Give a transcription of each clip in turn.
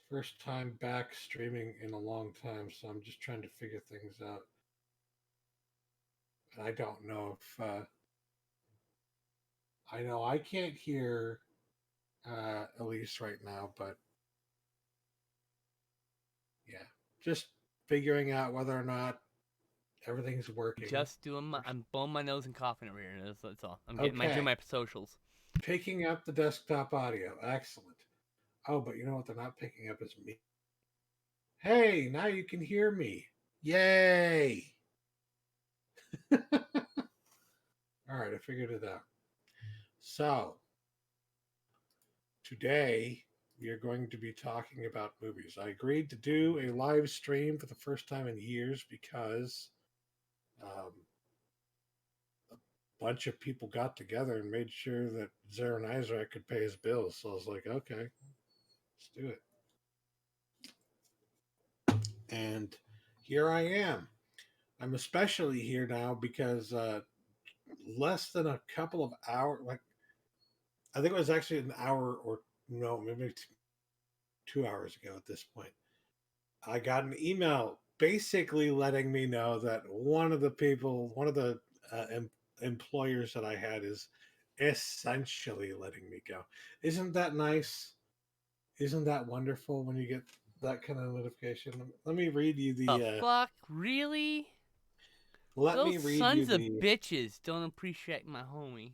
First time back streaming in a long time, so I'm just trying to figure things out. I don't know if I know I can't hear Elise right now, but yeah, just figuring out whether or not everything's working. Just doing I'm blowing my nose and coughing over here. That's all. I'm doing Okay, my socials. picking up the desktop audio. Excellent. Oh, but you know what they're not picking up is me. Hey, now you can hear me. Yay! All right, I figured it out. So, today we are going to be talking about movies. I agreed to do a live stream for the first time in years because um, a bunch of people got together and made sure that Zara and Isaac could pay his bills. So I was like, okay, let's do it. And here I am. I'm especially here now because less than a couple of hours, like I think it was actually an hour or no, maybe 2 hours ago at this point, I got an email basically letting me know that one of the employers that I had is essentially letting me go. Isn't that nice? Isn't that wonderful when you get that kind of notification? Let me read you The the. fuck? Really? Let Those me read you sons of the. bitches don't appreciate my homie.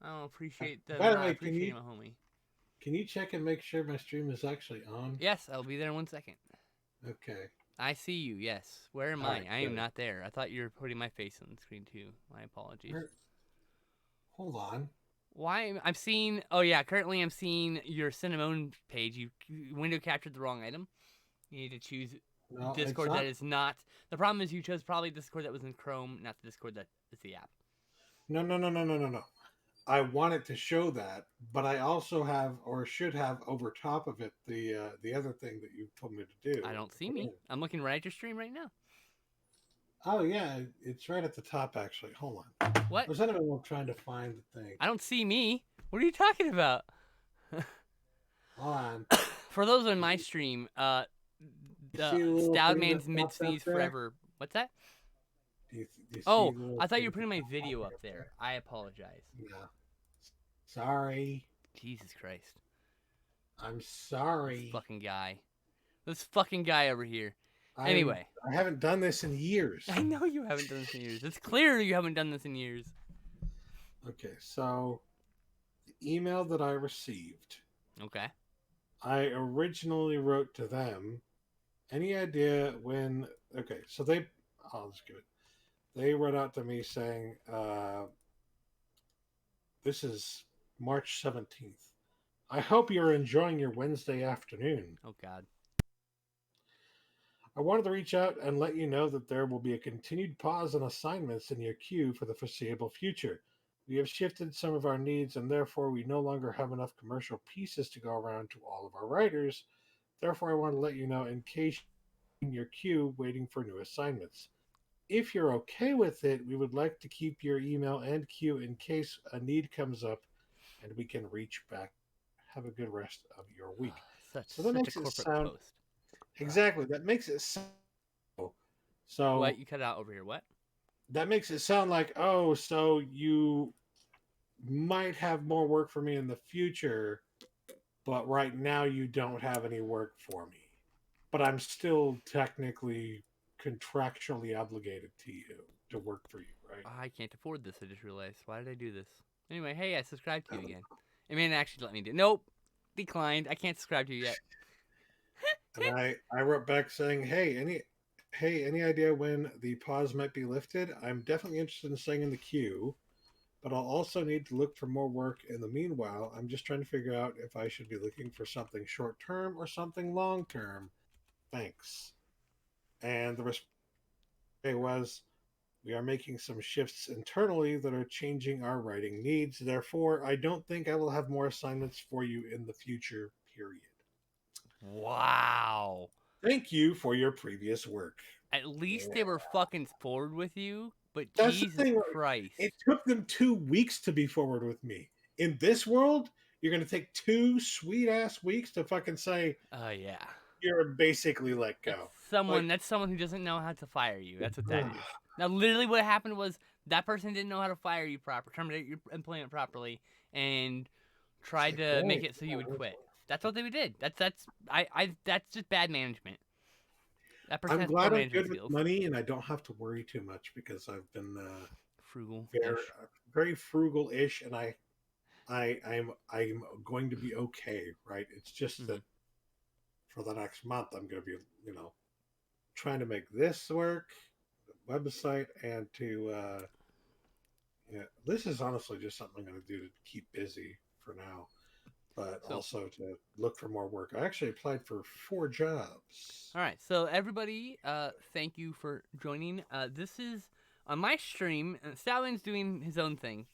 I don't appreciate them By the not way, appreciating my homie. can you check and make sure my stream is actually on? Yes, I'll be there in 1 second. Okay. I see you, yes. Where am All I? right. I am Good. not there. I thought you were putting my face on the screen too. My apologies. Where, hold on. I'm seeing. Oh yeah, currently I'm seeing your Cinnamon page. You window captured the wrong item. You need to choose No, it's Discord that not. is not. The problem is you chose probably Discord that was in Chrome, not the Discord that is the app. No, no, no, no, no, no, no. I want it to show that, but I also have or should have over top of it the other thing that you told me to do. I don't see Put in. me. I'm looking right at your stream right now. Oh yeah, it's right at the top actually. Hold on. I What? was anyway trying to find the thing. I don't see me. What are you talking about? Hold on. For those on my stream, You the see the little Stout thing Man's that Mid popped up Sneeze there? Forever. What's that? Do you see Oh, the little I thought you thing were putting my video popping up up there. there? I apologize. No. Sorry. Jesus Christ. I'm This sorry. fucking guy. This fucking guy over here. I'm Anyway, I haven't done this in years. I know you haven't done this in years. It's clear you haven't done this in years. Okay, so the email that I received, Okay. I originally wrote to them. Any idea when? Okay, so I'll just give it. They wrote out to me saying, "This is March 17th. I hope you're enjoying your Wednesday afternoon. Oh God. I wanted to reach out and let you know that there will be a continued pause on assignments in your queue for the foreseeable future. We have shifted some of our needs, and therefore we no longer have enough commercial pieces to go around to all of our writers. Therefore, I want to let you know in case you're in your queue waiting for new assignments. If you're okay with it, we would like to keep your email and queue in case a need comes up and we can reach back. Have a good rest of your week." So that Such a makes it corporate sound post. exactly. That makes it sound so. What? You cut it out over here. What? That makes it sound like, oh, so you might have more work for me in the future, but right now you don't have any work for me. But I'm still technically contractually obligated to you to work for you, right? I can't afford this. I just realized. Why did I do this? Anyway, hey, I subscribed to you again. It may actually let me do. Nope. Declined. I can't subscribe to you yet. And I wrote back saying, "Hey, any idea when the pause might be lifted? I'm definitely interested in staying in the queue, but I'll also need to look for more work in the meanwhile. I'm just trying to figure out if I should be looking for something short term or something long term. Thanks." And the response was, "We are making some shifts internally that are changing our writing needs. Therefore, I don't think I will have more assignments for you in the future, period. Wow. Thank you for your previous work." At least Yeah. they were fucking forward with you, but That's the Jesus thing. Like, Christ. it took them 2 weeks to be forward with me. In this world, you're going to take 2 sweet ass weeks to fucking say Oh yeah. you're basically let That's go. someone. Like, That's someone who doesn't know how to fire you. That's what that is. Now, literally, what happened was that person didn't know how to fire you proper, terminate your employment properly, and it's tried like, to make great. it so you would quit. That's what they did. That's just bad management. That person I'm has poor glad I'm management good with skills. money and I don't have to worry too much because I've been Frugal very ish. very frugal-ish, and I'm going to be okay, right? It's just Mm-hmm. that for the next month I'm going to be, trying to make this work, the website, and to yeah, this is honestly just something I'm going to do to keep busy for now, but So, also to look for more work. I actually applied for 4 jobs. all right. So everybody, thank you for joining. This is on my stream. Stalin's doing his own thing.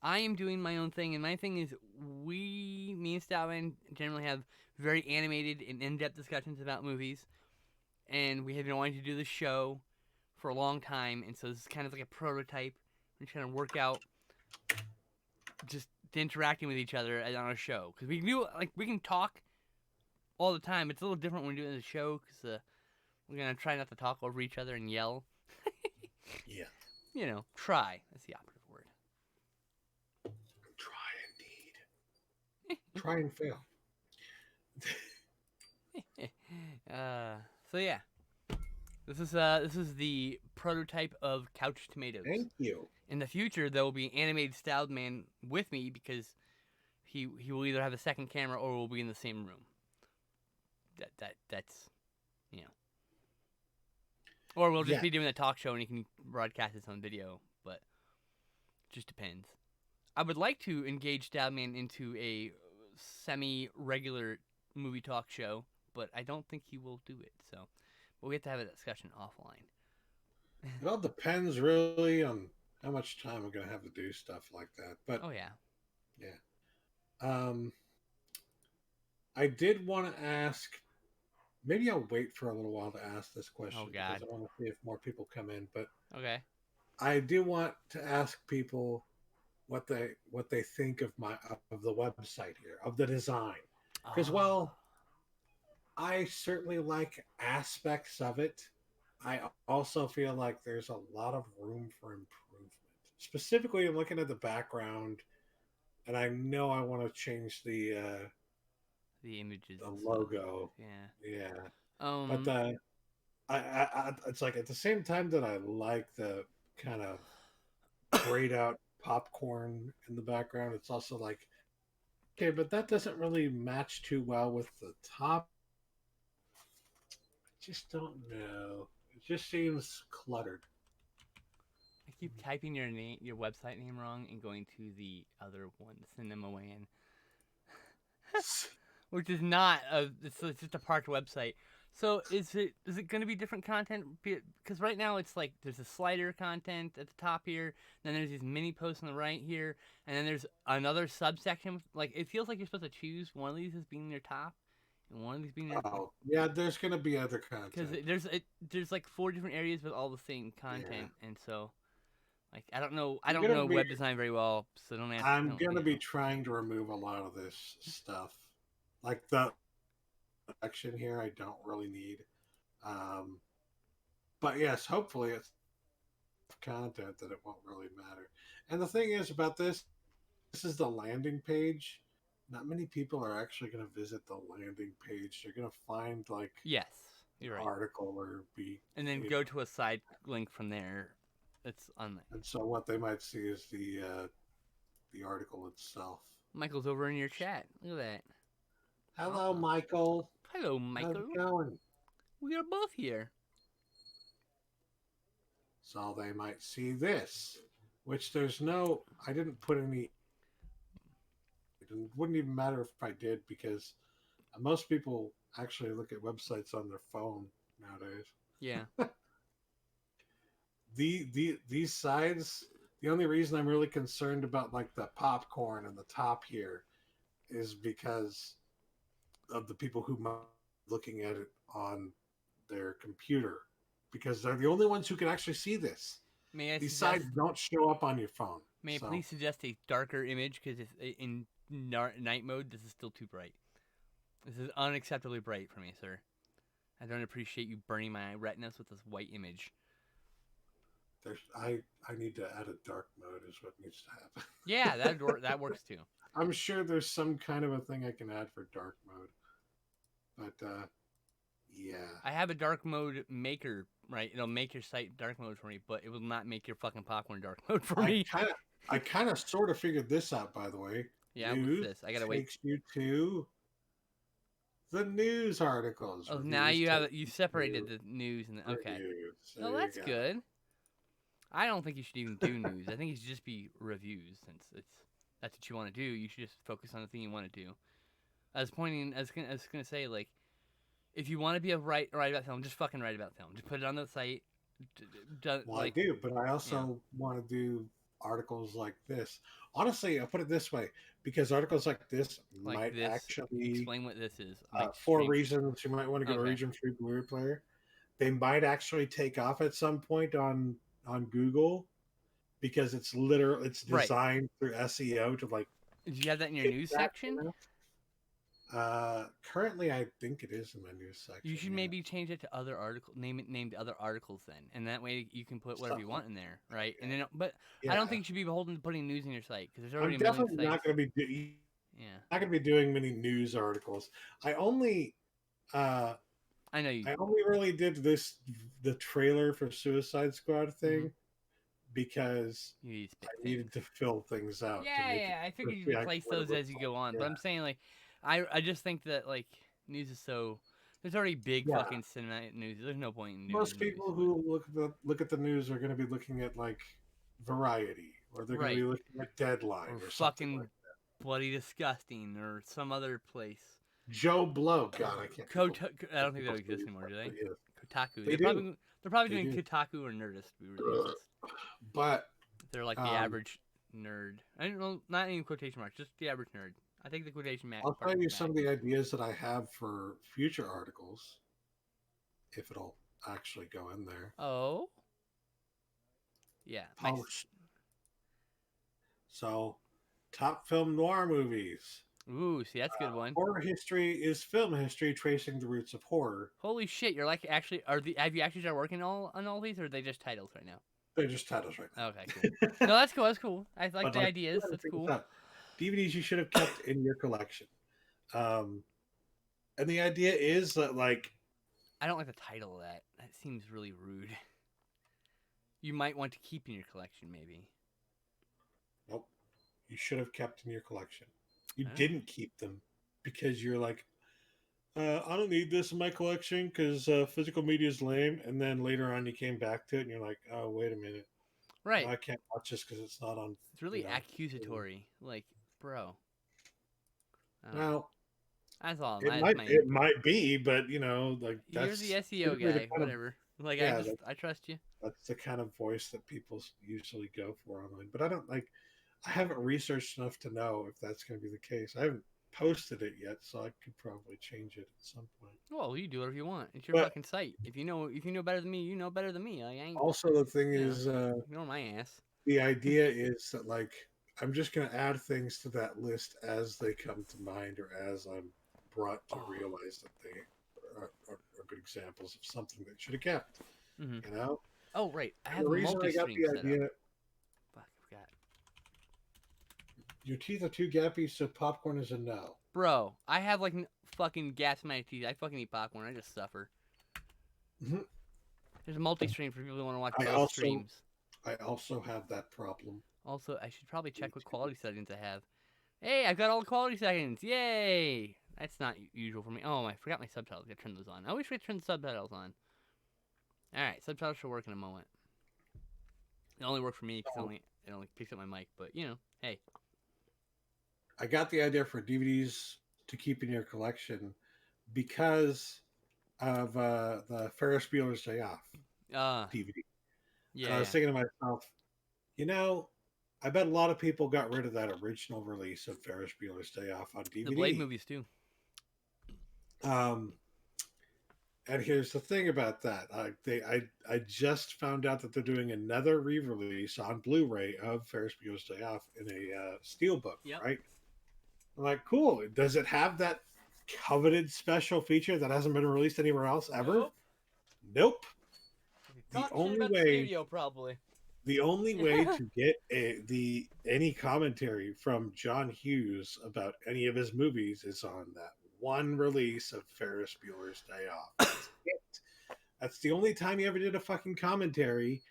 I am doing my own thing, and my thing is me and Stalin generally have very animated and in-depth discussions about movies, and we have been wanting to do this show for a long time, and so this is kind of like a prototype. We're just trying to work out just interacting with each other on a show because we can talk all the time. It's a little different when we're doing the show because we're gonna try not to talk over each other and yell. Yeah, Try. That's the operative word. try indeed. Try and fail. uh, so yeah, this is the prototype of Couch Tomatoes. Thank you. In the future, there will be an animated styled man with me because he will either have a second camera or we'll be in the same room. That's you know, or we'll just Yeah, be doing a talk show and he can broadcast his own video. But it just depends. I would like to engage Stylman into a semi-regular movie talk show, but I don't think he will do it. But we have to have a discussion offline. it all depends really on how much time I'm going to have to do stuff like that. But Oh yeah. yeah, um, I did want to ask. Maybe I'll wait for a little while to ask this Oh question because God. I want to see if more people come in. But Okay. I do want to ask people what they think of of the website here, of the design, because Oh. well, I certainly like aspects of it. I also feel like there's a lot of room for improvement. Specifically, I'm looking at the background, and I know I want to change The images the and stuff. logo. Yeah. Yeah, but Um. it's like at the same time that I like the kind of grayed out popcorn in the background. It's also like, okay, but that doesn't really match too well with the top. I just don't know. It just seems cluttered. I keep typing your website name wrong, and going to the other one, Cinema Wan, which is not a. It's just a parked website. So is it going to be different content? Because right now it's like there's a slider content at the top here, then there's these mini posts on the right here, and then there's another subsection. Like it feels like you're supposed to choose one of these as being your top, and one of these being your. Oh, yeah, there's going to be other Because content. there's like 4 different areas with all the same Yeah. content, and so like I don't know I'm going to be web design very well, so don't ask. I'm Don't going you to be know? trying to remove a lot of this stuff. Like the section here I don't really need. Um but yes, hopefully it's content that it won't really matter. And the thing is about this is the landing page. Not many people are actually going to visit the landing page. They're going to find like Yes, an you're right. article or be, And then you go know. to a side link from there. It's on there. And so what they might see is the article itself. Michael's over in your chat. Look at that. Hello, Awesome. Michael. Hello, How's it Michael. going? We are both here. So they might see this, which there's no. I didn't put any. It wouldn't even matter if I did because most people actually look at websites on their phone nowadays. Yeah. These sides, the only reason I'm really concerned about like the popcorn and the top here is because of the people who might be looking at it on their computer because they're the only ones who can actually see this. May I These suggest? sides don't show up on your phone. May I So please suggest a darker image? Because in night mode, this is still too bright. This is unacceptably bright for me, sir. I don't appreciate you burning my retinas with this white image. I need to add a dark mode is what needs to happen. Yeah, that works too. I'm sure there's some kind of a thing I can add for dark mode. But yeah. I have a dark mode maker, right? It'll make your site dark mode for me, but it will not make your fucking popcorn dark mode for me. I kind of sort of figured this out, by the way. Yeah, News what's this? I gotta wait. takes you to the news articles. Oh, now you separated the news and okay. Oh, that's good. I don't think you should even do news. I think it should just be reviews, since that's what you want to do. You should just focus on the thing you want to do. I was gonna say, like, if you want to be a write about film, just fucking write about film. Just put it on the site. Well, I do, but I also want to do articles like this. Honestly, I'll put it this way, because articles like this might actually explain what this is. For reasons you might want to go to region-free Blu-ray player. They might actually take off at some point on Google, because it's designed through SEO to like. Did you have that in your news section? Currently, I think it is in my news section. You should maybe change it to other article, named other articles then, and that way you can put whatever you want in there, right? And then, but I don't think you should be beholden to putting news in your site, because there's already. I'm definitely not going to be. Not going to be doing many news articles. I only. I know you. I only really did the trailer for Suicide Squad thing because I needed to fill things out. Yeah. I figured you'd replace those as you go on. Yeah. But I'm saying, like, I just think that, like, news is so. There's already big fucking cinematic news. There's no point in news. Most people who look at the news are going to be looking at like Variety, or they're going to be looking at Deadline, or fucking like Bloody Disgusting, or some other place. Joe Blow. God, I can't. I don't think that exists anymore, do they? Kotaku. They're probably doing Kotaku or Nerdist. To be really honest. But they're like the average nerd. I don't know, not in quotation marks, just the average nerd. I think the quotation marks. I'll tell you some of the ideas that I have for future articles, if it'll actually go in there. Oh. Yeah. So, top film noir movies. Ooh, see, that's a good one. Horror history is film history tracing the roots of horror. Holy shit! You're like actually have you actually started working on all these, or are they just titles right now? They're just titles right now. Okay, cool. No, that's cool. That's cool. I like the ideas. That's cool. DVDs you should have kept in your collection. And the idea is that, like, I don't like the title of that. That seems really rude. You might want to keep in your collection, maybe. Nope. You should have kept in your collection. You didn't keep them because you're like, I don't need this in my collection because physical media is lame. And then later on, you came back to it and you're like, oh, wait a minute. Right. I can't watch this because it's not on. It's really accusatory. Like, bro. Well, that's all. It might be, but, you know, like, that's. You're the SEO guy, whatever. Like, yeah, I trust you. That's the kind of voice that people usually go for online. But I haven't researched enough to know if that's going to be the case. I haven't posted it yet, so I could probably change it at some point. Well, you do whatever you want. It's your fucking site. If you know better than me, you know better than me. Like, I ain't, also, the thing is, ignore my ass. The idea is that, like, I'm just going to add things to that list as they come to mind, or as I'm brought to realize that they are good examples of something that should have kept. Mm-hmm. You know? Oh, right. I have the reason I got the idea. Fuck, I forgot. Your teeth are too gappy, so popcorn is a no. Bro, I have like fucking gas in my teeth. I fucking eat popcorn. I just suffer. Mm-hmm. There's a multi-stream for people who want to watch both streams. I also have that problem. Also, I should probably check what quality settings I have. Hey, I've got all the quality settings. Yay! That's not usual for me. Oh, I forgot my subtitles. I gotta turn those on. I always forget to turn the subtitles on. Alright, subtitles should work in a moment. It only worked for me because it only picks up my mic, but, you know, hey. I got the idea for DVDs to keep in your collection because of the Ferris Bueller's Day Off DVD. Yeah. And I was thinking to myself, you know, I bet a lot of people got rid of that original release of Ferris Bueller's Day Off on DVD. The Blade movies, too. And here's the thing about that. I just found out that they're doing another re-release on Blu-ray of Ferris Bueller's Day Off in a steelbook, right? I'm like, cool. Does it have that coveted special feature that hasn't been released anywhere else ever? Nope. Nope. The Talk shit only about the way studio, probably. the only way to get any commentary from John Hughes about any of his movies is on that one release of Ferris Bueller's Day Off. That's it. That's the only time he ever did a fucking commentary,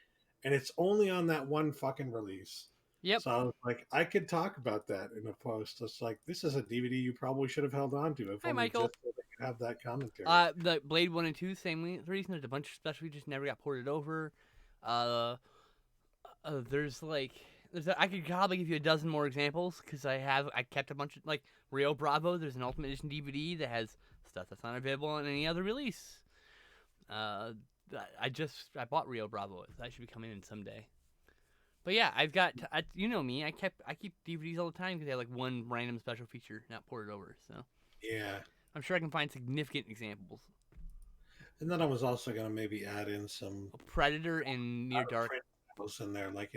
and it's only on that one fucking release. Yep. So I was like, I could talk about that in a post. It's like, this is a DVD you probably should have held on to, if Hi, only Michael. just so they could have that commentary. The Blade 1 and 2, same reason. There's a bunch of special features never got ported over. There's like, I could probably give you a dozen more examples because I kept a bunch of, like, Rio Bravo. There's an Ultimate Edition DVD that has stuff that's not available on any other release. I bought Rio Bravo. That should be coming in someday. But yeah, you know me. I keep DVDs all the time because they have like one random special feature not ported over. So Yeah. I'm sure I can find significant examples. And then I was also going to maybe add in some Predator and Near out of Dark. print titles in there, like,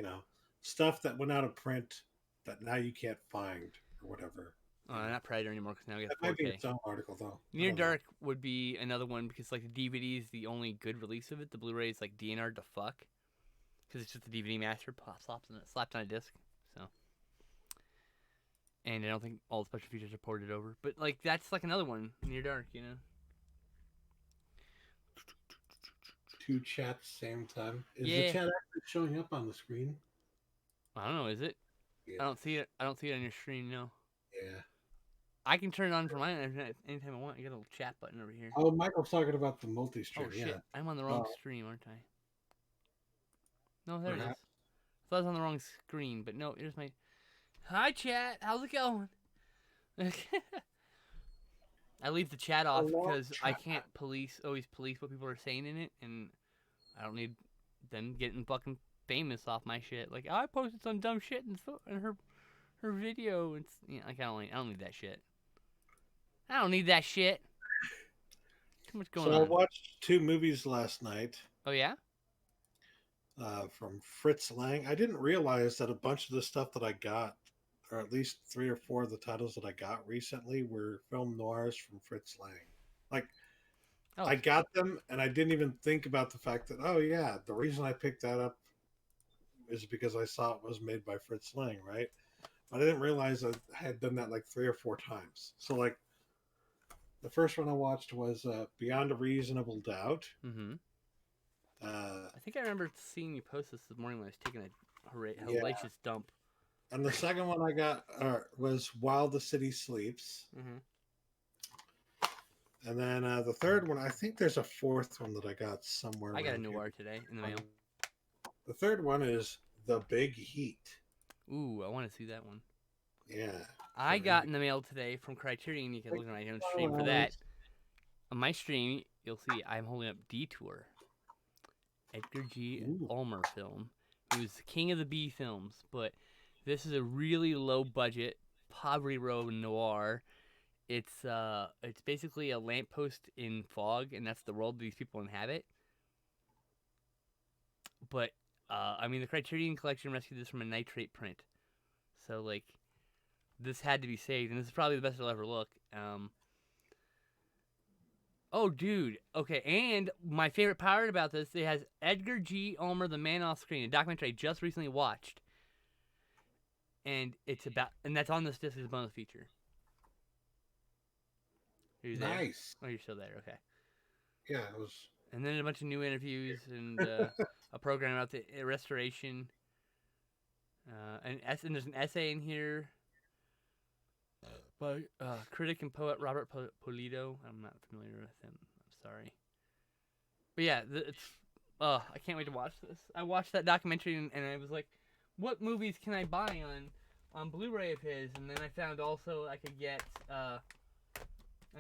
stuff that went out of print that now you can't find or whatever. Not Predator anymore because now we That got might be 4K. its own article, though. Near Dark would be another one because like the DVD is the only good release of it. The Blu-ray is like DNR to fuck because it's just the DVD master slapped on a disc. So, and I don't think all the special features are ported over. But like that's like another one, Near Dark, you know. Two chats same time. Is Yeah. the chat actually showing up on the screen? I don't know. Is it? Yeah. I don't see it. I don't see it on your screen. No. Yeah. I can turn it on for mine anytime I want. You got a little chat button over here. Oh, Michael's talking about the multi-stream. Oh shit! Yeah. I'm on the wrong stream, aren't I? No, there it is. Perhaps. I thought I was on the wrong screen, but no. Here's my. Hi, chat. How's it going? I leave the chat off because I can't always police what people are saying in it, and I don't need them getting fucking famous off my shit. Like, oh, I posted some dumb shit in her video. It's like I don't need that shit. I don't need that shit. Too much going on. So I watched 2 movies last night. Oh yeah. From Fritz Lang. I didn't realize that a bunch of the stuff that I got, or at least 3 or 4 of the titles that I got recently, were film noirs from Fritz Lang. Like, I got them, and I didn't even think about the fact that, oh yeah, the reason I picked that up is because I saw it was made by Fritz Lang, right? But I didn't realize I had done that like 3 or 4 times. So like, the first one I watched was Beyond a Reasonable Doubt. Mm-hmm. I think I remember seeing you post this morning when I was taking a hellacious dump. And the second one I got was While the City Sleeps. Mm-hmm. And then the third one, I think there's a fourth one that I got somewhere. I got a noir today in the mail. The third one is The Big Heat. Ooh, I want to see that one. Yeah. I got in the mail today from Criterion. You can look at my own stream for that. On my stream, you'll see I'm holding up Detour. Edgar G. Ulmer film. He was the king of the B films, but this is a really low budget Poverty Row noir. It's basically a lamppost in fog, and that's the world these people inhabit. But I mean, the Criterion Collection rescued this from a nitrate print, so like this had to be saved, and this is probably the best it'll ever look. Oh, dude. Okay, and my favorite part about this, it has Edgar G. Ulmer, The Man Off Screen, a documentary I just recently watched. And that's on this disc as a bonus feature. Are you there? Nice. Oh, you're still there. Okay. Yeah, it was. And then a bunch of new interviews and a program about the restoration. And there's an essay in here by critic and poet Robert Polito. I'm not familiar with him. I'm sorry. But yeah, I can't wait to watch this. I watched that documentary and I was like, what movies can I buy on Blu-ray of his? And then I found also I could get I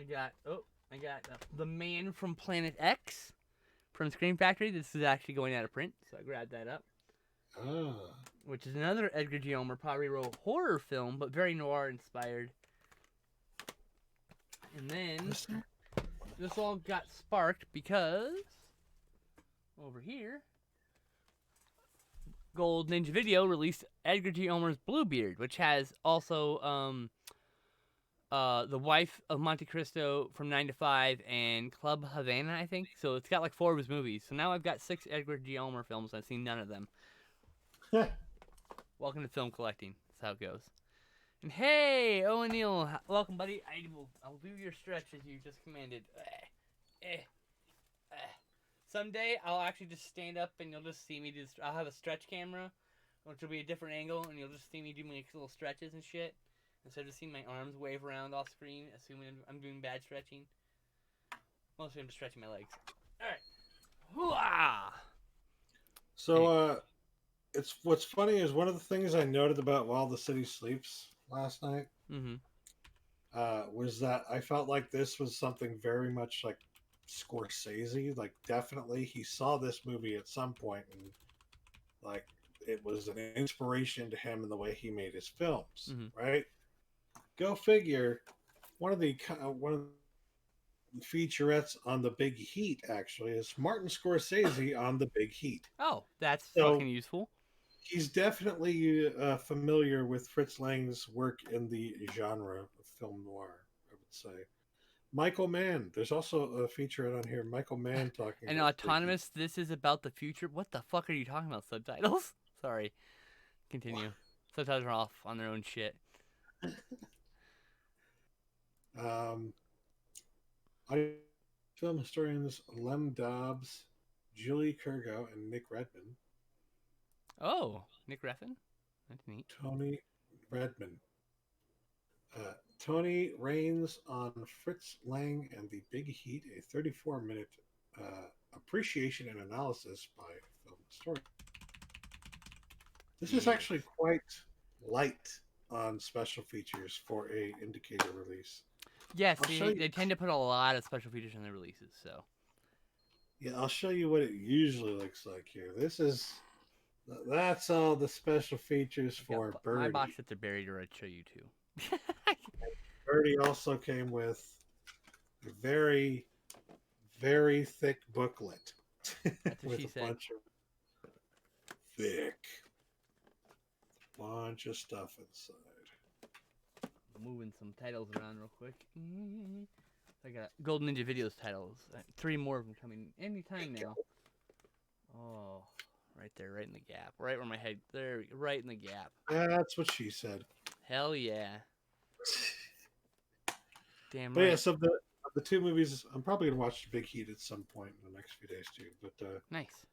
got The Man from Planet X from Scream Factory. This is actually going out of print, so I grabbed that up. Oh. Which is another Edgar G. Ulmer Poverty Row horror film, but very noir inspired. And then this all got sparked because over here, Gold Ninja Video released Edgar G. Ulmer's Bluebeard, which has also The Wife of Monte Cristo from 9 to 5, and Club Havana, I think. So it's got like 4 of his movies. So now I've got 6 Edward G. Ulmer films. I've seen none of them. Welcome to film collecting. That's how it goes. And hey, Owen Neal, welcome, buddy. I'll do your stretch as you just commanded. Someday I'll actually just stand up and you'll just see me do. I'll have a stretch camera, which will be a different angle, and you'll just see me do my little stretches and shit. Instead of seeing my arms wave around off screen, assuming I'm doing bad stretching. Mostly I'm just stretching my legs. All right. So, it's what's funny is one of the things I noted about While the City Sleeps last night Mm-hmm. was that I felt like this was something very much like Scorsese. Like, definitely, he saw this movie at some point, and like it was an inspiration to him in the way he made his films. Mm-hmm. Right? Go figure. One of the featurettes on the Big Heat actually is Martin Scorsese on the Big Heat. Oh, that's So fucking useful. he's definitely familiar with Fritz Lang's work in the genre of film noir, I would say. Michael Mann. There's also a featurette on here. Michael Mann talking And about the Big Heat. autonomous. This is about the future. What the fuck are you talking about? Subtitles? Sorry. Continue. Subtitles are off on their own shit. Um, I film historians Lem Dobbs, Julie Kurgo, and Nick Redman. Oh, Nick Refn? That's neat. Tony Redman. Tony Raines on Fritz Lang and the Big Heat, a 34-minute appreciation and analysis by film historian. This is actually quite light on special features for a indicator release. Yes, they tend to put a lot of special features in their releases, so. Yeah, I'll show you what it usually looks like here. That's all the special features for Birdie. My box sets are buried, or I'd show you too. Birdie also came with a very, very thick booklet. That's what with she a said. bunch of stuff inside. Moving some titles around real quick. I got Golden Ninja Videos titles. 3 more of them coming anytime now. Oh, right there, right in the gap. Right where my head, there, right in the gap. That's what she said. Hell yeah. Damn but right. yeah, so of the 2 movies, I'm probably gonna watch Big Heat at some point in the next few days too. But nice.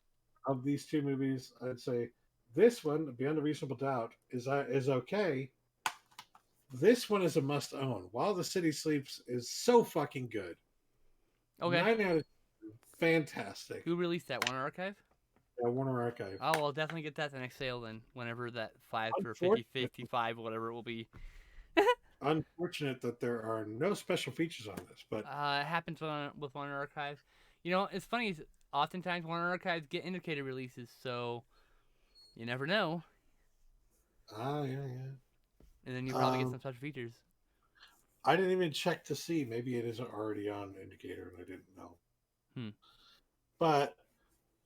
Of these 2 movies, I'd say this one, Beyond a Reasonable Doubt, is okay. This one is a must own. While the City Sleeps is so fucking good. Okay. 9 out of 10, fantastic. Who released that? Warner Archive? Yeah, Warner Archive. Oh, well, definitely get that the next sale then. Whenever that 5 for 50, 55, whatever it will be. Unfortunate that there are no special features on this, but it happens with Warner Archive. You know, it's funny. Is oftentimes Warner Archives get indicated releases, so you never know. Yeah. And then you probably get some special features. I didn't even check to see. Maybe it is already on indicator, and I didn't know. But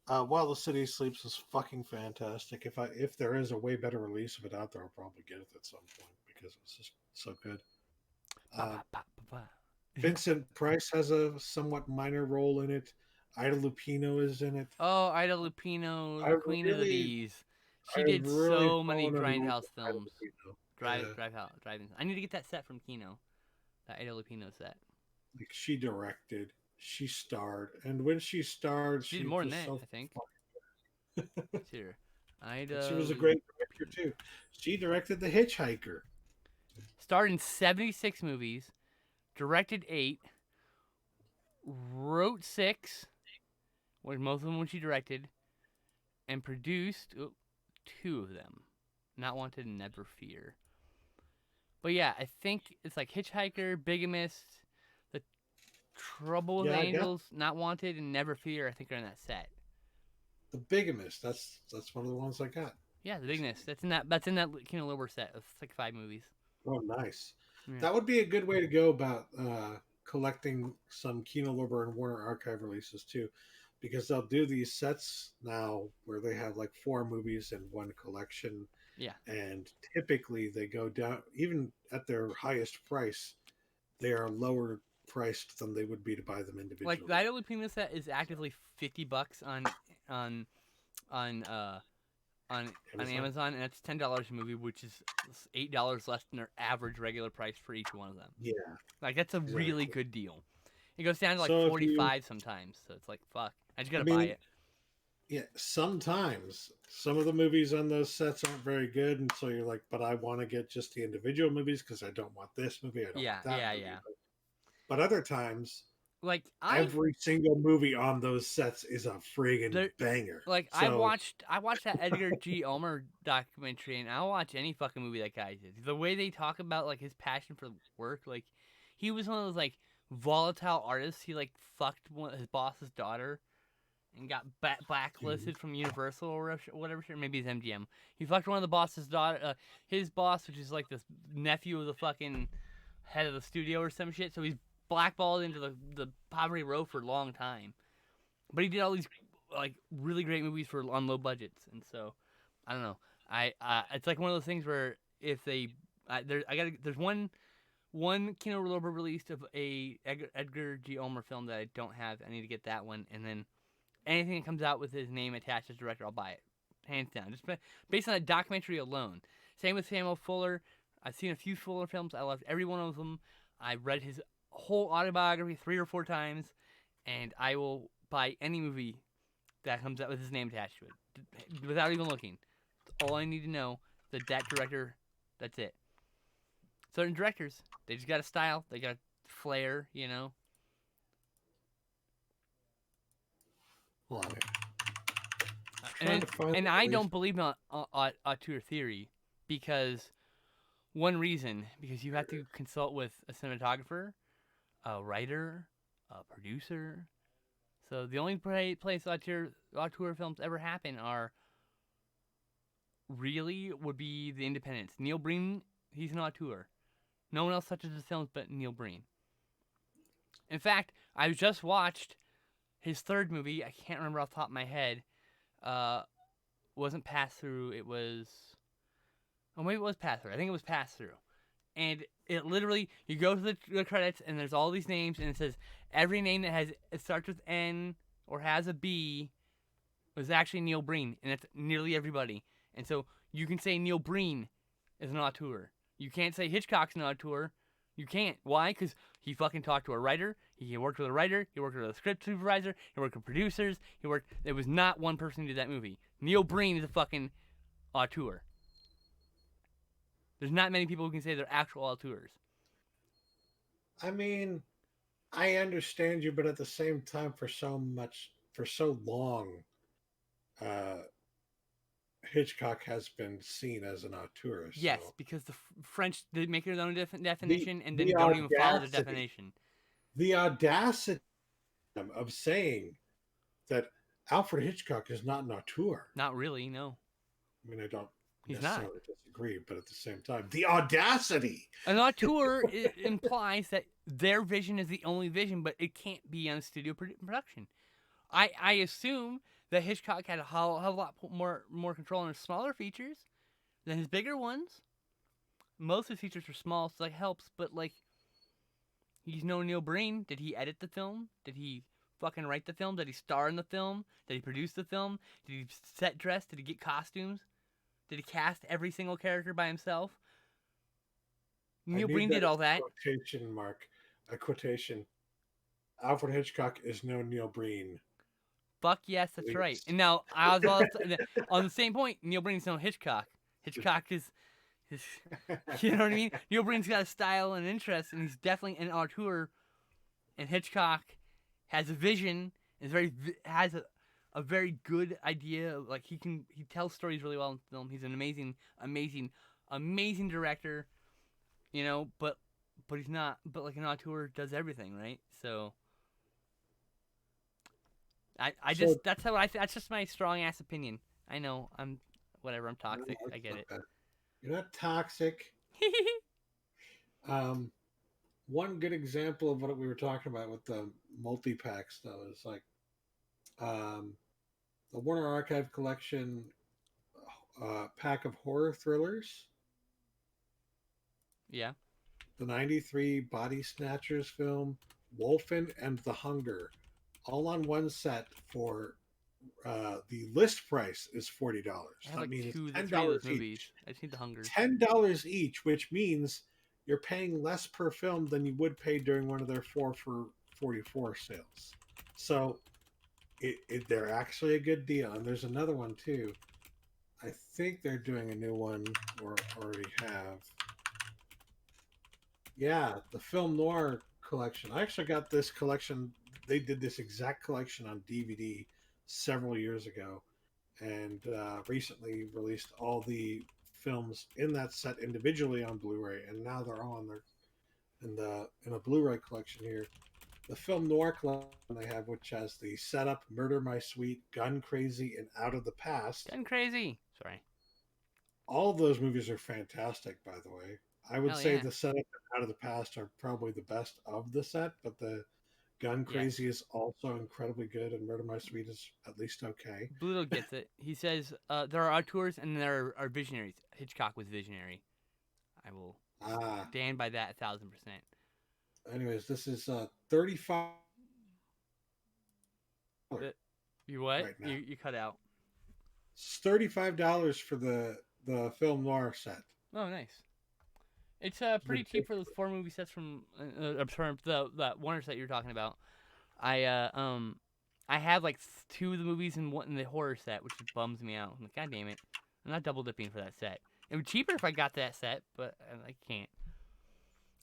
While the City Sleeps is fucking fantastic. If there is a way better release of it out there, I'll probably get it at some point because it's just so good. Vincent Price has a somewhat minor role in it. Ida Lupino is in it. Oh, Ida Lupino, the queen of the bees. She did so many Grindhouse films. Drive-in. I need to get that set from Kino. That Ida Lupino set. Like, she directed, she starred, and when she starred, she did more than that, I think. Here, Ida. She was a great director too. She directed The Hitchhiker. Starred in 76 movies, directed 8, wrote 6, most of them when she directed, and produced 2 of them. Not Wanted and Never Fear. But yeah, I think it's like Hitchhiker, Bigamist, The Trouble with Angels, Not Wanted, and Never Fear. I think are in that set. The Bigamist. That's one of the ones I got. Yeah, The Bigamist. That's in that Kino Lorber set of like 5 movies. Oh, nice. Yeah. That would be a good way to go about collecting some Kino Lorber and Warner Archive releases too, because they'll do these sets now where they have like 4 movies in one collection. Yeah. And typically they go down, even at their highest price, they are lower priced than they would be to buy them Like individually. Lido Lupino set is actively $50 on on uh on Amazon. Amazon, and that's $10 a movie, which is $8 less than their average regular price for each one of them. Yeah, Like that's a really exactly. good deal. It goes down to like So if you, 45 sometimes, so it's like fuck. I just I gotta buy mean, it. yeah, sometimes some of the movies on those sets aren't very good, and so you're like, but I want to get just the individual movies because I don't want this movie, I don't Yeah, want that yeah, movie. yeah. But other times, Like every single movie on those sets is a friggin' there, banger. like So, I watched that Edgar G. Ulmer documentary, and I'll watch any fucking movie that guy did. The way they talk about like his passion for work, like he was one of those like volatile artists. He like fucked his boss's daughter and got mhm. blacklisted from Universal or whatever shit. Maybe it's MGM. He fucked one of the boss's daughter, his boss, which is like this nephew of the fucking head of the studio or some shit. So he's blackballed into the poverty row for a long time. But he did all these like really great movies for on low budgets, and so I don't know. It's like one of those things where if they there's one Kino Lorber released of a Edgar G. Ulmer film that I don't have. I need to get that one, and then anything that comes out with his name attached as director, I'll buy it, hands down. Just based on a documentary alone. Same with Samuel Fuller. I've seen a few Fuller films. I loved every one of them. I read his whole autobiography 3 or 4 times, and I will buy any movie that comes out with his name attached to it without even looking. All I need to know that director. That's it. Certain directors, they just got a style. They got a flair, you know. Hold on here. Trying And to find and the I release. don't believe in auteur theory because one reason because you have to consult with a cinematographer, a writer, a producer. So the only place auteur films ever happen are really would be the independents. Neil Breen, he's an auteur. No one else touches his films but Neil Breen. In fact, I just watched his third movie. I can't remember off the top of my head. Uh, wasn't Pass Through. It was. Oh, maybe it was Pass Through. I think it was Pass Through. And it literally, you go to the credits and there's all these names and it says every name that has it starts with N or has a B was actually Neil Breen, and that's nearly everybody. And so you can say Neil Breen is an auteur. You can't say Hitchcock's an auteur. You can't. Why? Because he fucking talked to a writer. He worked with a writer. He worked with a script supervisor. He worked with producers. He worked. There was not one person who did that movie. Neil Breen is a fucking auteur. There's not many people who can say they're actual auteurs. I mean, I understand you, but at the same time, for so long, uh, Hitchcock has been seen as an auteur. Yes, So because the French they make their own the definition and the then don't even follow the audacity, definition. the audacity of saying that Alfred Hitchcock is not an auteur. Not really. No, I mean, I don't he's not. necessarily disagree, but at the same time, the audacity. An auteur implies that their vision is the only vision, but it can't be on a studio production. I assume that Hitchcock had a hell of a lot more control on his smaller features than his bigger ones. Most of his features were small, so that helps. But like, he's no Neil Breen. Did he edit the film? Did he fucking write the film? Did he star in the film? Did he produce the film? Did he set dress? Did he get costumes? Did he cast every single character by himself? I Neil need Breen that did as all that. a quotation mark. A quotation. Alfred Hitchcock is no Neil Breen. Fuck yes, that's right. Please. And now I was also, on the same point. Neil Breen's no Hitchcock. Hitchcock is, you know what I mean. Neil Breen's got a style and interest, and he's definitely an auteur. And Hitchcock has a vision. Is very has a very good idea. Like he tells stories really well in film. He's an amazing director. You know, but he's not. But like an auteur does everything, right? So I So just that's just my strong ass opinion. I know I'm whatever. I'm no, toxic. I it's get not it. bad. You're not toxic. Um, one good example of what we were talking about with the multi packs, though, is like um, the Warner Archive Collection pack of horror thrillers. Yeah. the '93 Body Snatchers film, Wolfen and the Hunger, all on one set for the list price is $40. I have That like means two, ten three of those dollars movies. each. I just need the Hunger. $10 each, which means you're paying less per film than you would pay during one of their 4 for $44 sales. So they're actually a good deal. And there's another one too. I think they're doing a new one or already have. Yeah, the film noir collection. I actually got this collection. They did this exact collection on DVD several years ago, and recently released all the films in that set individually on Blu-ray, and now they're all in a Blu-ray collection here. The film noir collection they have, which has the setup, Murder My Sweet, Gun Crazy, and Out of the Past. Getting crazy. Sorry. All of those movies are fantastic, by the way. I would Hell say yeah. the setup and Out of the Past are probably the best of the set, but the Gun Yes. Crazy is also incredibly good, and Murder My Sweet is at least okay. Bluto gets it. He says there are auteurs and there are visionaries. Hitchcock was visionary. I will Ah, stand by that 1,000%. anyways, this is 35 You what? right now. You cut out. It's $35 for the film noir set. Oh, nice. It's It's pretty cheap for ridiculous. those 4 movie sets from I'm sorry, that Warner set you're talking about. I I have like 2 of the movies in one in the horror set, which bums me out. I'm like, God damn it, I'm not double dipping for that set. It would be cheaper if I got that set, but I can't.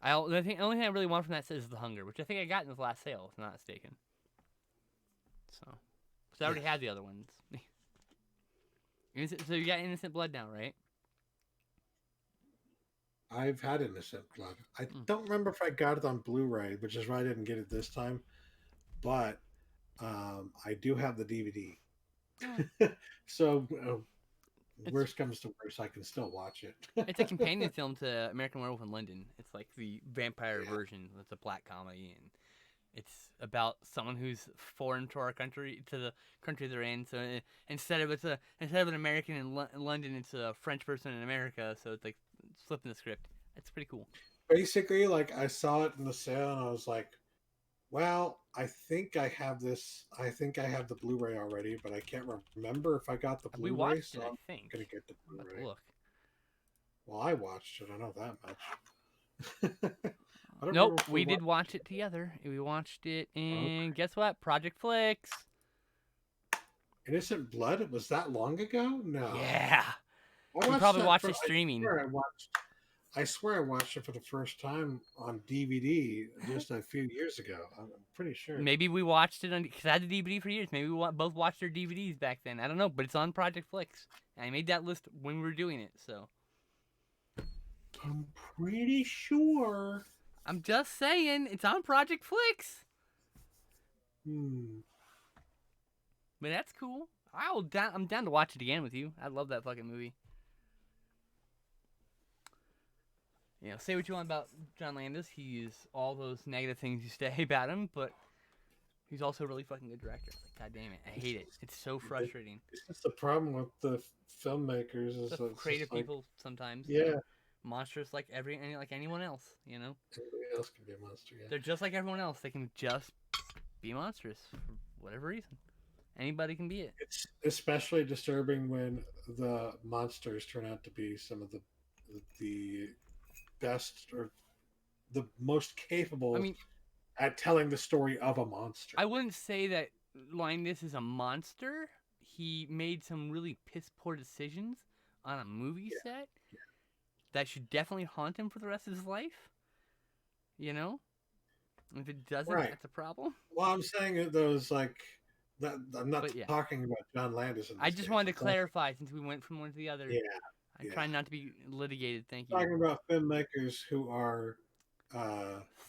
The only thing I really want from that set is the Hunger, which I think I got in the last sale, if I'm not mistaken. So I already Yes. had the other ones. So you got Innocent Blood now, right? I've had Innocent Blood. I Mm. don't remember if I got it on Blu-ray, which is why I didn't get it this time. But I do have the DVD. So It's worst comes to worst, I can still watch it. it's a companion film to American Werewolf in London. It's like the vampire Yeah. version. It's a black comedy, and it's about someone who's foreign to our country, to the country they're in. So instead of an American in London, it's a French person in America. So it's like flipping the script. It's pretty cool. Basically, like I saw it in the sale and I was like, well, I think I have this. I think I have the Blu-ray already, but I can't remember if I got the We Blu-ray, watched so it, I I'm think. gonna get the I'm about to Blu-ray. look. Well, I watched it. I know that much. I don't remember Nope, if we we did watched. watch it together. We watched it Okay. in, guess what? Project Flicks. Innocent Blood. Was that long ago? No, Yeah. I We watched probably that watched for. it streaming. I swear I watched it for the first time on DVD just a few years ago. I'm pretty sure. Maybe we watched it on, because I had the DVD for years. Maybe we both watched our DVDs back then. I don't know, but it's on Project Flicks. And I made that list when we were doing it, so. I'm pretty sure. I'm just saying, it's on Project Flicks. Hmm. But that's cool. I'm down to watch it again with you. I love that fucking movie. You know, say what you want about John Landis. He's all those negative things you say about him, but he's also a really fucking good director. Like, God damn it, I hate it. It's so frustrating. It's just the problem with the filmmakers is The it's creative just like, people sometimes. yeah, Monsters like anyone else, you know. everybody else can be a monster. Yeah. They're just like everyone else. They can just be monstrous for whatever reason. Anybody can be it. It's especially disturbing when the monsters turn out to be some of the best or the most capable I mean, at telling the story of a monster. I wouldn't say that Linus is a monster. He made some really piss poor decisions on a movie set that should definitely haunt him for the rest of his life. You know? If it doesn't, Right. that's a problem. Well, I'm saying those like that. I'm not But yeah. talking about John Landis. In this I just case. wanted to I'm talking- clarify since we went from one to the other. Yeah, I yeah. try not to be litigated. Thank talking you. about filmmakers who are.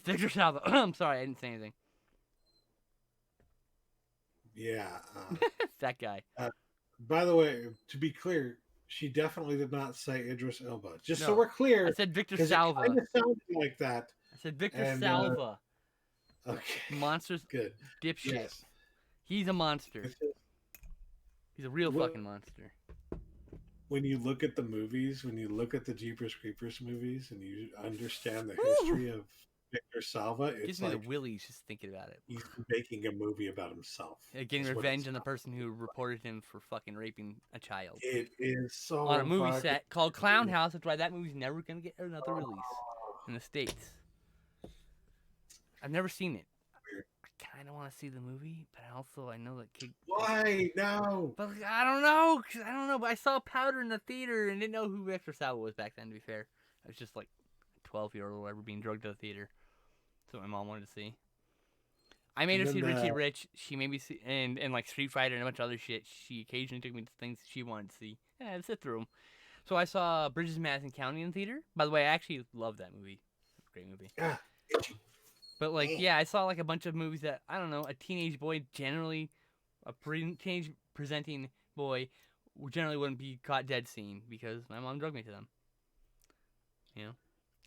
Victor Salva. I'm sorry, I didn't say anything. Yeah. That guy. By the way, to be clear, she definitely did not say Idris Elba. Just so No. we're clear, I said Victor 'cause it Salva. kind of sounded like that. I said Victor and, Salva. Okay, Monsters good. dipshit. Yes. He's a monster. It's just- He's a real What- fucking monster. when you look at the movies, when you look at the Jeepers Creepers movies, and you understand the Woo! history of Victor Salva, Gives it's me the like willies just thinking about it. he's making a movie about himself. Getting Is what it revenge on the sounds person who like. reported him for fucking raping a child It is on a so movie fucking. set called Clown House. That's why that movie's never gonna get another release in the States. I've never seen it. Weird. I kind of want to see the movie, but I know that kid. Why no? But like, I don't know. I don't know. But I saw Powder in the theater and didn't know who Victor Salva was back then. To be fair, I was just like 12-year-old or whatever being drugged to the theater. That's what my mom wanted to see. I made And her see then Richie Rich. She made me see and like Street Fighter and a bunch of other shit. She occasionally took me to things she wanted to see. Yeah, I'd sit through them. So I saw Bridges of Madison County in the theater. By the way, I actually love that movie. Great movie. yeah, But like, yeah, I saw like a bunch of movies that I don't know. A teenage boy, generally, a teenage presenting boy, generally wouldn't be caught dead seeing because my mom drugged me to them. You know,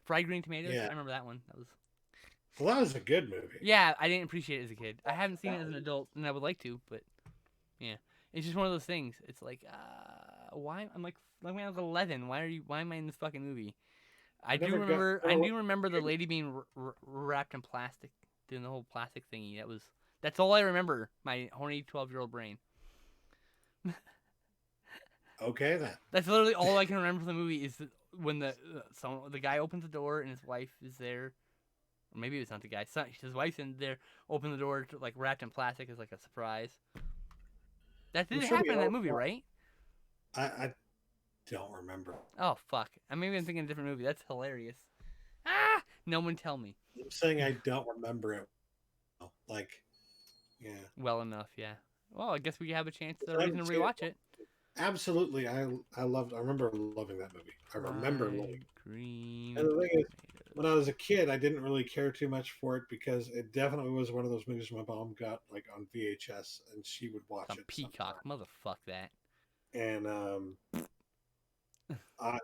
Fried Green Tomatoes. yeah. I remember that one. That was. Well, that was a good movie. Yeah, I didn't appreciate it as a kid. I haven't seen it as an adult, and I would like to, but yeah, it's just one of those things. It's like, why? I'm like when I was 11. Why am I in this fucking movie? I do remember the lady being wrapped in plastic, doing the whole plastic thingy. That's all I remember. My horny 12-year-old brain. Okay then. That's literally all I can remember from the movie is when the guy opens the door and his wife is there, or maybe it's not the guy. His wife's in there, open the door to, like wrapped in plastic as like a surprise. That didn't happen in that movie, right? I don't remember. Oh fuck! Maybe I'm thinking a different movie. That's hilarious. Ah! No one tell me. I'm saying I don't remember it. Like, yeah. Well enough, yeah. Well, I guess we have a chance, a reason to rewatch it. Absolutely, I remember loving that movie. I remember loving it. Green. And the thing is, when I was a kid, I didn't really care too much for it because it definitely was one of those movies my mom got like on VHS and she would watch it. Peacock, motherfuck that. And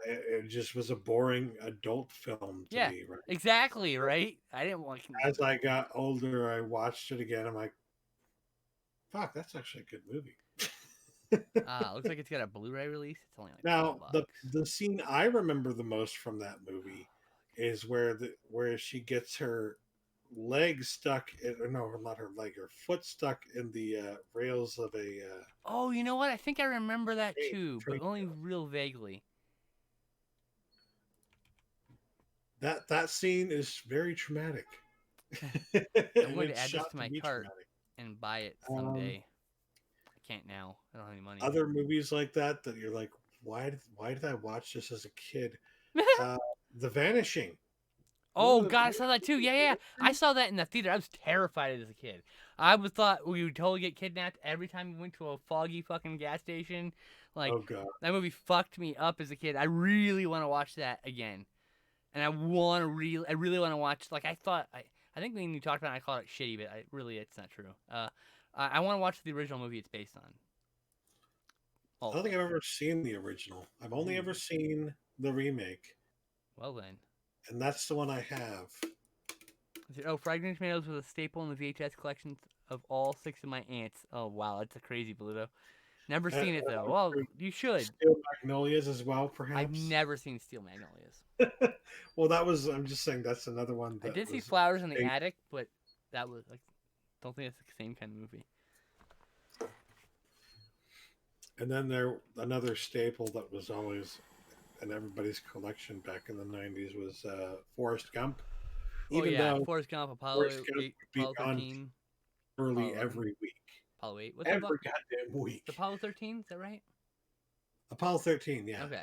it just was a boring adult film to me, right? Exactly, right? I didn't want. As I got older, I watched it again. I'm like, fuck, that's actually a good movie. Looks like it's got a Blu-ray release. It's only like now $12. the scene I remember the most from that movie is where she gets her leg stuck no, not her leg, her foot stuck in the rails of a oh, you know what? I think I remember that too, but only real vaguely. That scene is very traumatic. I'm going to add this to my cart and buy it someday. I can't now. I don't have any money. Other movies like that you're like, why did I watch this as a kid? The Vanishing. Oh God, I saw that too. Yeah. I saw that in the theater. I was terrified as a kid. I thought we would totally get kidnapped every time we went to a foggy fucking gas station. Like, oh God, that movie fucked me up as a kid. I really want to watch that again, and I really want to watch. Like, I think when you talked about it, I called it shitty, but it's not true. I want to watch the original movie it's based on. I don't think I've ever seen the original. I've only ever seen the remake. Well then. And that's the one I have. Oh, Fried Green Tomatoes was a staple in the VHS collections of all 6 of my aunts. Oh wow, that's a crazy Bluto. Never seen it though. Well, you should. Steel Magnolias as well, perhaps. I've never seen Steel Magnolias. Well, I'm just saying that's another one. I did see Flowers in the Attic, but that was like, don't think it's the same kind of movie. And then another staple that was always in everybody's collection back in the 90s was Forrest Gump. Even though Forrest Gump, Apollo 13. Early every week. Apollo 8. What's every goddamn week. It's Apollo 13, is that right? Apollo 13, yeah. Okay.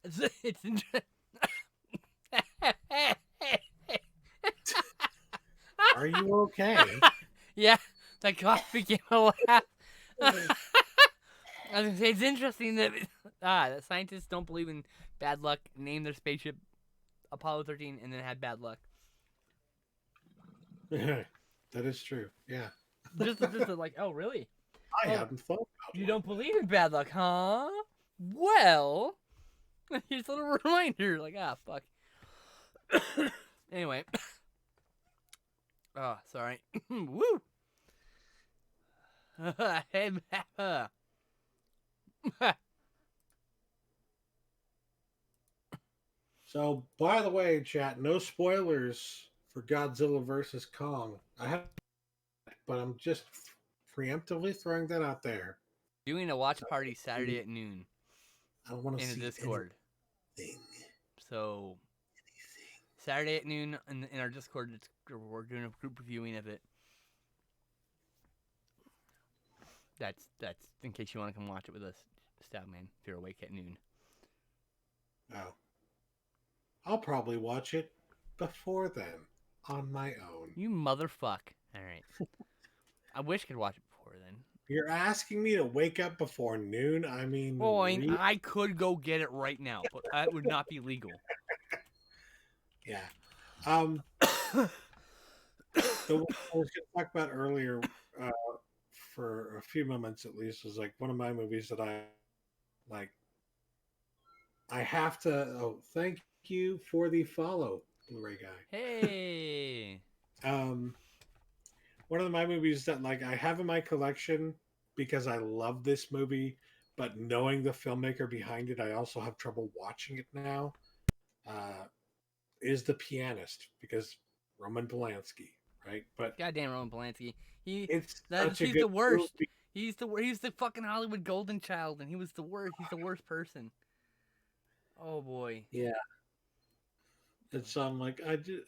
It's interesting. Are you okay? Yeah, the cough became a laugh. I was gonna say, it's interesting that scientists don't believe in bad luck, name their spaceship Apollo 13, and then had bad luck. That is true. Yeah. Just like, oh really? I haven't thought about it. You don't believe in bad luck, huh? Well, here's a little reminder. Like, fuck. Anyway. Oh, sorry. Woo! So, by the way, chat, no spoilers for Godzilla versus Kong. I have, but I'm just preemptively throwing that out there. Doing a watch party Saturday at noon I don't want to in a see Discord. anything. So Saturday at noon in our Discord, we're doing a group viewing of it. That's in case you want to come watch it with us, Stoutman, if you're awake at noon. Oh, I'll probably watch it before then on my own. You motherfuck. All right. I wish I could watch it before then. You're asking me to wake up before noon? I mean, Well, I could go get it right now, but that would not be legal. yeah. The one I was going to talk about earlier, uh, for a few moments at least, was like one of my movies that I like. I have to. Oh, thank you for the follow, Blu-ray guy. Hey. One of my movies that like I have in my collection because I love this movie, but knowing the filmmaker behind it, I also have trouble watching it now. Uh, is The Pianist because Roman Polanski, right? But Goddamn Roman Polanski. it's such a He's good the worst. movie. He's the fucking Hollywood golden child, and he was the worst. He's the worst person. Oh boy. Yeah, it's like I just,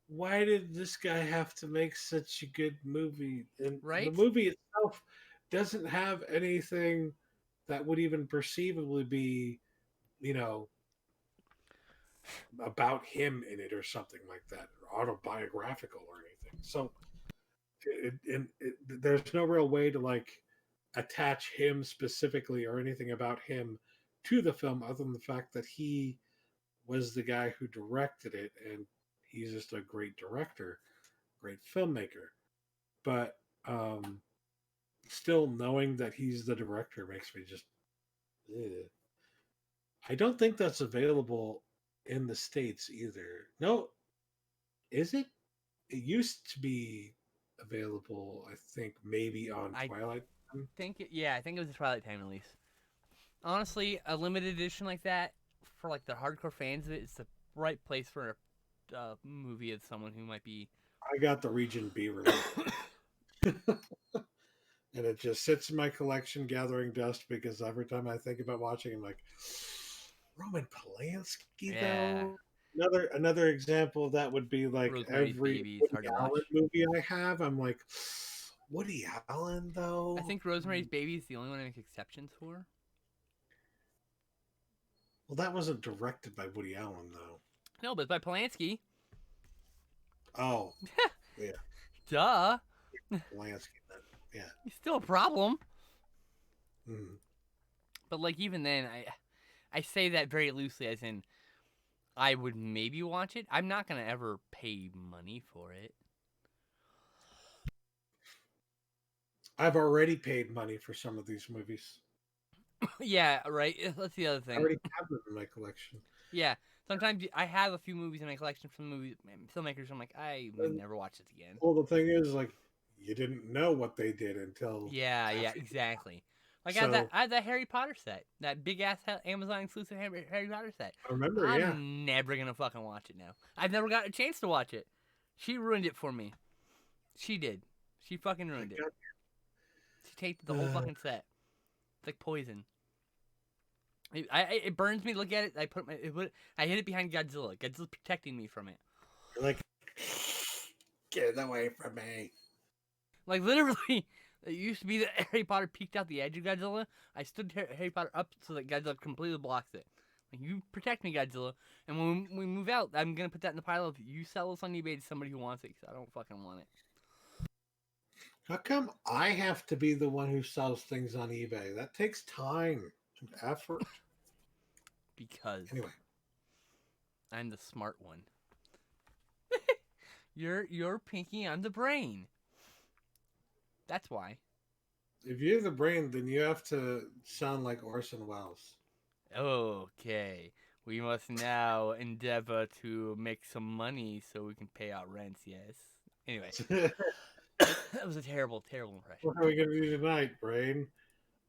why did this guy have to make such a good movie? And the Right? movie itself doesn't have anything that would even perceivably be, you know, about him in it or something like that, or autobiographical or anything. So there's no real way to like attach him specifically or anything about him to the film other than the fact that he was the guy who directed it and he's just a great director, great filmmaker. But still knowing that he's the director makes me just ugh. I don't think that's available in the States either. No, is it? It used to be available, I think, maybe on I Twilight. I think it was a Twilight Time release. Honestly, a limited edition like that for like the hardcore fans of it, it's the right place for a movie of someone who might be. I got the Region B release, and it just sits in my collection gathering dust because every time I think about watching, I'm like, Roman Polanski, Yeah, though. Another example of that would be like Rosemary's every Baby is Woody hard to watch. Allen movie I have. I'm like, Woody Allen, I though. think Rosemary's Baby is the only one I make exceptions for. Well, that wasn't directed by Woody Allen, though. No, but it's by Polanski. Oh, yeah, Duh. Polanski. Yeah. He's still a problem. Mm. But like even then, I say that very loosely, as in I would maybe watch it. I'm not gonna ever pay money for it. I've already paid money for some of these movies. Yeah, right. That's the other I thing. already have them in my collection. Yeah, sometimes I have a few movies in my collection from movie filmmakers. I'm like, I would And, never watch this again. well, the thing is, like, you didn't know what they did until Yeah, after. exactly. Like So I had that Harry Potter set, that big ass Amazon exclusive Harry Potter set. I remember, yeah. I'm never gonna fucking watch it now. I've never got a chance to watch it. She ruined it for me. She did. She fucking ruined it. She taped the whole fucking set. It's like poison. It burns me to look at it. I hid it behind Godzilla. Godzilla's protecting me from it. You're like, get it away from me. Like literally, it used to be that Harry Potter peeked out the edge of Godzilla. I stood Harry Potter up so that Godzilla completely blocks it. Like, you protect me, Godzilla. And when we move out, I'm gonna put that in the pile of you sell this on eBay to somebody who wants it because I don't fucking want it. How come I have to be the one who sells things on eBay? That takes time and effort. Because Anyway, I'm the smart one. You're Pinky, I'm the brain. That's why. if you're the brain, then you have to sound like Orson Welles. Okay. We must now endeavor to make some money so we can pay our rents. Yes. Anyway, that was a terrible, terrible impression. What are we going to do tonight, Brain?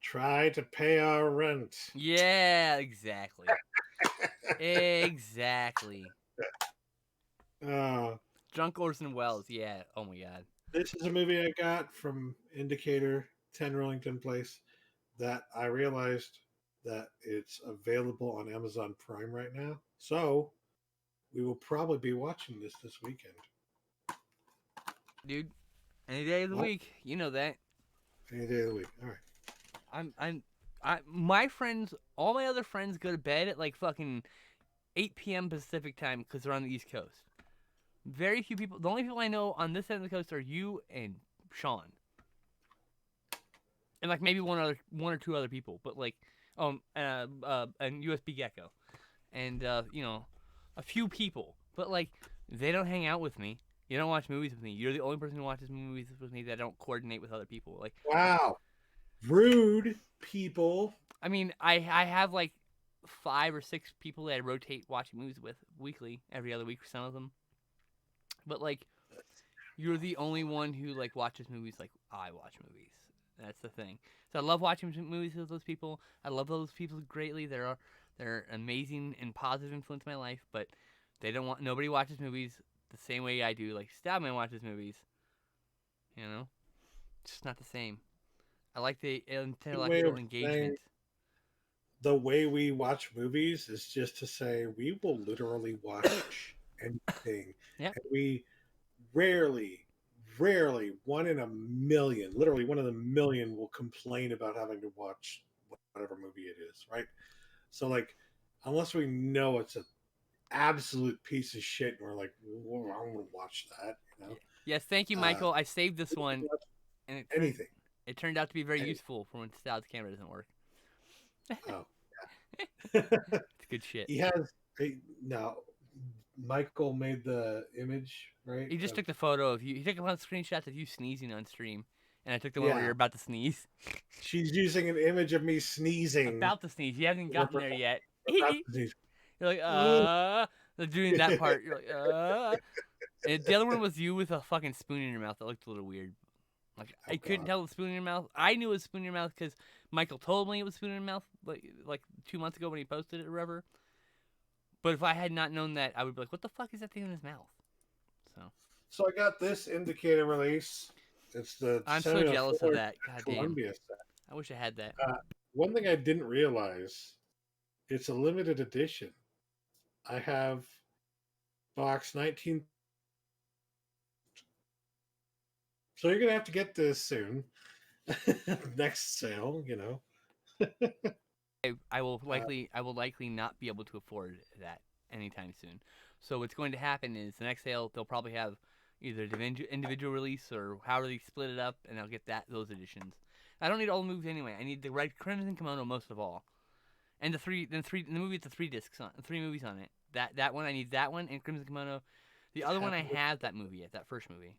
Try to pay our rent. Yeah, exactly. Exactly. Uh, Drunk Orson Welles. Yeah. Oh my God. this is a movie I got from Indicator 10 Rillington Place that I realized that it's available on Amazon Prime right now. So we will probably be watching this weekend. Dude, any day of the What? week. You know that. Any day of the week. All right. My friends, all my other friends go to bed at like fucking 8 p.m. Pacific time because they're on the East Coast. Very few people. The only people I know on this end of the coast are you and Sean, and like maybe one or two other people. But like, and USB Gecko, and a few people. But like, they don't hang out with me. You don't watch movies with me. You're the only person who watches movies with me that don't coordinate with other people. Like, Wow. Rude people. I mean, I have like 5 or 6 people that I rotate watching movies with weekly, every other week for some of them. But like, you're the only one who like watches movies like I watch movies. That's the thing. So I love watching movies with those people. I love those people greatly. They're amazing and positive influence in my life. But they don't want nobody watches movies the same way I do. Like Stabman watches movies. You know, it's just not the same. I like the Good way intellectual of saying engagement. the way we watch movies is just to say we will literally watch anything. Yep. And we rarely, rarely, one in a million, literally one in a million will complain about having to watch whatever movie it is, right? So, like, unless we know it's an absolute piece of shit and we're like, well, I'm going to watch that, you know? Yes, thank you, Uh, Michael. I saved this we can one, watch and anything. it turned out to be very Anything. useful for when Styles' camera doesn't work. Oh. It's good shit. he has, now, Michael made the image, right? He just took the photo of you. He took a bunch of screenshots of you sneezing on stream, and I took the one where Yeah. you're about to sneeze. She's using an image of me sneezing. About to sneeze. You haven't gotten there yet. About You're to sneeze. like, they're doing that part. You're like, And the other one was you with a fucking spoon in your mouth. That looked a little weird. Like Oh, I couldn't God. tell it was spoon in your mouth. I knew it was spoon in your mouth because Michael told me it was spoon in your mouth like 2 months ago when he posted it or whatever. But if I had not known that, I would be like, what the fuck is that thing in his mouth? So I got this indicator release. It's the I'm so jealous of that. God damn. Columbia set. I wish I had that. One thing I didn't realize, it's a limited edition. I have box 19. So you're gonna have to get this soon. Next sale, you know. I will likely not be able to afford that anytime soon. So what's going to happen is the next sale they'll probably have either individual release or however they split it up, and I'll get those editions. I don't need all the movies anyway. I need the Red Crimson Kimono most of all, and the movie with the 3 movies on it. That one I need that one and Crimson Kimono. The other one I have that movie yet, that first movie.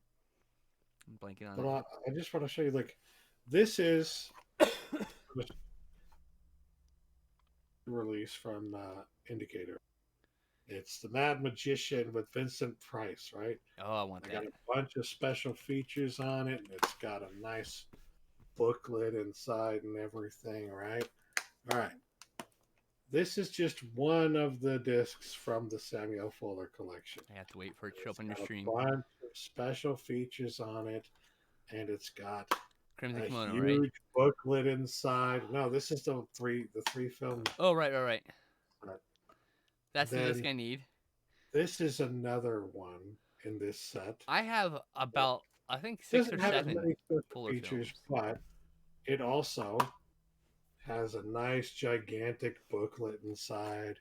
I'm blanking on But it. I just want to show you, like, this is release from Indicator. It's the Mad Magician with Vincent Price, right? Oh, I want I that. got a bunch of special features on it, and it's got a nice booklet inside and everything, right? All right. This is just one of the discs from the Samuel Fuller collection. I have to wait for it to show up on your Got stream. a bunch of special features on it, and it's got Crimson a Kimono, huge right? booklet inside. No, this is the three film. Oh, right. Right. That's the Then disc I need. this is another one in this set. I have about, I think, It 6 or doesn't have as 7 many special Fuller features, films. but it also has a nice gigantic booklet inside.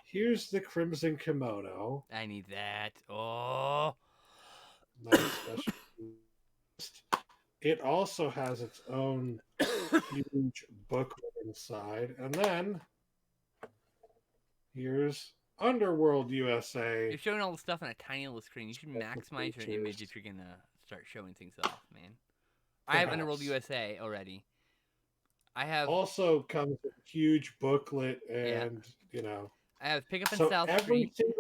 Here's the Crimson Kimono. I need that. Oh. Nice special. It also has its own huge booklet inside. And then here's Underworld USA. You're showing all the stuff on a tiny little screen. You should maximize your image if you're going to start showing things off, man. I have Underworld USA already. I have Also comes with a huge booklet, yeah. and I have Pick Up in so South every Street.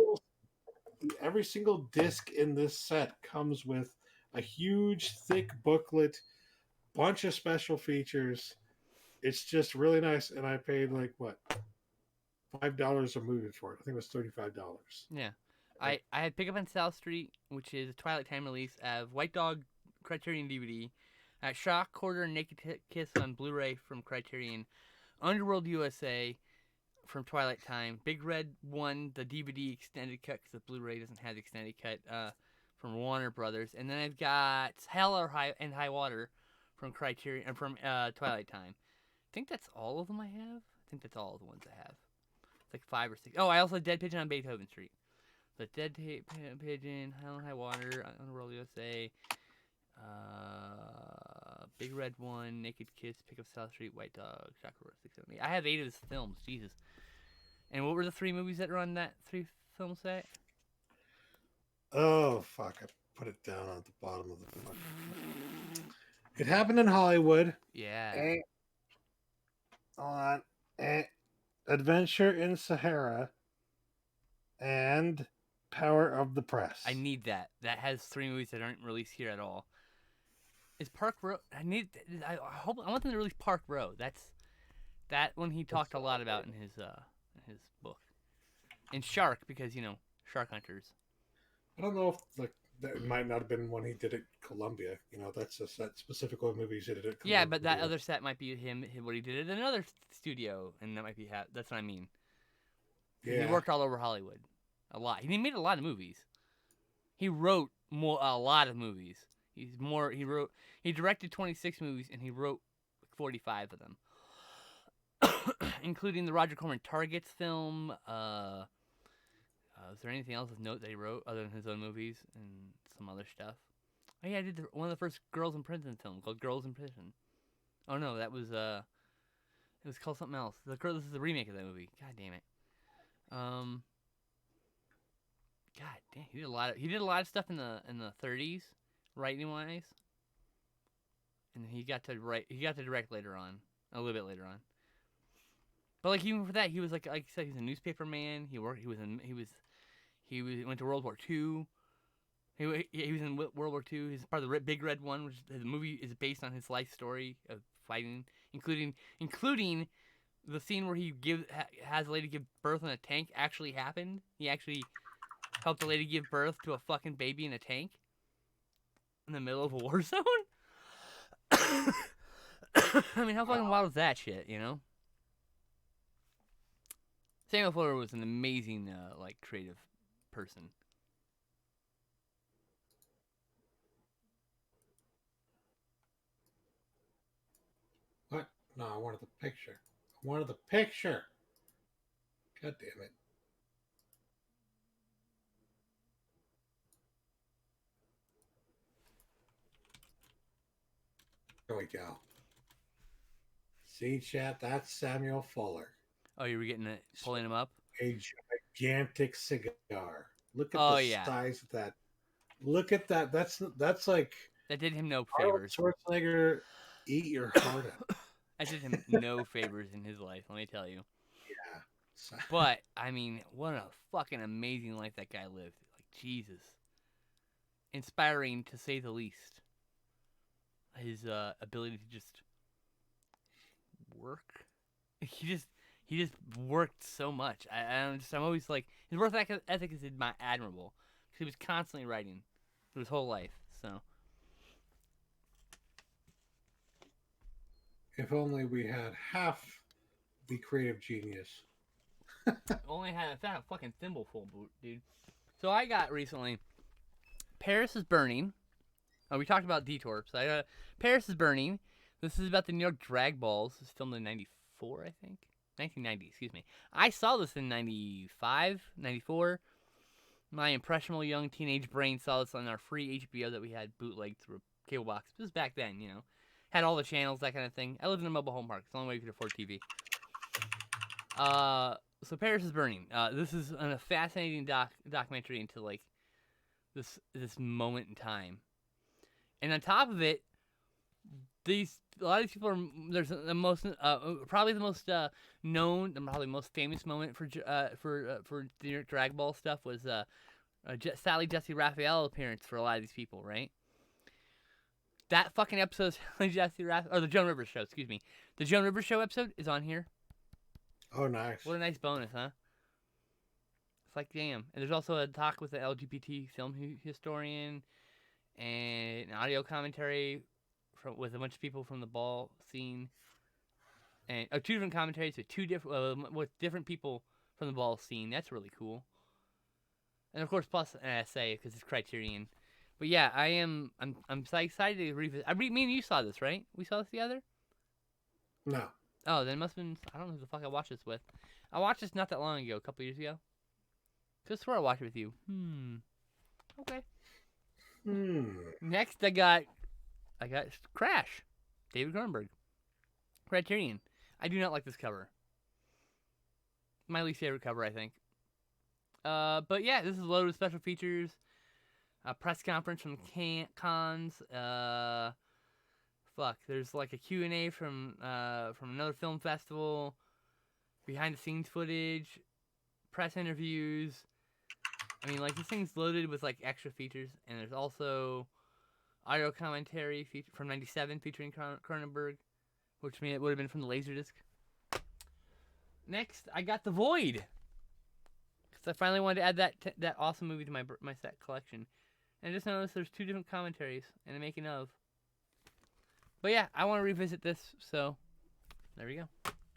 single disc in this set comes with a huge thick booklet, bunch of special features. It's just really nice, and I paid like what, $5 a movie for it. I think it was $35. Yeah. And I had Pick Up on South Street, which is a Twilight Time release. I have White Dog Criterion DVD. I had Shock, Quarter, and Naked Kiss on Blu-ray from Criterion. Underworld USA from Twilight Time. Big Red 1, the DVD extended cut, because the Blu-ray doesn't have the extended cut, from Warner Brothers. And then I've got Hell or High Water from Criterion, from Twilight Time. I think that's all of them I have. I think that's all of the ones I have. It's like 5 or 6. Oh, I also had Dead Pigeon on Beethoven Street. The Dead Pigeon, Hell and High Water, Underworld USA, Big Red 1, Naked Kiss, Pick Up South Street, White Dog, Chakra 678. I have 8 of his films. Jesus. And what were the 3 movies that are on that 3 film set? oh fuck, I put it down at the bottom of the fucking. It happened in Hollywood. Yeah. Hold on. Adventure in Sahara and Power of the Press. I need that. That has 3 movies that aren't released here at all. Is Park Row? I hope. I want them to release Park Row. That one he talked a lot about in his book. And Shark, because shark hunters. I don't know if that might not have been one he did at Columbia. That's a set specific of movies he did at Columbia. Yeah, but that other set might be him what he did at another studio, and that might be that's what I mean. Yeah. He worked all over Hollywood, a lot. He made a lot of movies. He wrote a lot of movies. He directed 26 movies, and he wrote 45 of them, including the Roger Corman Targets film. Is there anything else of note that he wrote other than his own movies and some other stuff? Oh yeah, I did one of the first Girls in Prison films called Girls in Prison. Oh no, that was it was called something else. This is the remake of that movie. God damn it. God damn, he did a lot of stuff in the 30s, writing wise. And he got to direct later on, a little bit later on. But like even for that, he was like you said, he's a newspaper man. He went to World War II. He was in World War II. He's part of the Big Red One, which the movie is based on his life story of fighting, including the scene where he has a lady give birth in a tank actually happened. He actually helped a lady give birth to a fucking baby in a tank in the middle of a war zone. I mean, how fucking wild is that shit, Samuel Fuller was an amazing, creative person. What? No, I wanted the picture. God damn it. There we go. See, chat, that's Samuel Fuller. Oh, you were pulling him up? A gigantic cigar. Look at the size of that. Look at that. That's like that did him no favors. Schwarzenegger, eat your heart out. That did him no favors in his life, let me tell you. Yeah. But I mean, what a fucking amazing life that guy lived. Like Jesus, inspiring to say the least. His ability to just work. He just worked so much. I'm always like, his work ethic is admirable because he was constantly writing through his whole life. So if only we had half the creative genius. Only had a fucking thimbleful, dude. So I got recently Paris is Burning. Oh, we talked about Detour. So I got Paris is Burning. This is about the New York drag balls. It's filmed in 94, I think. 1990, excuse me. I saw this in 95, 94. My impressionable young teenage brain saw this on our free HBO that we had bootlegged through a cable box. This was back then, Had all the channels, that kind of thing. I lived in a mobile home park. It's the only way you could afford TV. So Paris is Burning. This is a fascinating documentary into, like, this moment in time. And on top of it, these a lot of these people are. There's the most, probably the most known, and probably most famous moment for the New York Drag Ball stuff was Sally Jesse Raphael appearance for a lot of these people, right? That fucking episode, Jesse Raphael, or the Joan Rivers show, excuse me, the Joan Rivers show episode is on here. Oh, nice. What a nice bonus, huh? It's like, damn. And there's also a talk with the LGBT film historian and an audio commentary with a bunch of people from the ball scene. And 2 different commentaries with with different people from the ball scene. That's really cool. And of course, plus an essay because it's Criterion. But yeah, I'm so excited to revisit. Me and you saw this, right? We saw this together. No. Oh, then it must have been. I don't know who the fuck I watched this with. I watched this not that long ago, a couple years ago. Could swear I watched it with you. Okay. Next, I got Crash, David Cronenberg, Criterion. I do not like this cover. My least favorite cover, I think. But yeah, this is loaded with special features. A press conference from Cannes. There's like a Q&A from another film festival. Behind the scenes footage, press interviews. I mean, like, this thing's loaded with like extra features, and there's also audio commentary from '97 featuring Cronenberg, which means it would have been from the Laserdisc. Next, I got The Void, because I finally wanted to add that awesome movie to my set collection, and I just noticed there's 2 different commentaries and the making of. But yeah, I want to revisit this, so there we go.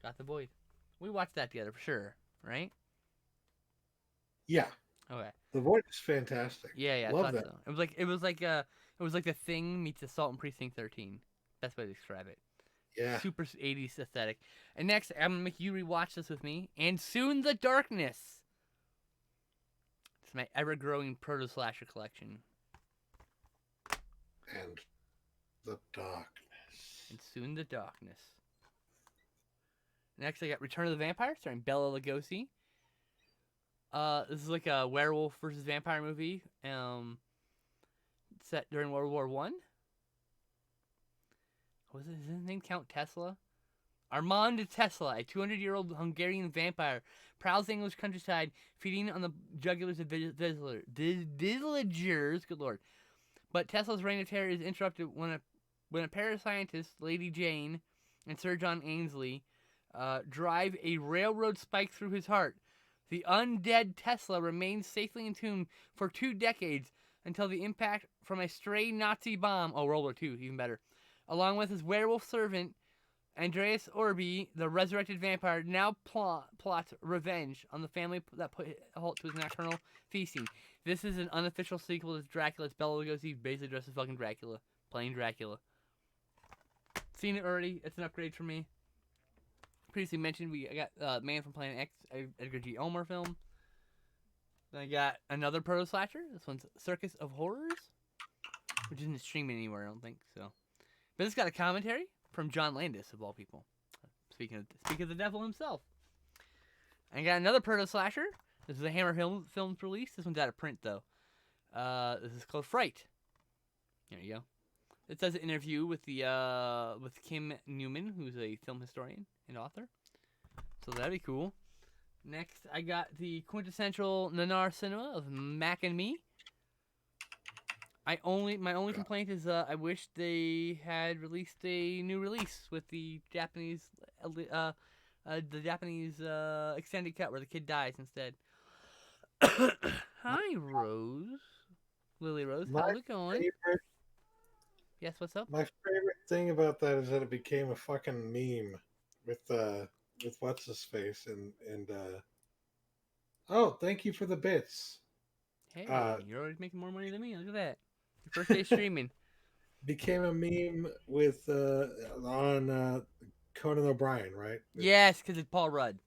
Got The Void. We watched that together for sure, right? Yeah. Okay. The Void is fantastic. Yeah, Love I thought that. so. It was like The Thing meets Assault on Precinct 13. Best way to describe it. Yeah. Super 80s aesthetic. And next, I'm gonna make you rewatch this with me. And Soon the Darkness. It's my ever-growing proto slasher collection. And the Darkness. And Soon the Darkness. Next, I got Return of the Vampire, starring Bela Lugosi. This is like a werewolf versus vampire movie. Set during World War I. Was his name Count Tesla? Armand Tesla, a 200-year-old Hungarian vampire, prowls the English countryside, feeding on the jugulars of villagers. Good lord! But Tesla's reign of terror is interrupted when a pair of scientists, Lady Jane and Sir John Ainsley, drive a railroad spike through his heart. The undead Tesla remains safely entombed for 2 decades until the impact from a stray Nazi bomb. Oh, World War II, even better. Along with his werewolf servant, Andreas Orby, the resurrected vampire, now plots revenge on the family that put a halt to his nocturnal feasting. This is an unofficial sequel to Dracula. It's Bela Lugosi basically dressed as fucking Dracula. Playing Dracula. Seen it already. It's an upgrade for me. Previously mentioned, I got Man from Planet X, Edgar G. Ulmer film. Then I got another proto slasher. This one's Circus of Horrors, which isn't streaming anywhere, I don't think so. But it's got a commentary from John Landis, of all people. Speak of the devil himself. And I got another proto slasher. This is a Hammer Films release. This one's out of print though. This is called Fright. There you go. It says an interview with Kim Newman, who's a film historian and author. So that'd be cool. Next, I got the quintessential Nanar cinema of Mac and Me. My only complaint is I wish they had released a new release with the Japanese extended cut where the kid dies instead. Hi, Rose. Lily Rose, how's it going? Yes, what's up? My favorite thing about that is that it became a fucking meme with what's his face and oh, thank you for the bits. Hey, you're already making more money than me. Look at that. Your first day streaming. Became a meme with on Conan O'Brien, right? Yes, because it's Paul Rudd.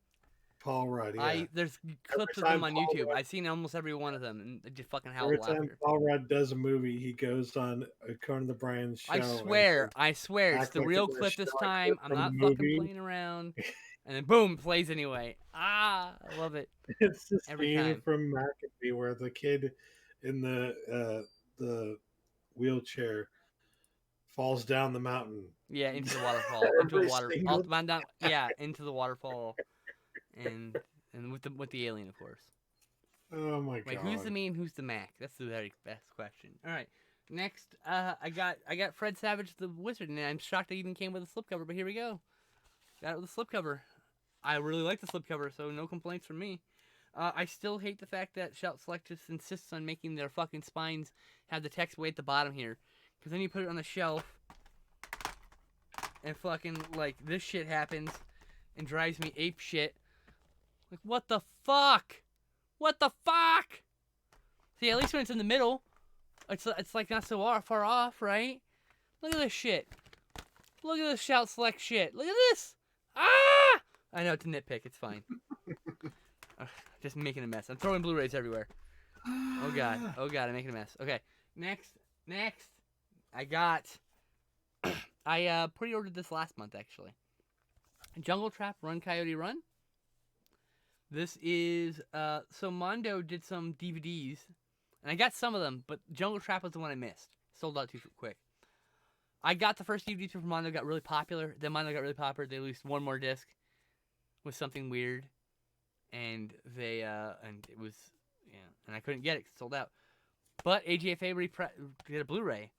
Paul Rudd. Yeah. There's clips of them on YouTube. I've seen almost every one of them, and I just fucking howl Every laughter. time Paul Rudd does a movie, he goes on Conan O'Brien's show. I swear, it's the real clip this time. I'm not fucking playing around. And then boom, plays anyway. I love it. It's this every scene time from McAfee where the kid in the wheelchair falls down the mountain. Yeah, into the waterfall, into a Every water, single. down, yeah, into the waterfall, and with the alien, of course. Oh my Wait, who's the god. me and who's the Mac? That's the very best question. All right, next, I got Fred Savage the Wizard, and I'm shocked it even came with a slipcover. But here we go. Got it with a slipcover. I really like the slipcover, so no complaints from me. I still hate the fact that Shout Select just insists on making their fucking spines have the text way at the bottom here, because then you put it on the shelf, and fucking like this shit happens, and drives me ape shit. Like what the fuck? What the fuck? See, at least when it's in the middle, it's like not so far off, right? Look at this shit. Look at this Shout Select shit. Look at this. Ah! I know it's a nitpick. It's fine. Ugh, just making a mess. I'm throwing Blu-rays everywhere. Oh god. Oh god. I'm making a mess. Okay. Next. I got. I pre-ordered this last month actually. Jungle Trap Run Coyote Run. This is so Mondo did some DVDs, and I got some of them, but Jungle Trap was the one I missed. Sold out too quick. I got the first DVD from Mondo, got really popular. Then Mondo got really popular. They released one more disc with something weird, and and it was and I couldn't get it 'cause it sold out. But AGFA did a Blu-ray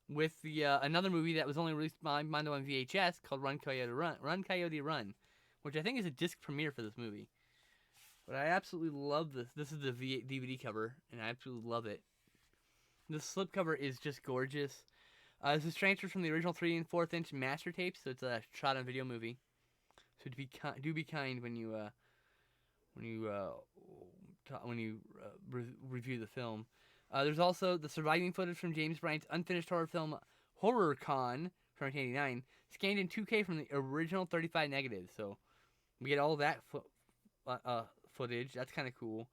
with the another movie that was only released by Mondo on VHS called Run Coyote Run, which I think is a disc premiere for this movie. But I absolutely love this. This is the DVD cover, and I absolutely love it. The slipcover is just gorgeous. This is transferred from the original 3 and 4 inch master tapes, so it's a shot on video movie. So do be kind when you review the film. There's also the surviving footage from James Bryant's unfinished horror film Horror Con from 1989, scanned in 2K from the original 35 negatives. So we get all that footage. That's kind of cool.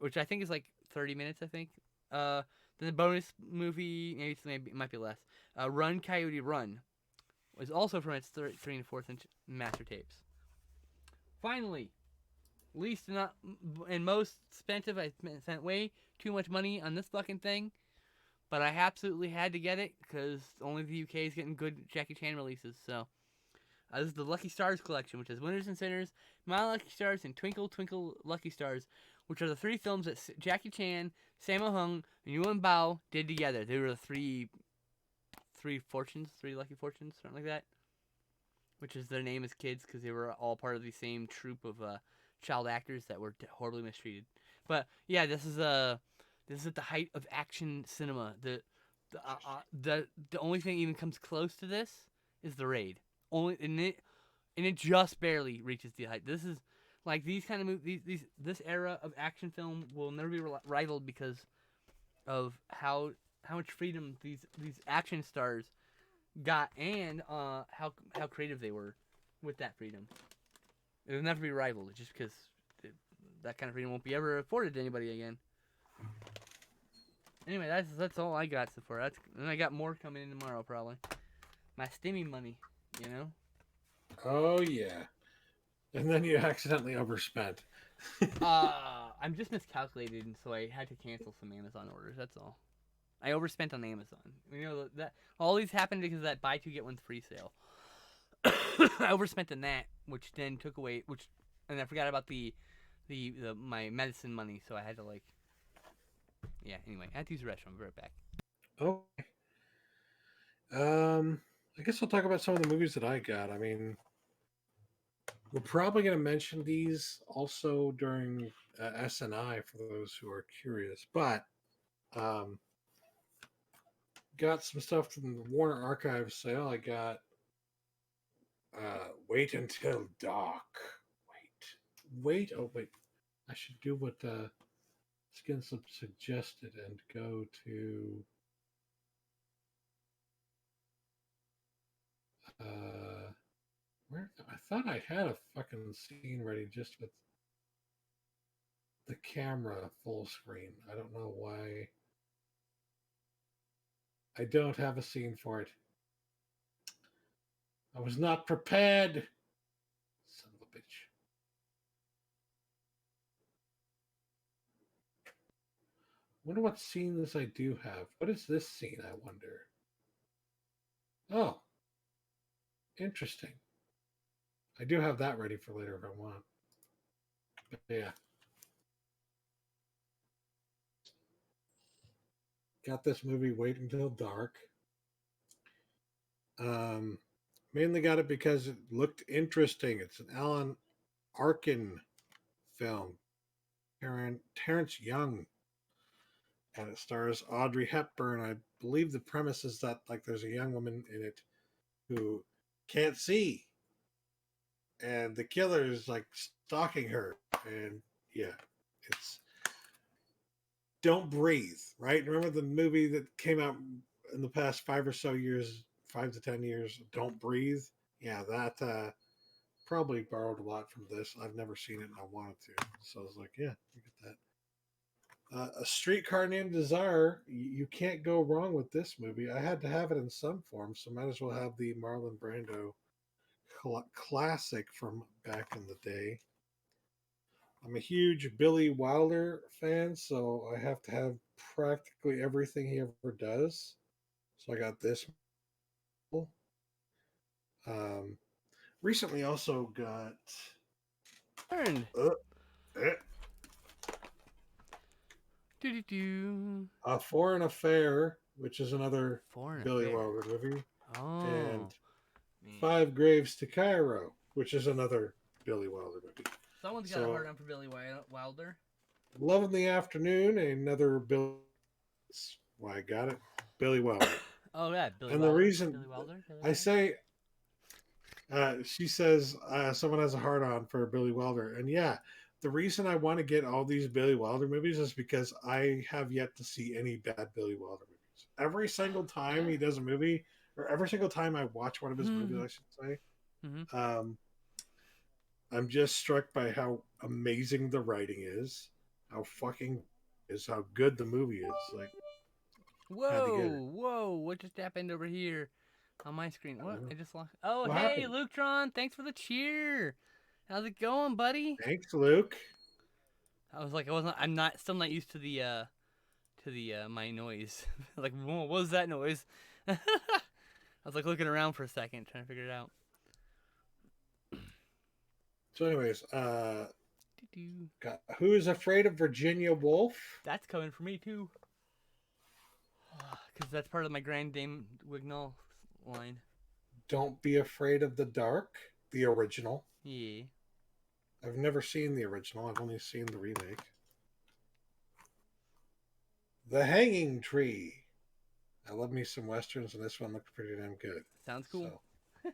Which I think is like 30 minutes. I think. Then the bonus movie, maybe it might be less. Run Coyote Run was also from its 3 and 4 inch master tapes. Finally, least not and most expensive, I spent way too much money on this fucking thing, but I absolutely had to get it because only the UK is getting good Jackie Chan releases. So this is the Lucky Stars collection, which is Winners and Sinners, My Lucky Stars, and Twinkle Twinkle Lucky Stars, which are the 3 films that Jackie Chan, Sammo Hung, and Yuan Bao did together. They were the three lucky fortunes, something like that. Which is their name as kids because they were all part of the same troupe of child actors that were horribly mistreated. But yeah, this is at the height of action cinema. The only thing even comes close to this is The Raid. And it just barely reaches the height. This is like these kind of movies. This era of action film will never be rivaled because of how much freedom these action stars got and how creative they were with that freedom. It will never be rivaled just because that kind of freedom won't be ever afforded to anybody again. Anyway, that's all I got so far. And I got more coming in tomorrow probably. My stimmy money, you know. Oh yeah. And then you accidentally overspent. I'm just miscalculated, and so I had to cancel some Amazon orders. That's all. I overspent on Amazon. You know that all these happened because of that buy 2 get 1 free sale. I overspent on that, which then took away and I forgot about the my medicine money, so I had to anyway, I had to use the restroom. I'll be right back. Okay. I guess I'll talk about some of the movies that I got. I mean, we're probably going to mention these also during SNI for those who are curious, but got some stuff from the Warner Archives sale. I got Wait Until Dark. Wait. Oh, wait. I should do what Skinslip suggested and go to where I thought I had a fucking scene ready just with the camera full screen. I don't know why I don't have a scene for it. I was not prepared. Son of a bitch. Wonder what scene this I do have. What is this scene, I wonder? Oh, interesting. I do have that ready for later if I want. But yeah, got this movie Wait Until Dark. Um, Mainly got it because it looked interesting. It's an Alan Arkin film. Terrence Young, and it stars Audrey Hepburn. I believe the premise is that like there's a young woman in it who can't see, and the killer is like stalking her. And yeah, it's Don't Breathe, right? Remember the movie that came out in the past 5 or so years, 5 to 10 years? Don't Breathe. Yeah, that probably borrowed a lot from this. I've never seen it and I wanted to, so I was like, yeah, look at that. A Streetcar Named Desire. You can't go wrong with this movie. I had to have it in some form, so might as well have the Marlon Brando classic from back in the day. I'm a huge Billy Wilder fan, so I have to have practically everything he ever does. So I got this. Um, Recently also got Turned. uh, eh, Do do do. A Foreign Affair, which is another Foreign Billy affair. Wilder movie, and Oh man, Five Graves to Cairo, which is another Billy Wilder movie. someone's got a hard So on for Billy Wilder. Love in the Afternoon, another Billy. That's why I got it, Billy Wilder. Oh yeah, Billy And the Wilder. reason Billy Wilder. Billy I Wilder. say, she says someone has a hard on for Billy Wilder, and yeah, the reason I want to get all these Billy Wilder movies is because I have yet to see any bad Billy Wilder movies. Every single time Yeah. he does a movie, or every single time I watch one of his movies, Mm-hmm. I should say, Mm-hmm. um, I'm just struck by how amazing the writing is, how fucking is how good the movie is. Like, had to get it. Whoa! What just happened over here on my screen? I don't What? know. I just lost. Oh, What hey, happened? Lutron! Thanks for the cheer. How's it going, buddy? Thanks, Luke. I was like, I wasn't. I'm not. Still not used to the my noise. Like, what was that noise? I was like looking around for a second, trying to figure it out. So, anyways, Doo-doo. Who is Afraid of Virginia Woolf? That's coming for me too, because that's part of my Grand Dame Wignall line. Don't Be Afraid of the Dark, the original. Yeah. I've never seen the original. I've only seen the remake. The Hanging Tree. I love me some westerns, and this one looked pretty damn good. Sounds cool. So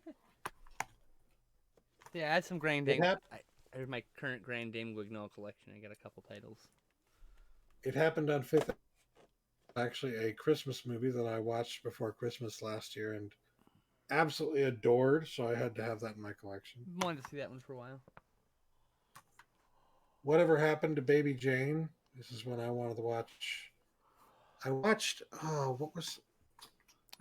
Yeah, I had some Grand it Dame. hap- I have my current Grand Dame Wignall collection. I got a couple titles. it happened on Fifth. Actually, a Christmas movie that I watched before Christmas last year and absolutely adored. So I had to have that in my collection. Wanted to see that one for a while. Whatever Happened to Baby Jane? This is one I wanted to watch. I watched. Oh, what was?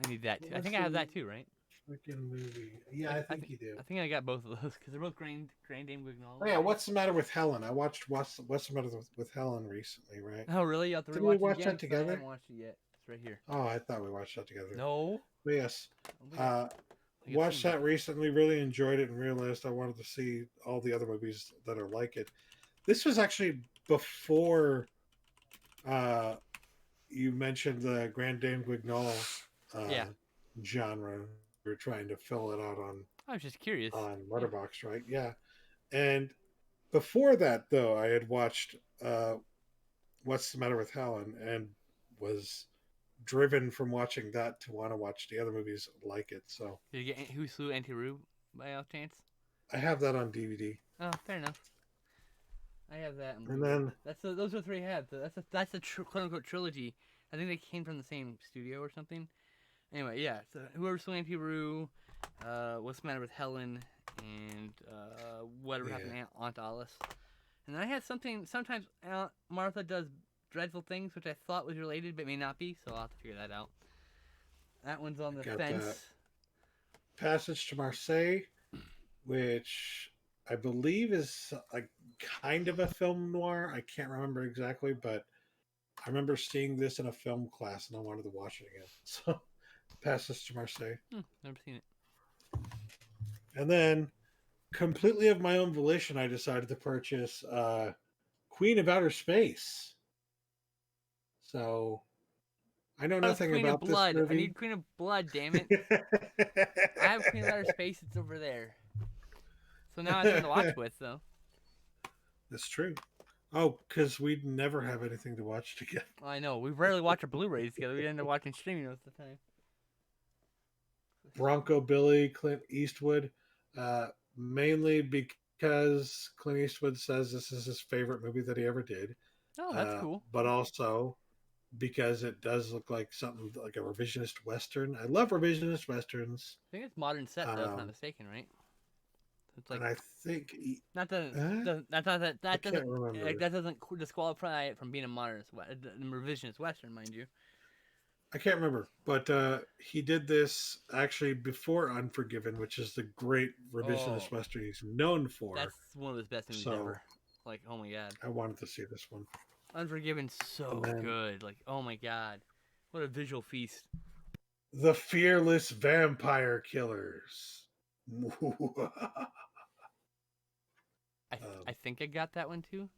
I need that too. What I was think I have that too, right? freaking movie? Yeah, I think you do. I think I got both of those because they're both Grand Dame Wignall. Oh yeah, What's the Matter with Helen? I watched What's the Matter with Helen recently, right? Oh really? You have to Didn't we rewatch it watch again. that together? I haven't watched it yet. It's right here. Oh, I thought we watched that together. No. But yes, I got watched some. that recently. Really enjoyed it and realized I wanted to see all the other movies that are like it. This was actually before uh, you mentioned the Grand Dame Guignol Yeah. genre. We were trying to fill it out I was just curious. on Letterboxd, right? Yeah. And before that, though, I had watched What's the Matter with Helen and was driven from watching that to want to watch the other movies like it. So Did you get Who Slew Auntie Roo by off chance? I have that on DVD. Oh, fair enough. I have that. And then Those are three I have. That's a quote unquote trilogy. I think they came from the same studio or something. Anyway, yeah. So Whoever Slew Auntie Roo, What's the Matter with Helen, and Whatever Happened to Aunt Alice. And then I had something. Sometimes Martha does dreadful things, which I thought was related, but may not be. So I'll have to figure that out. That one's on the got fence. that. Passage to Marseille, which I believe is like kind of a film noir. I can't remember exactly, but I remember seeing this in a film class and I wanted to watch it again. So Passes to Marseille. Never seen it. And then, completely of my own volition, I decided to purchase Queen of Outer Space. So I know Oh, it's nothing Queen of about this Blood. I movie. need Queen of Blood, damn it. I have Queen of Outer Space. It's over there. So now I have something to watch with, though. That's true. Oh, because we'd never have anything to watch together. Well, I know. We rarely watch our Blu-rays together. We end up watching streaming most of the time. Bronco Billy, Clint Eastwood, mainly because Clint Eastwood says this is his favorite movie that he ever did, Oh, that's cool. but also because it does look like something like a revisionist western. I love revisionist westerns, I think it's modern set, though, if I'm not mistaken, right? It's like and I think not that I can't remember. that doesn't disqualify it from being a modern revisionist western, mind you. I can't remember, but he did this actually before Unforgiven, which is the great revisionist Oh, western he's known for. that's one of his best movies So ever. Like, oh my god, I wanted to see this one. Unforgiven's so And then good. Like, oh my god, what a visual feast. The Fearless Vampire Killers. I think I got that one too.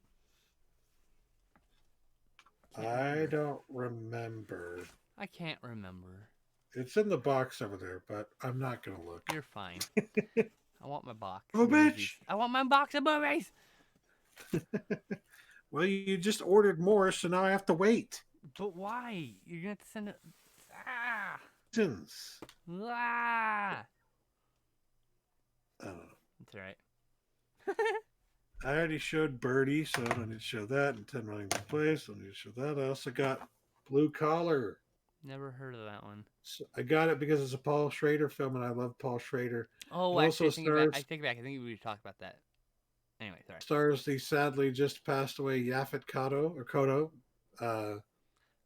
I don't remember. I can't remember. It's in the box over there, but I'm not gonna look. You're fine. I want my box. Oh, of movies. bitch! I want my box of movies. Well, you just ordered more, so now I have to wait. But why? You're gonna have to send it. Ah! Reasons. Ah! I don't know. That's alright. I already showed Birdie, so I don't need to show that. And 10 Running Place, I don't need to show that. I also got Blue Collar. Never heard of that one. So I got it because it's a Paul Schrader film, and I love Paul Schrader. Oh, It actually, also stars, I take it back. I think we talked about that. Anyway, sorry. stars the sadly just passed away Yaphet Kotto.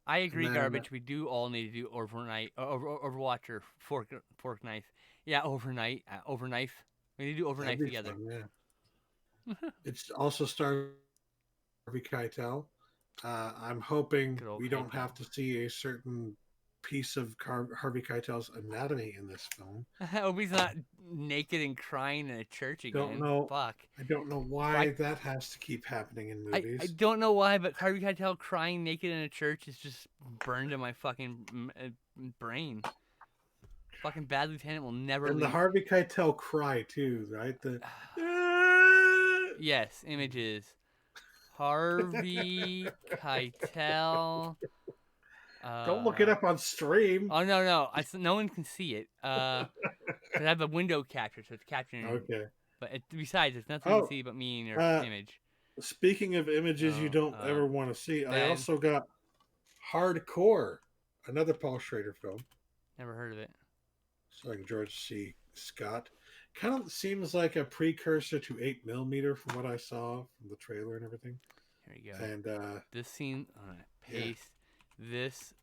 I agree, then, garbage. We do all need to do Overwatch or fork knife. Yeah, overknife. We need to do overknife together. Fun, yeah. It's also stars Harvey Keitel. I'm hoping we don't have to see a certain piece of Harvey Keitel's anatomy in this film. I hope he's not naked and crying in a church again. Don't know. Fuck. I don't know why that has to keep happening in movies. I don't know why, but Harvey Keitel crying naked in a church is just burned in my fucking brain. Fucking Bad Lieutenant will never and leave. the Harvey Keitel cry too, right? The yes, images. Harvey Keitel. Don't look it up on stream. Oh no! No one can see it. Cause I have a window capture, so it's capturing. Okay. But besides, there's nothing to see but me and your image. Speaking of images you don't ever want to see, I also got Hardcore, another Paul Schrader film. Never heard of it. Starring George C. Scott. Kind of seems like a precursor to 8mm from what I saw from the trailer and everything. Here you go. And this scene, paste. Yeah. This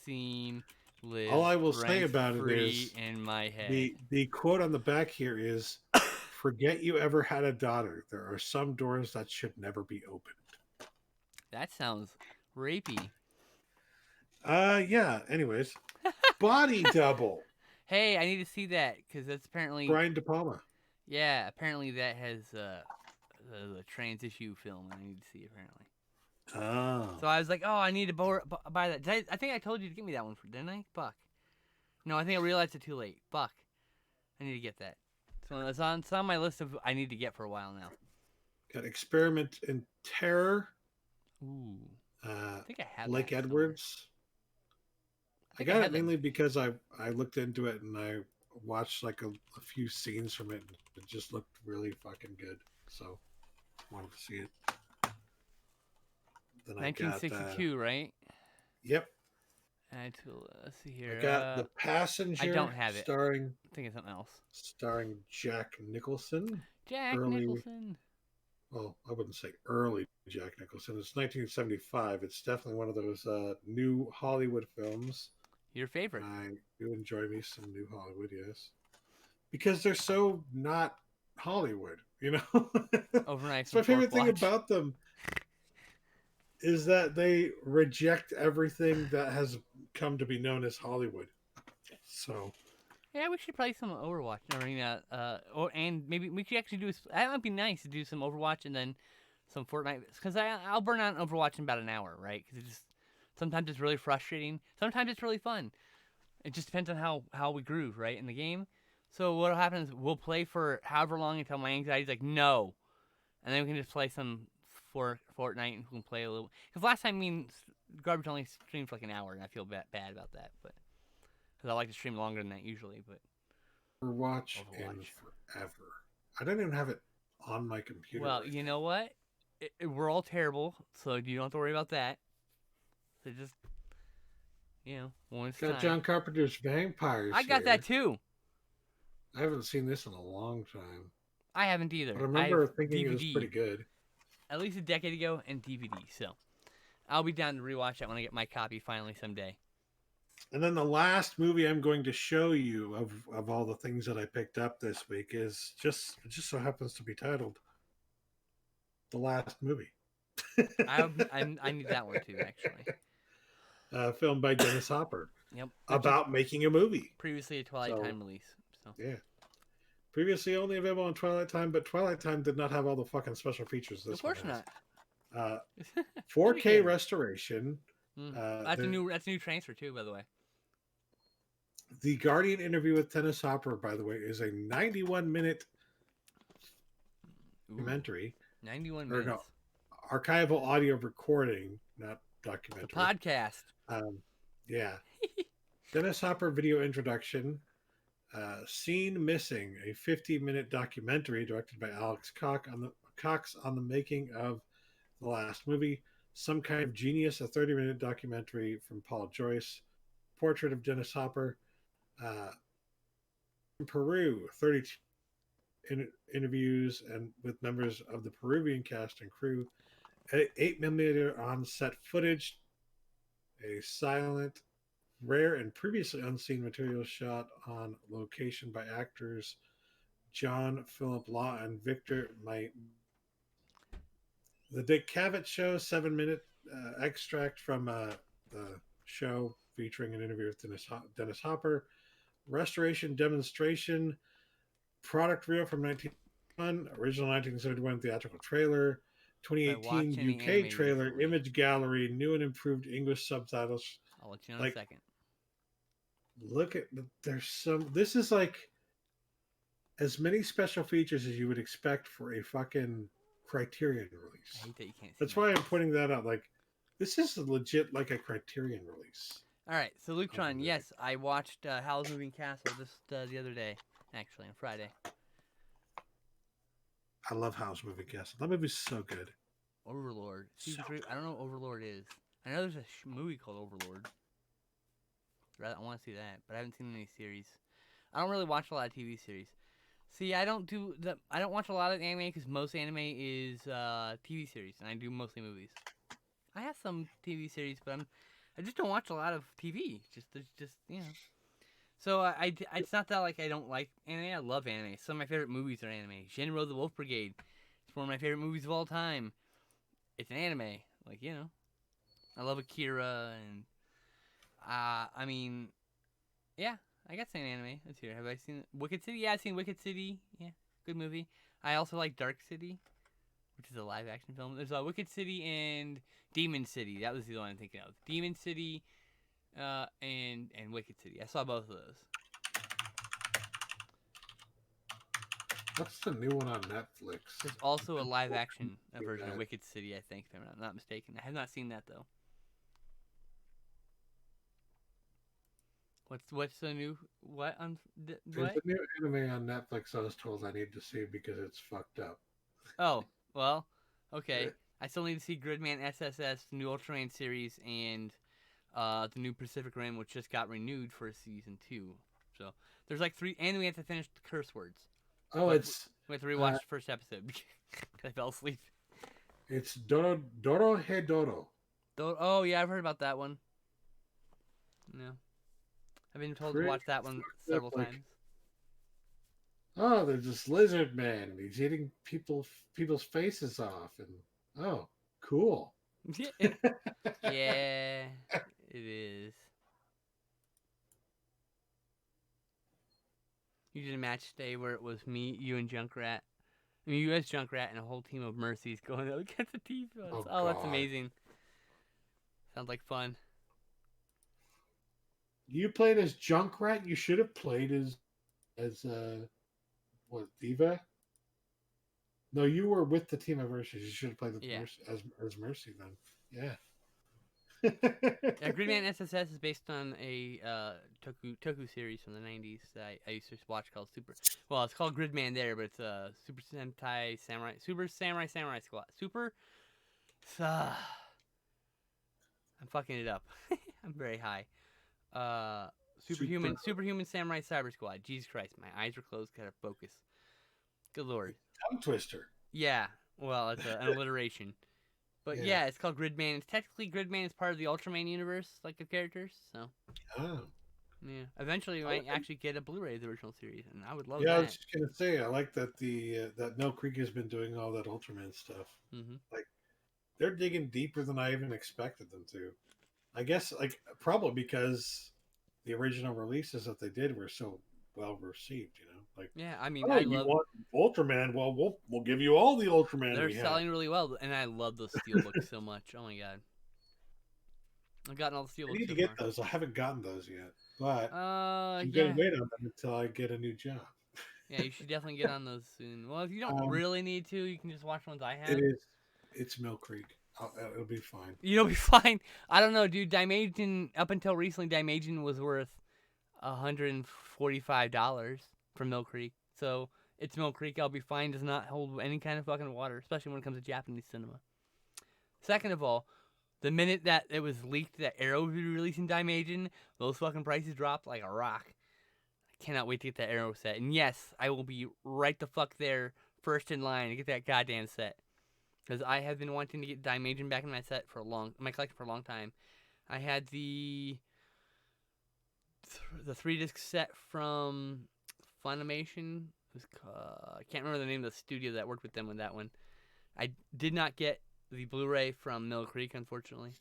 scene lives. All I will say about it is in my head. The quote on the back here is, "Forget you ever had a daughter. There are some doors that should never be opened." That sounds rapey. Yeah. Anyways, Body Double. Hey, I need to see that because that's apparently Brian De Palma. Yeah, apparently that has the trans issue film. I need to see apparently. Oh. So I was like, oh, I need to buy that. I think I told you to get me that one, didn't I? Fuck. No, I think I realized it too late. Fuck. I need to get that. So it's on my list of I need to get for a while now. Got Experiment in Terror. Ooh. I think I have Blake Edwards. I got it mainly because I looked into it and I watched like a few scenes from it. And it just looked really fucking good. So wanted to see it. Then 1962, right? Yep. Let's see here. I got The Passenger. I don't have it. Starring. I think it's something else. Starring Jack Nicholson. Nicholson. Well, I wouldn't say early Jack Nicholson. It's 1975. It's definitely one of those new Hollywood films. Your favorite? I do enjoy me some new Hollywood, yes, because they're so not Hollywood, you know. Overnight. It's my favorite thing about them. is that they reject everything that has come to be known as Hollywood. So Yeah, we should play some Overwatch. I mean, and maybe we could actually do. That might be nice to do some Overwatch and then some Fortnite. Because I'll burn out Overwatch in about an hour, right? Because it's just sometimes it's really frustrating. Sometimes it's really fun. It just depends on how we groove, right, in the game. So what'll happen is we'll play for however long until my anxiety's like no, and then we can just play some Fortnite and we can play a little. Because last time, Garbage only streamed for like an hour, and I feel bad about that, but because I like to stream longer than that usually, but. Overwatch in Overwatch. forever. I don't even have it on my computer Well, right you know now. what? We're all terrible, so you don't have to worry about that. So just, when it's Got time. John Carpenter's Vampires I got that here. too. I haven't seen this in a long time, I haven't but I either. I have remember thinking it was pretty DVD good. at least a decade ago and DVD. So I'll be down to rewatch that when I get my copy finally someday. And then the last movie I'm going to show you of all the things that I picked up this week is just so happens to be titled The Last Movie. I need that one too, actually. Filmed by Dennis Hopper Yep, which is about making a movie. previously a Twilight So Time release. So yeah, previously only available on Twilight Time, but Twilight Time did not have all the fucking special features of this one course has. not. 4K Syndicated. restoration. That's a new transfer too, by the way. The Guardian interview with Dennis Hopper, by the way, is a 91-minute Ooh, documentary, 91 or no, minutes. archival audio recording, not It's a documentary. podcast. Um, yeah, Dennis Hopper video introduction. Scene Missing, a 50-minute documentary directed by Cox on the making of the last movie. Some Kind of Genius, a 30-minute documentary from Paul Joyce. Portrait of Dennis Hopper. Uh, in Peru, 32 interviews and with members of the Peruvian cast and crew. 8mm on set footage. A silent, rare, and previously unseen material shot on location by actors John Philip Law and Victor May. The Dick Cavett Show, 7-minute extract from the show featuring an interview with Dennis Hopper. Restoration demonstration, product reel from 1971, original 1971 theatrical trailer, If I 2018 watch any UK anime trailer, recently, image gallery, new and improved English subtitles. I'll let you know in a Like, second. look at there's some. This is like as many special features as you would expect for a fucking Criterion I release. hate that you can't see That's my why I'm face. pointing that out. Like, this is legit like a Criterion release. All right, so Of the Lutron, movie. yes, I watched Howl's Moving Castle just the other day, actually on Friday. I love House Moving Castle. That movie's so good. Overlord season So 3. I don't know what Overlord is. I know there's a movie called Overlord. I want to see that, but I haven't seen any series. I don't really watch a lot of TV series. See, I don't watch a lot of anime because most anime is TV series, and I do mostly movies. I have some TV series, but I just don't watch a lot of TV. There's just. So it's not that like I don't like anime. I love anime. Some of my favorite movies are anime. Shinro the Wolf Brigade. It's one of my favorite movies of all time. It's an anime. I love Akira and I mean, yeah, I got to say an anime. Let's hear. Have I seen Wicked City? Yeah, I've seen Wicked City. Yeah, good movie. I also like Dark City, which is a live action film. There's Wicked City and Demon City. That was the one I'm thinking of. Demon City, and Wicked City. I saw both of those. What's the new one on Netflix? There's also a live People action do version of that. Wicked City. I think, if I'm not mistaken. I have not seen that though. What's the new what on There's what? a new anime on Netflix I was told I need to see because it's fucked up. Oh, well, okay. I still need to see Gridman SSS, the new Ultraman series, and the new Pacific Rim, which just got renewed for season 2. So there's like 3, and we have to finish the curse words. Oh, But it's we have to rewatch the first episode because I fell asleep. Doro He Doro. Oh yeah, I've heard about that one. No, I've been told to Pretty watch that one fucked up. several Like, times. oh, there's this lizard man and he's eating people's faces off, and oh, cool. Yeah, it is. You did a match today where it was me, you, and Junkrat. I mean, you as Junkrat and a whole team of Mercies going up against the T-Bots. Oh Oh, that's God. amazing. Sounds like fun. You played as Junkrat. You should have played as what, Diva? No, you were with the team of Mercy. You should have played with Yeah. Mercy as Mercy then. Yeah. Yeah, Gridman SSS is based on a Toku series from the 90s that I used to watch called Super. Well, it's called Gridman there, but it's Super Sentai Samurai Super Samurai Squad. Uh, I'm fucking it up. I'm very high. Uh, Super Superhuman Samurai Cyber Squad. Jesus Christ, my eyes were closed. Gotta focus. Good lord. tongue twister. Yeah. Well, it's an alliteration. But Yeah. yeah, it's called Gridman. It's technically Gridman is part of the Ultraman universe, like of characters. So Oh. yeah, eventually we might actually get a Blu-ray of the original series, and I would love Yeah, I was that. just gonna say I like that the that Mill Creek has been doing all that Ultraman stuff. Hmm. Like they're digging deeper than I even expected them to. I guess like probably because the original releases that they did were so well received. Like, Yeah, I mean, oh, I you love. want Ultraman? Well, we'll give you all the Ultraman They're we have. selling really well, and I love those steel books so much. Oh my god, I've gotten all the steel I books need to so get far. those. I haven't gotten those yet, but I'm gonna Yeah, wait on them until I get a new job. yeah, you should definitely get on those soon. Well, if you don't Um, really need to, you can just watch the ones I it have. is. It's Mill Creek. It'll be fine. You'll be fine. I don't know, dude. Dimagen up until recently, Dimagen was worth $145 from Mill Creek. So it's Mill Creek. I'll be fine. Does not hold any kind of fucking water, especially when it comes to Japanese cinema. Second of all, the minute that it was leaked that Arrow would be releasing Dimagen, those fucking prices dropped like a rock. I cannot wait to get that Arrow set. And yes, I will be right the fuck there, first in line to get that goddamn set. Because I have been wanting to get Dimagen back in my collection for a long time. I had the 3-disc set from Funimation. I can't remember the name of the studio that worked with them on that one. I did not get the Blu-ray from Mill Creek, unfortunately.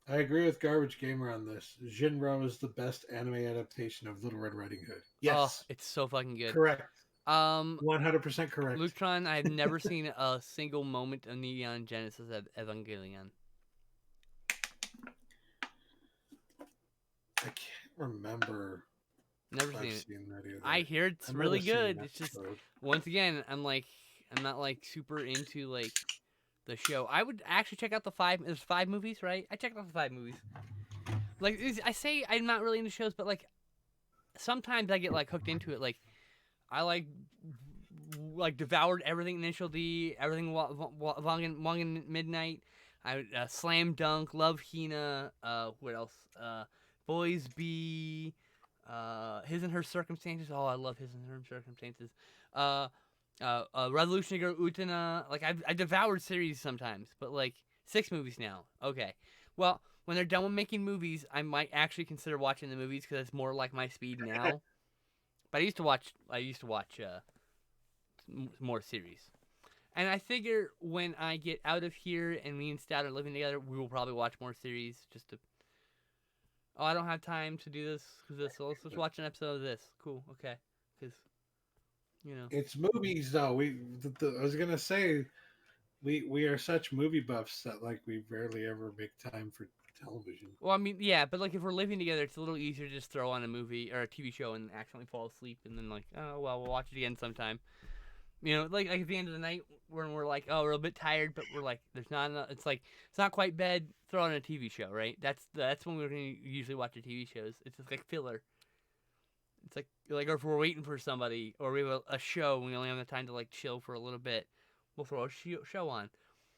I agree with Garbage Gamer on this. Jinro is the best anime adaptation of Little Red Riding Hood. Oh, Yes, it's so fucking good. correct. Um, 100% correct. Lutron, I've never seen a single moment of Neon Genesis Evangelion. I can't remember Never if seen I've it. seen that either. I hear it's I might really have seen good. an It's just episode. once again, I'm not like super into like the show. I would actually check out the five. There's 5 movies, right? I checked out the 5 movies. Like I say, I'm not really into shows, but like sometimes I get like hooked into it. Like I like devoured everything Initial D, everything Wangan Midnight. I Slam Dunk, Love Hina. What else? Boys B. His and Her Circumstances. Oh, I love His and Her Circumstances. Uh, Revolutionary Girl Utena. Like I devoured series sometimes, but like 6 movies now. Okay, well when they're done with making movies, I might actually consider watching the movies because it's more like my speed now. But I used to watch more series. And I figure when I get out of here and me and Stout are living together, we will probably watch more series just to. Oh, I don't have time to do this because this. So let's watch an episode of this. Cool. Okay. Because you know. It's movies though. I was gonna say we are such movie buffs that like we rarely ever make time for television. Well, I mean, yeah, but like if we're living together, it's a little easier to just throw on a movie or a TV show and accidentally fall asleep, and then like, oh well, we'll watch it again sometime. You know, like at the end of the night when we're like, oh, we're a bit tired, but we're like, there's not enough. It's like it's not quite bed. Throw on a TV show, right? That's when we're gonna usually watch the TV shows. It's just like filler. It's like or if we're waiting for somebody or we have a show and we only have the time to like chill for a little bit, we'll throw a show on.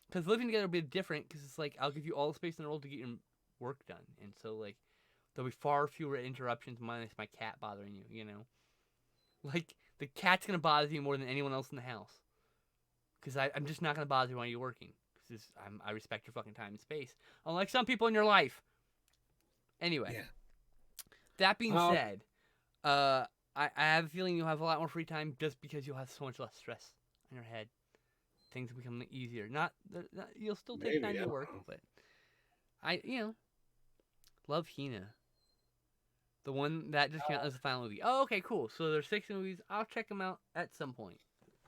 Because living together will be different. Because it's like I'll give you all the space in the world to get your work done, and so like there'll be far fewer interruptions minus my cat bothering you. You know, like the cat's gonna bother you more than anyone else in the house. Because I'm just not gonna bother you while you're working. Because I respect your fucking time and space, unlike some people in your life. Anyway, Yeah. that being Um, said, I have a feeling you'll have a lot more free time just because you'll have so much less stress on your head. things become easier. Not you'll still take Maybe, time I to don't work, know. but I love Hina. The one that just came out as the final movie. Oh, okay, cool. So there's 6 movies. I'll check them out at some point.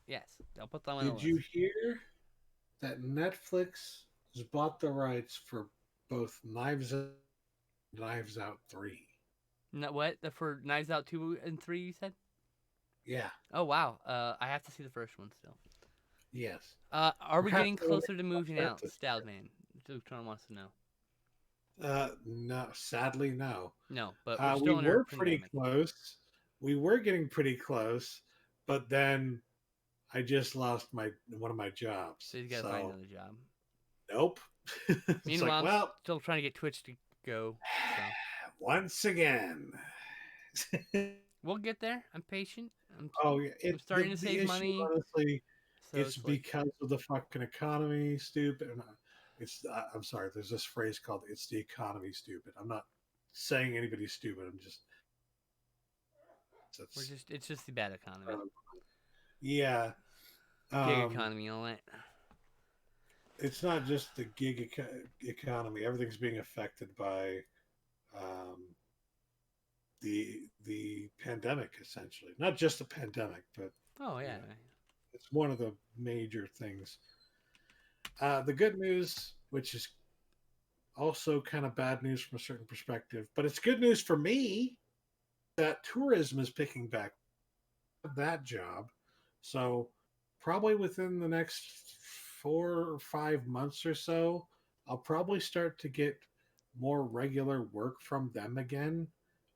Yes, I'll put them on the Did list. you hear that Netflix has bought the rights for both Knives Out and Knives Out 3? What? The for Knives Out 2 and 3? You said? Yeah, Oh wow. I have to see the first one still. yes. Are we Perhaps getting they will make closer to it much moving better out, this Stout Man? Tron wants to know. No, sadly, no. No, but we're We still in our were pretty pandemic, close. We were getting pretty close, but then I just lost my one of my so jobs. he's got to find So another job. nope. It's like, Meanwhile, I'm well, still trying to get Twitch to go. So once again. we'll get there. I'm patient. Oh yeah, I'm starting to the save issue money, honestly, so it's it's like because of the fucking economy, stupid. I'm sorry. There's this phrase called "it's the economy, stupid." I'm not saying anybody's stupid. I'm just we're it's just it's just the bad economy, um, yeah. gig Um, economy, all that. it's not just the economy. Everything's being affected by um, the pandemic, essentially. Not just the pandemic, but Oh you yeah. know, it's one of the major things. The good news, which is also kind of bad news from a certain perspective, but it's good news for me that tourism is picking back that job. So probably within the next 4 or 5 months or so, I'll probably start to get more regular work from them again.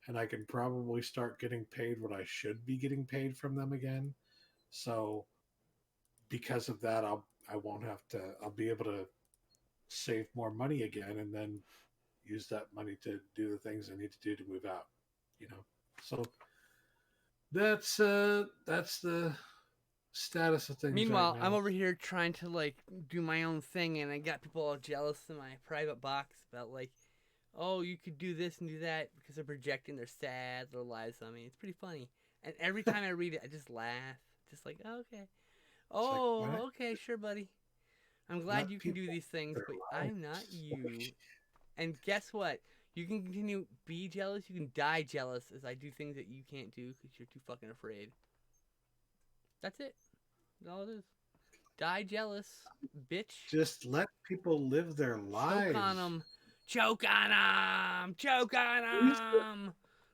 And I can probably start getting paid what I should be getting paid from them again. So because of that, I won't have to. I'll be able to save more money again, and then use that money to do the things I need to do to move out. You know, so that's the status of things right Meanwhile, I'm now. over here trying to like do my own thing, and I got people all jealous in my private box about like, oh, you could do this and do that because they're projecting their sad little lives on me. It's pretty funny, and every time I read it, I just laugh, just like, oh, okay, It's like why oh, okay, sure, buddy. I'm glad let you can do people these things, live but their I'm not lives? you. And guess what? You can continue be jealous. You can die jealous as I do things that you can't do because you're too fucking afraid. That's it. That's all it is. Die jealous, bitch. Just let people live their Choke on lives. them. Choke on them. Choke on Who's the them.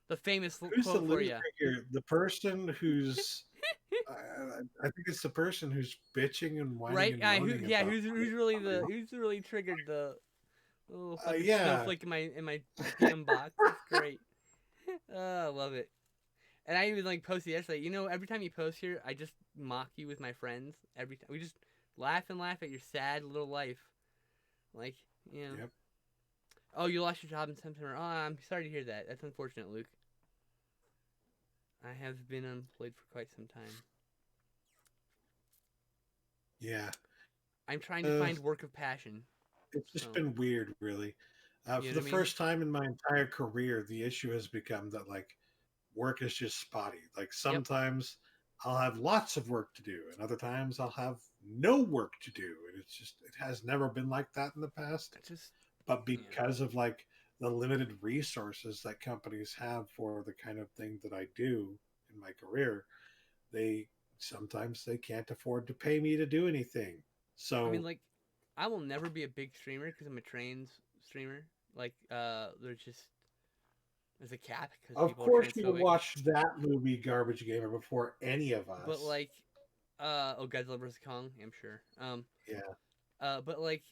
The famous who's the quote for loser you. here? The person who's I think it's the person who's bitching and whining Right? and moaning Yeah. about money. Who's really triggered the little fucking Yeah, snowflake in my DM box? It's great. I love it. And I even like posted yesterday. Every time you post here, I just mock you with my friends. Every time we just laugh and laugh at your sad little life. Like, you know. yep. Oh, you lost your job in September. Oh, I'm sorry to hear that. That's unfortunate, Luke. I have been unemployed for quite some time. Yeah. I'm trying to Uh, find work of passion. it's just So, been weird, really. you For know the what I mean? first time in my entire career, the issue has become that like work is just spotty. Like Yep. sometimes I'll have lots of work to do, and other times I'll have no work to do, and it has never been like that in the past. It's just, But yeah. because of like the limited resources that companies have for the kind of thing that I do in my career, they sometimes they can't afford to pay me to do anything. I mean, So like, I will never be a big streamer because I'm a trans streamer. Like, there's a cap because of people are course you'll transphobic. watch that movie Garbage Gamer before any of But us. like, oh, Godzilla vs Kong, I'm sure. Yeah. But like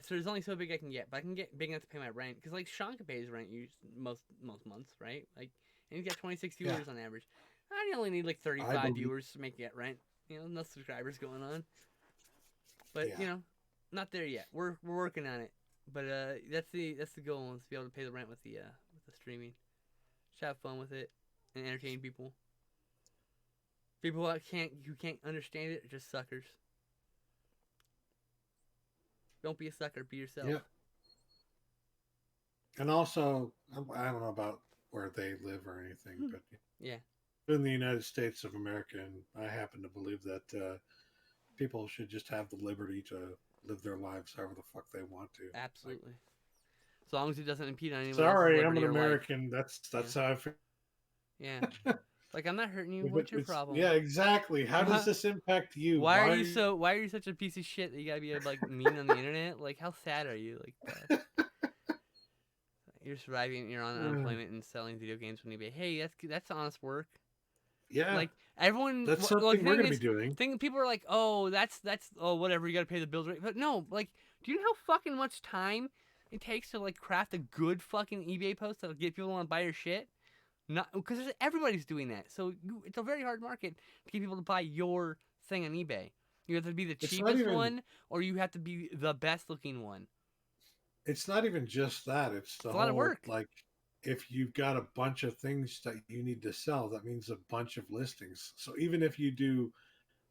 so there's only so big I can get, but I can get big enough to pay my rent because like Sean can pay his rent most months, right? Like, and he's got 26 Yeah. viewers on average. I only need like I 35 believe viewers to make it rent. No subscribers going on, but yeah. not there yet. We're working on it, but that's the goal is to be able to pay the rent with the streaming. Just have fun with it and entertain people. People who can't understand it are just suckers. Don't be a sucker. Be yourself. Yeah. And also I don't know about where they live or anything, but Yeah. in the United States of America, and I happen to believe that people should just have the liberty to live their lives however the fuck they want to. Like, Absolutely. As long as it doesn't impede on anyone else's sorry, I'm liberty an or life. American. Yeah. That's how I feel. Yeah. Like, I'm not hurting you. What's your problem? Yeah, exactly. How does Why, this impact you? why are you so? Why are you such a piece of shit that you gotta be like mean on the internet? Like, how sad are you? Like, you're surviving. You're on unemployment and selling video games on eBay. Hey, that's honest work. Yeah, Like everyone, that's like something we're thing gonna be is, doing. people are like, oh, that's oh whatever. You gotta pay the bills, right? But no, like, do you know how fucking much time it takes to like craft a good fucking eBay post that'll get people to want to buy your shit? Not because everybody's doing that. So it's a very hard market to get people to buy your thing on eBay. You have to be the It's not cheapest even. one, or you have to be the best looking one. It's not even just that. It's It's the a lot of whole work. like. If you've got a bunch of things that you need to sell, that means a bunch of listings. So even if you do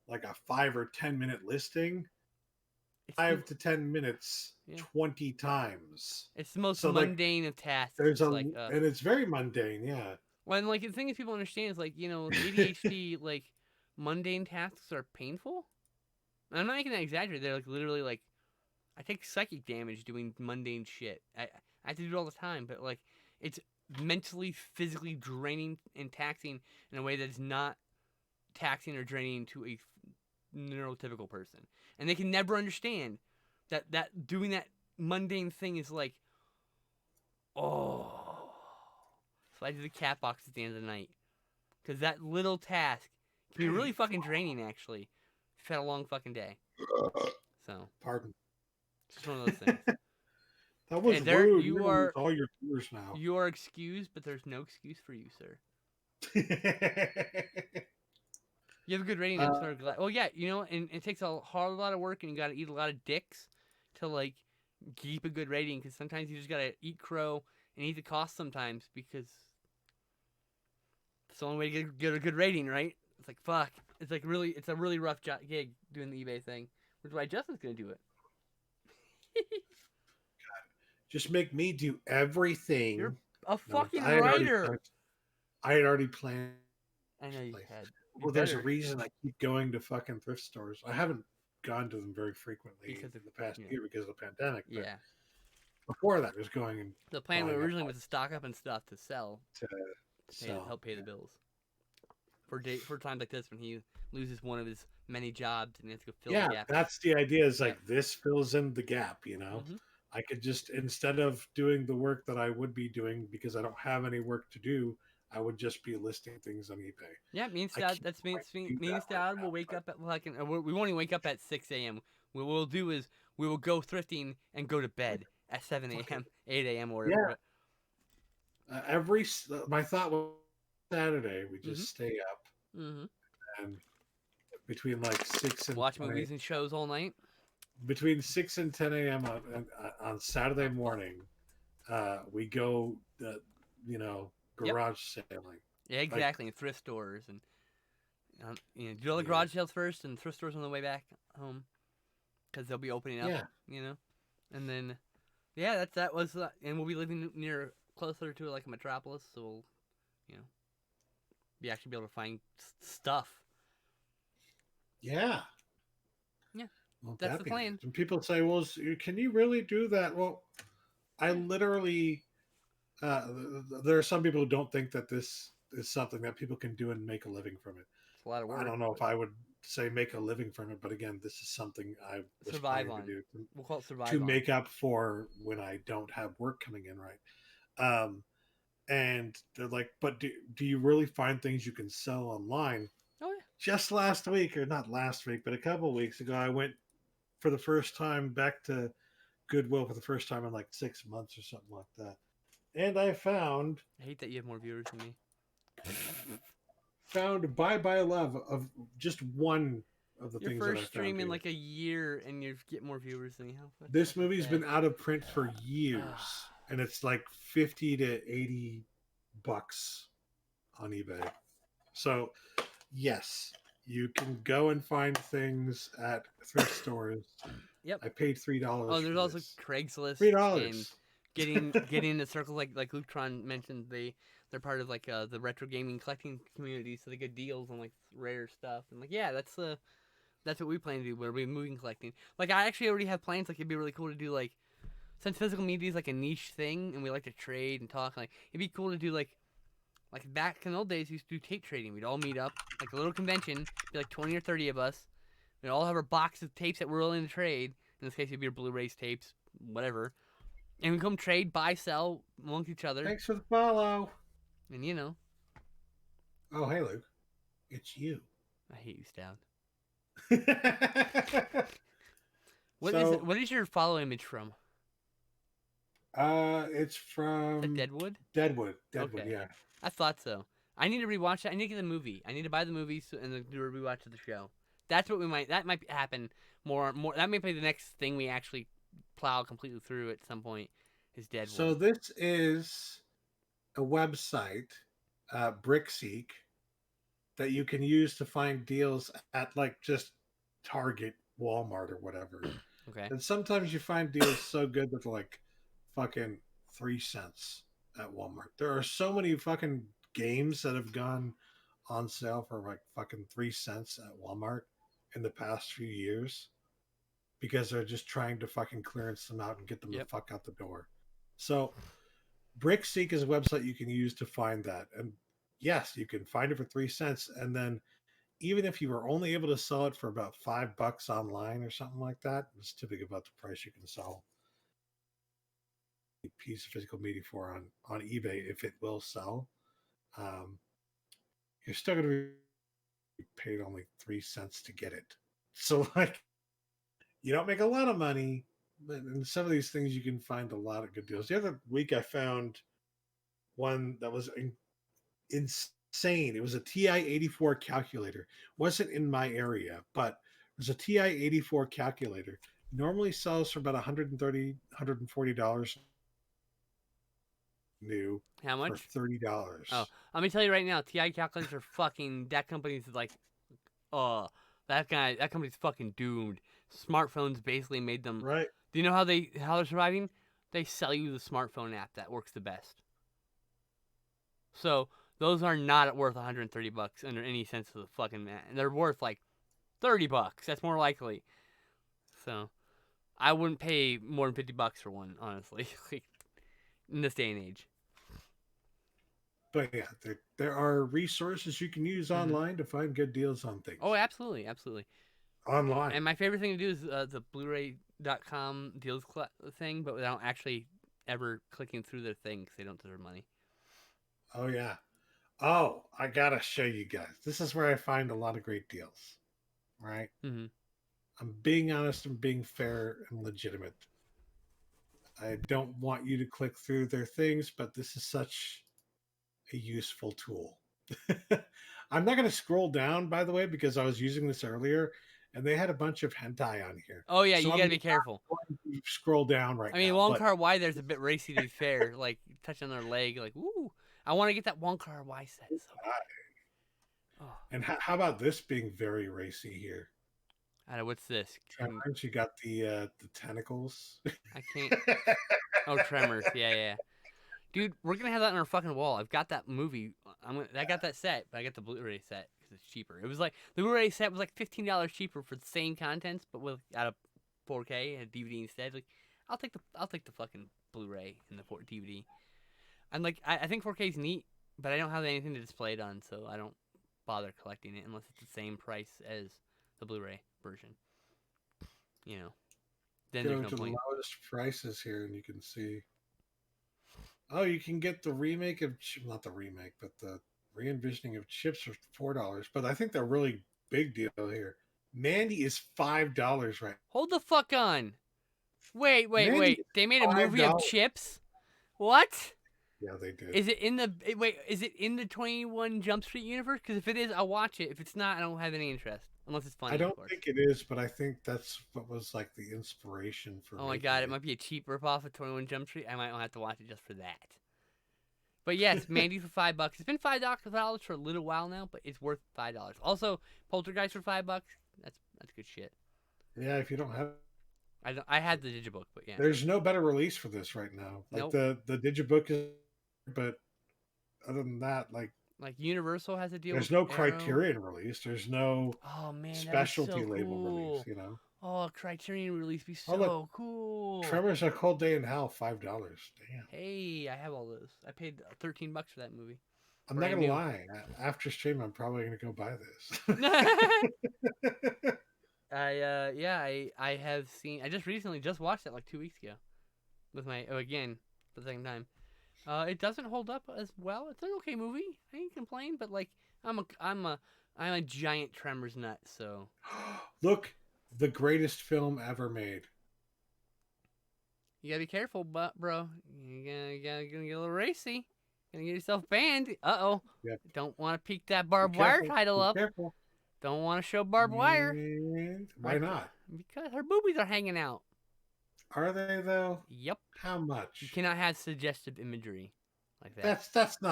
like a 5 or 10 minute listing, It's the 5 to 10 minutes, yeah. 20 times. It's the most So like mundane of tasks. there's It's a, like and it's very mundane. Yeah. well, and like the thing is, people understand is like with ADHD, like mundane tasks are painful. And I'm not even exaggerating. They're like literally like I take psychic damage doing mundane shit. I have to do it all the time, but like it's mentally, physically draining and taxing in a way that's not taxing or draining to a neurotypical person, and they can never understand that doing that mundane thing is like oh. So I do the cat box at the end of the night. Because that little task can be really fucking draining, actually. If you've had a long fucking day. So, Pardon. it's just one of those things. That was And there, rude. You're gonna lose all your viewers now. you are excused, but there's no excuse for you, sir. You have a good rating. I'm sort of glad. Well, yeah, and it takes a lot of work, and you got to eat a lot of dicks to like keep a good rating. Because sometimes you just got to eat crow and eat the cost sometimes because it's the only way to get a good rating, right? It's like fuck. It's a really rough gig doing the eBay thing, which is why Justin's gonna do it. Just make me do everything. You're a No, fucking writer. I had already planned. I know you had. Well, there's a reason I keep going to fucking thrift stores. I haven't gone to them very frequently in the past year because of the pandemic. But yeah. before that, I was going and The plan originally was to stock up and stuff to sell to help pay the bills for times like this when he loses one of his many jobs and he has to go fill the gap. That's the idea. Is like this fills in the gap. Mm-hmm. I could just instead of doing the work that I would be doing because I don't have any work to do, I would just be listing things on eBay. Yeah, me and Dad. Me and Dad will wake up at we won't even wake up at 6 a.m. What we'll do is we will go thrifting and go to bed at 7 a.m., 8 a.m. or whatever. Yeah. My thought was Saturday we just stay up and between like 6 and watch movies and shows all night. Between 6 and 10 a.m. on Saturday morning, we go garage sailing. Yeah, exactly. Like, thrift stores and do all the garage sales first and thrift stores on the way back home because they'll be opening up. And then that was and we'll be living closer to like a metropolis, so we'll be actually be able to find stuff. Yeah. Well, that's the plan. And people say, "Well, can you really do that?" Well, I literally. There are some people who don't think that this is something that people can do and make a living from it. It's a lot of work. I don't know if I would say make a living from it, but again, this is something I was survive on. To do. We'll call it survive to make up for when I don't have work coming in, right? And they're like, "But do you really find things you can sell online?" Oh yeah. Just last week, or not last week, but a couple of weeks ago, I went for the first time back to Goodwill for the first time in like 6 months or something like that. And I found... I hate that you have more viewers than me. Found Bye Bye Love of just one of the things that I found. Your first stream in like a year and you get more viewers than you have. This movie's been out of print for years. And it's like $50 to $80 on eBay. So, yes, you can go and find things at thrift stores. Yep. I paid $3. Oh, there's also Craigslist. $3. And getting in the circle like Lutron mentioned, they're part of like the retro gaming collecting community, so they get deals on like rare stuff and like that's That's what we plan to do. We're moving collecting. Like I actually already have plans. Like it'd be really cool to do like since physical media is like a niche thing, and we like to trade and talk. Like it'd be cool to do like back in the old days, we used to do tape trading. We'd all meet up like a little convention, be like 20 or 30 of us. We'd all have our box of tapes that we're willing to trade. In this case, it'd be our Blu-rays, tapes, whatever. And we come trade, buy, sell amongst each other. Thanks for the follow. And you know, Oh, hey, Luke. It's you. I hate you, Stout. So, What is your follow image from? it's Is that from Deadwood? Deadwood. Deadwood, Okay, yeah. I thought so. I need to rewatch it. I need to get the movie. I need to buy the movie and then do a rewatch of the show. That's what we might. That might happen more. That might be the next thing we actually plow completely through at some point. Is Deadwood. So this is a website, Brickseek, that you can use to find deals at like just Target, Walmart, or whatever. Okay. And sometimes you find deals so good that they're like fucking 3 cents at Walmart. There are so many fucking games that have gone on sale for like fucking 3 cents at Walmart in the past few years because they're just trying to fucking clearance them out and get them the fuck out the door. So Brickseek is a website you can use to find that. And yes, you can find it for 3 cents. And then even if you were only able to sell it for about $5 online or something like that, it's typically about the price you can sell a piece of physical media for on eBay if it will sell. Um, you're still going to be paid only 3 cents to get it. So like, you don't make a lot of money, but in some of these things you can find a lot of good deals. The other week I found one that was insane. It was a TI-84 calculator. Wasn't in my area, but it was a TI-84 calculator. Normally sells for about $130, $140 new. How much? For $30. Oh, let me tell you right now, TI calculators are fucking. That company's like, that company's fucking doomed. Smartphones basically made them. Right. Do you know how they're surviving? They sell you the smartphone app that works the best. So those are not worth $130 under any sense of the fucking man. They're worth like $30. That's more likely. So I wouldn't pay more than $50 for one, honestly, in this day and age. But yeah, there are resources you can use online to find good deals on things. Oh, absolutely, absolutely. Online. And my favorite thing to do is the Blu-ray.com deals thing, but without actually ever clicking through their thing because they don't deserve money. Oh, yeah. Oh, I got to show you guys. This is where I find a lot of great deals, right? Mm-hmm. I'm being honest and being fair and legitimate. I don't want you to click through their things, but this is such a useful tool. I'm not going to scroll down, by the way, because I was using this earlier and they had a bunch of hentai on here. Oh yeah, so you got to be careful. Scroll down right now. I mean, Wong Kar Wai, there's a bit racy to be fair. Like touching their leg, like ooh, I want to get that Wong Kar Wai set. So. Oh. And how about this being very racy here? What's this? Tremors. You got the tentacles. I can't. Oh, Tremors. Yeah. Dude, we're gonna have that on our fucking wall. I've got that movie. I got that set, but I got the Blu-ray set because it's cheaper. It was like the Blu-ray set was like $15 cheaper for the same contents, but with out of 4K and DVD instead. Like, I'll take the fucking Blu-ray and the DVD. I'm like, I think 4K is neat, but I don't have anything to display it on, so I don't bother collecting it unless it's the same price as the Blu-ray version. You know, then go there's no to point. The lowest prices here, and you can see. Oh, you can get the remake of not the remake, but the re-envisioning of Chips for $4. But I think the really big deal here, Mandy is $5 right. Hold the fuck on. Wait. They made a movie of Chips? What? Yeah, they did. Is it in the 21 Jump Street universe? Because if it is, I'll watch it. If it's not, I don't have any interest. Unless it's funny. I don't think it is, but I think that's what was like the inspiration for. Oh my god, it might be a cheap ripoff of 21 Jump Street. I might have to watch it just for that. But yes, Mandy for $5. It's been $5 for a little while now, but it's worth $5. Also, Poltergeist for $5. That's good shit. Yeah, if you don't have. I had the Digibook, but yeah. There's no better release for this right now. Like the Digibook is, but other than that, like Like Universal has a deal There's with no Arrow. Criterion release. There's no Oh man, that'd be specialty so label release. cool. You know. Oh, a Criterion release be Oh look, so cool. Tremors: A Cold Day in Hell, $5. Damn. Hey, I have all those. I paid $13 for that movie. I'm not Brand gonna new. lie. After stream, I'm probably gonna go buy I this. yeah, I have seen. I just recently just watched it like 2 weeks ago with my again for the second time. It doesn't hold up as well. It's an okay movie. I ain't complain, but like I'm a giant Tremors nut, so Look, the greatest film ever made. you gotta be careful, but bro, gonna get a little racy. Gonna get yourself banned. Uh-oh. Yep. Don't want to peek that Be barbed wire careful. title Be up. careful. Don't want to show barbed wire. And why Right. not? Because her boobies are hanging out. Are they though? Yep. How You much? cannot have suggestive imagery like that. That's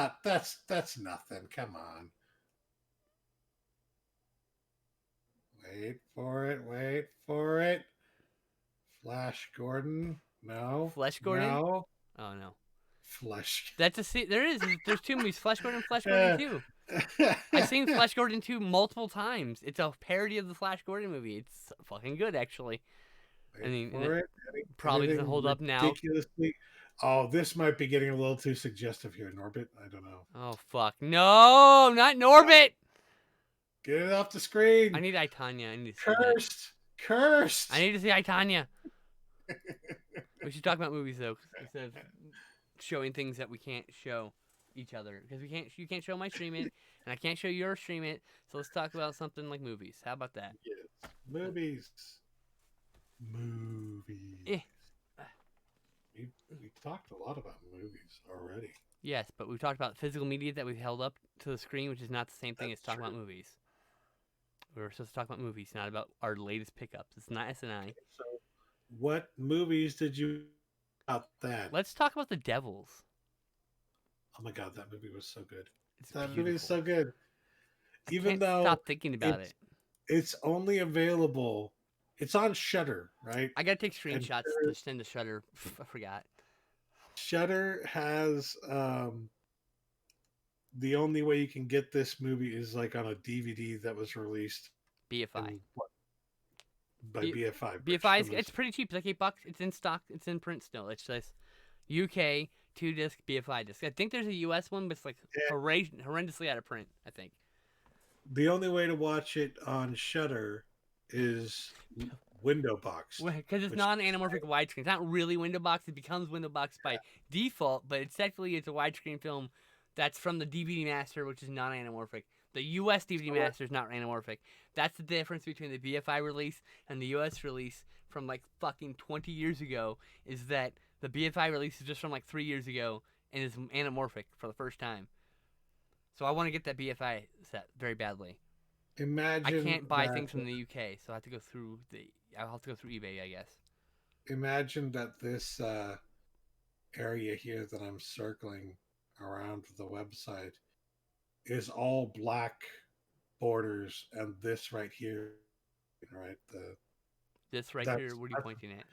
nothing. Come on. Wait for it. Wait for it. Flash Gordon. No. Flesh Gordon? No. Oh no. Flesh. That's a there is. There's two movies, Flesh Gordon and Flesh Gordon Uh, 2. I've seen Flash Gordon 2 multiple times. It's a parody of the Flash Gordon movie. It's fucking good, actually. Wait I mean, for it. probably doesn't Anything hold up now. ridiculously. Oh, this might be getting a little too suggestive here, Norbit. I don't know. Oh, fuck. No, not Norbit! Get it off the screen. I need Itanya. I need to see that. Cursed. Cursed. I need to see Itanya. We should talk about movies, though, instead of showing things that we can't show each other. Because you can't show my stream it, and I can't show your stream it. So let's talk about something like movies. How about that? Yes. Movies. Movies. Eh. We talked a lot about movies already. Yes, but we've talked about physical media that we've held up to the screen, which is not the same thing as talking about movies. We were supposed to talk about movies, not about our latest pickups. It's not SNI. So, what movies did you about that? Let's talk about The Devils. Oh my god, that movie was so good. It's That beautiful. movie is so good. I Even can't though stop thinking about it. it's only available, it's on Shudder, right? I gotta take screenshots to send to Shudder. I forgot. Shudder has the only way you can get this movie is like on a DVD that was released BFI. by BFI. BFI it's pretty cheap. It's like $8. It's in stock. It's in print still. It's just UK 2-disc BFI disc. I think there's a US one, but it's like horrendously out of print. I think. The only way to watch it on Shudder is window box Because it's not an anamorphic widescreen. It's not really window box. It becomes window box by default, but it's technically a widescreen film that's from the DVD master, which is not anamorphic. The US DVD master is not anamorphic. That's the difference between the BFI release and the US release from like fucking 20 years ago, is that the BFI release is just from like 3 years ago and is anamorphic for the first time. So I want to get that BFI set very badly. Imagine I can't buy things from the UK, so I have to go through I'll have to go through eBay, I guess. Imagine that this area here that I'm circling around the website is all black borders, and this right here, right? This right here, what are you pointing at?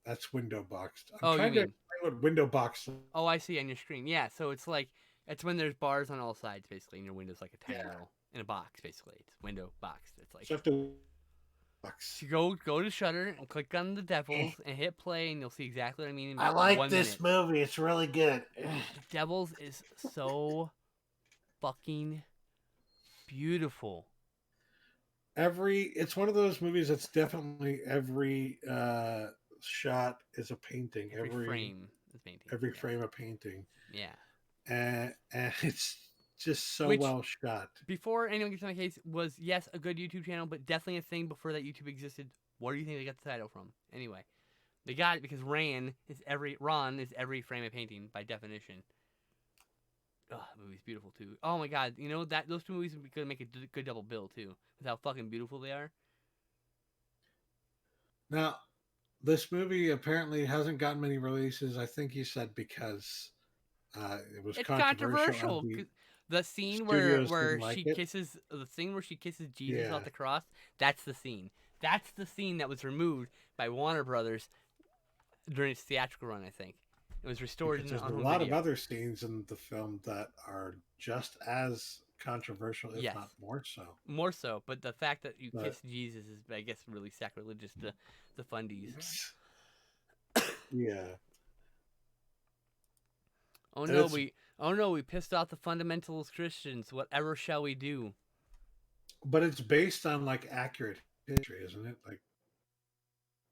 That's window boxed. I'm Oh, trying you to mean explain what window box. Oh, I see on your screen. Yeah, so it's like it's when there's bars on all sides, basically, and your window's like a tiny little in a box, basically. It's window boxed. It's like So you have to box. so go to Shudder and click on The Devils and hit play, and you'll see exactly what I mean. In I like 1 this minute. movie. It's really good. The Devils is so fucking beautiful. It's one of those movies that's definitely every shot is a painting. Every frame is painting. Every frame a painting. Yeah. And it's just so Which, well shot. Before anyone gets on my case, was yes a good YouTube channel, but definitely a thing before that YouTube existed. Where do you think they got the title from? Anyway, they got it because Ron is every frame of painting by definition. Oh, the movie's beautiful too. Oh my god, you know that those two movies would be good to make a good double bill too, with how fucking beautiful they are. Now, this movie apparently hasn't gotten many releases. I think you said because it was controversial. The scene where she kisses Jesus off the cross. That's the scene. That's the scene that was removed by Warner Brothers during its theatrical run, I think. It was restored Because there's on a home lot of video. other scenes in the film that are just as controversial, if Yes, not more so. more so. But the fact that you But kiss Jesus is, I guess, really sacrilegious to the fundies. yeah, Oh and no, we pissed off the fundamentalist Christians. Whatever shall we do? it's based on like accurate history, isn't it? Like,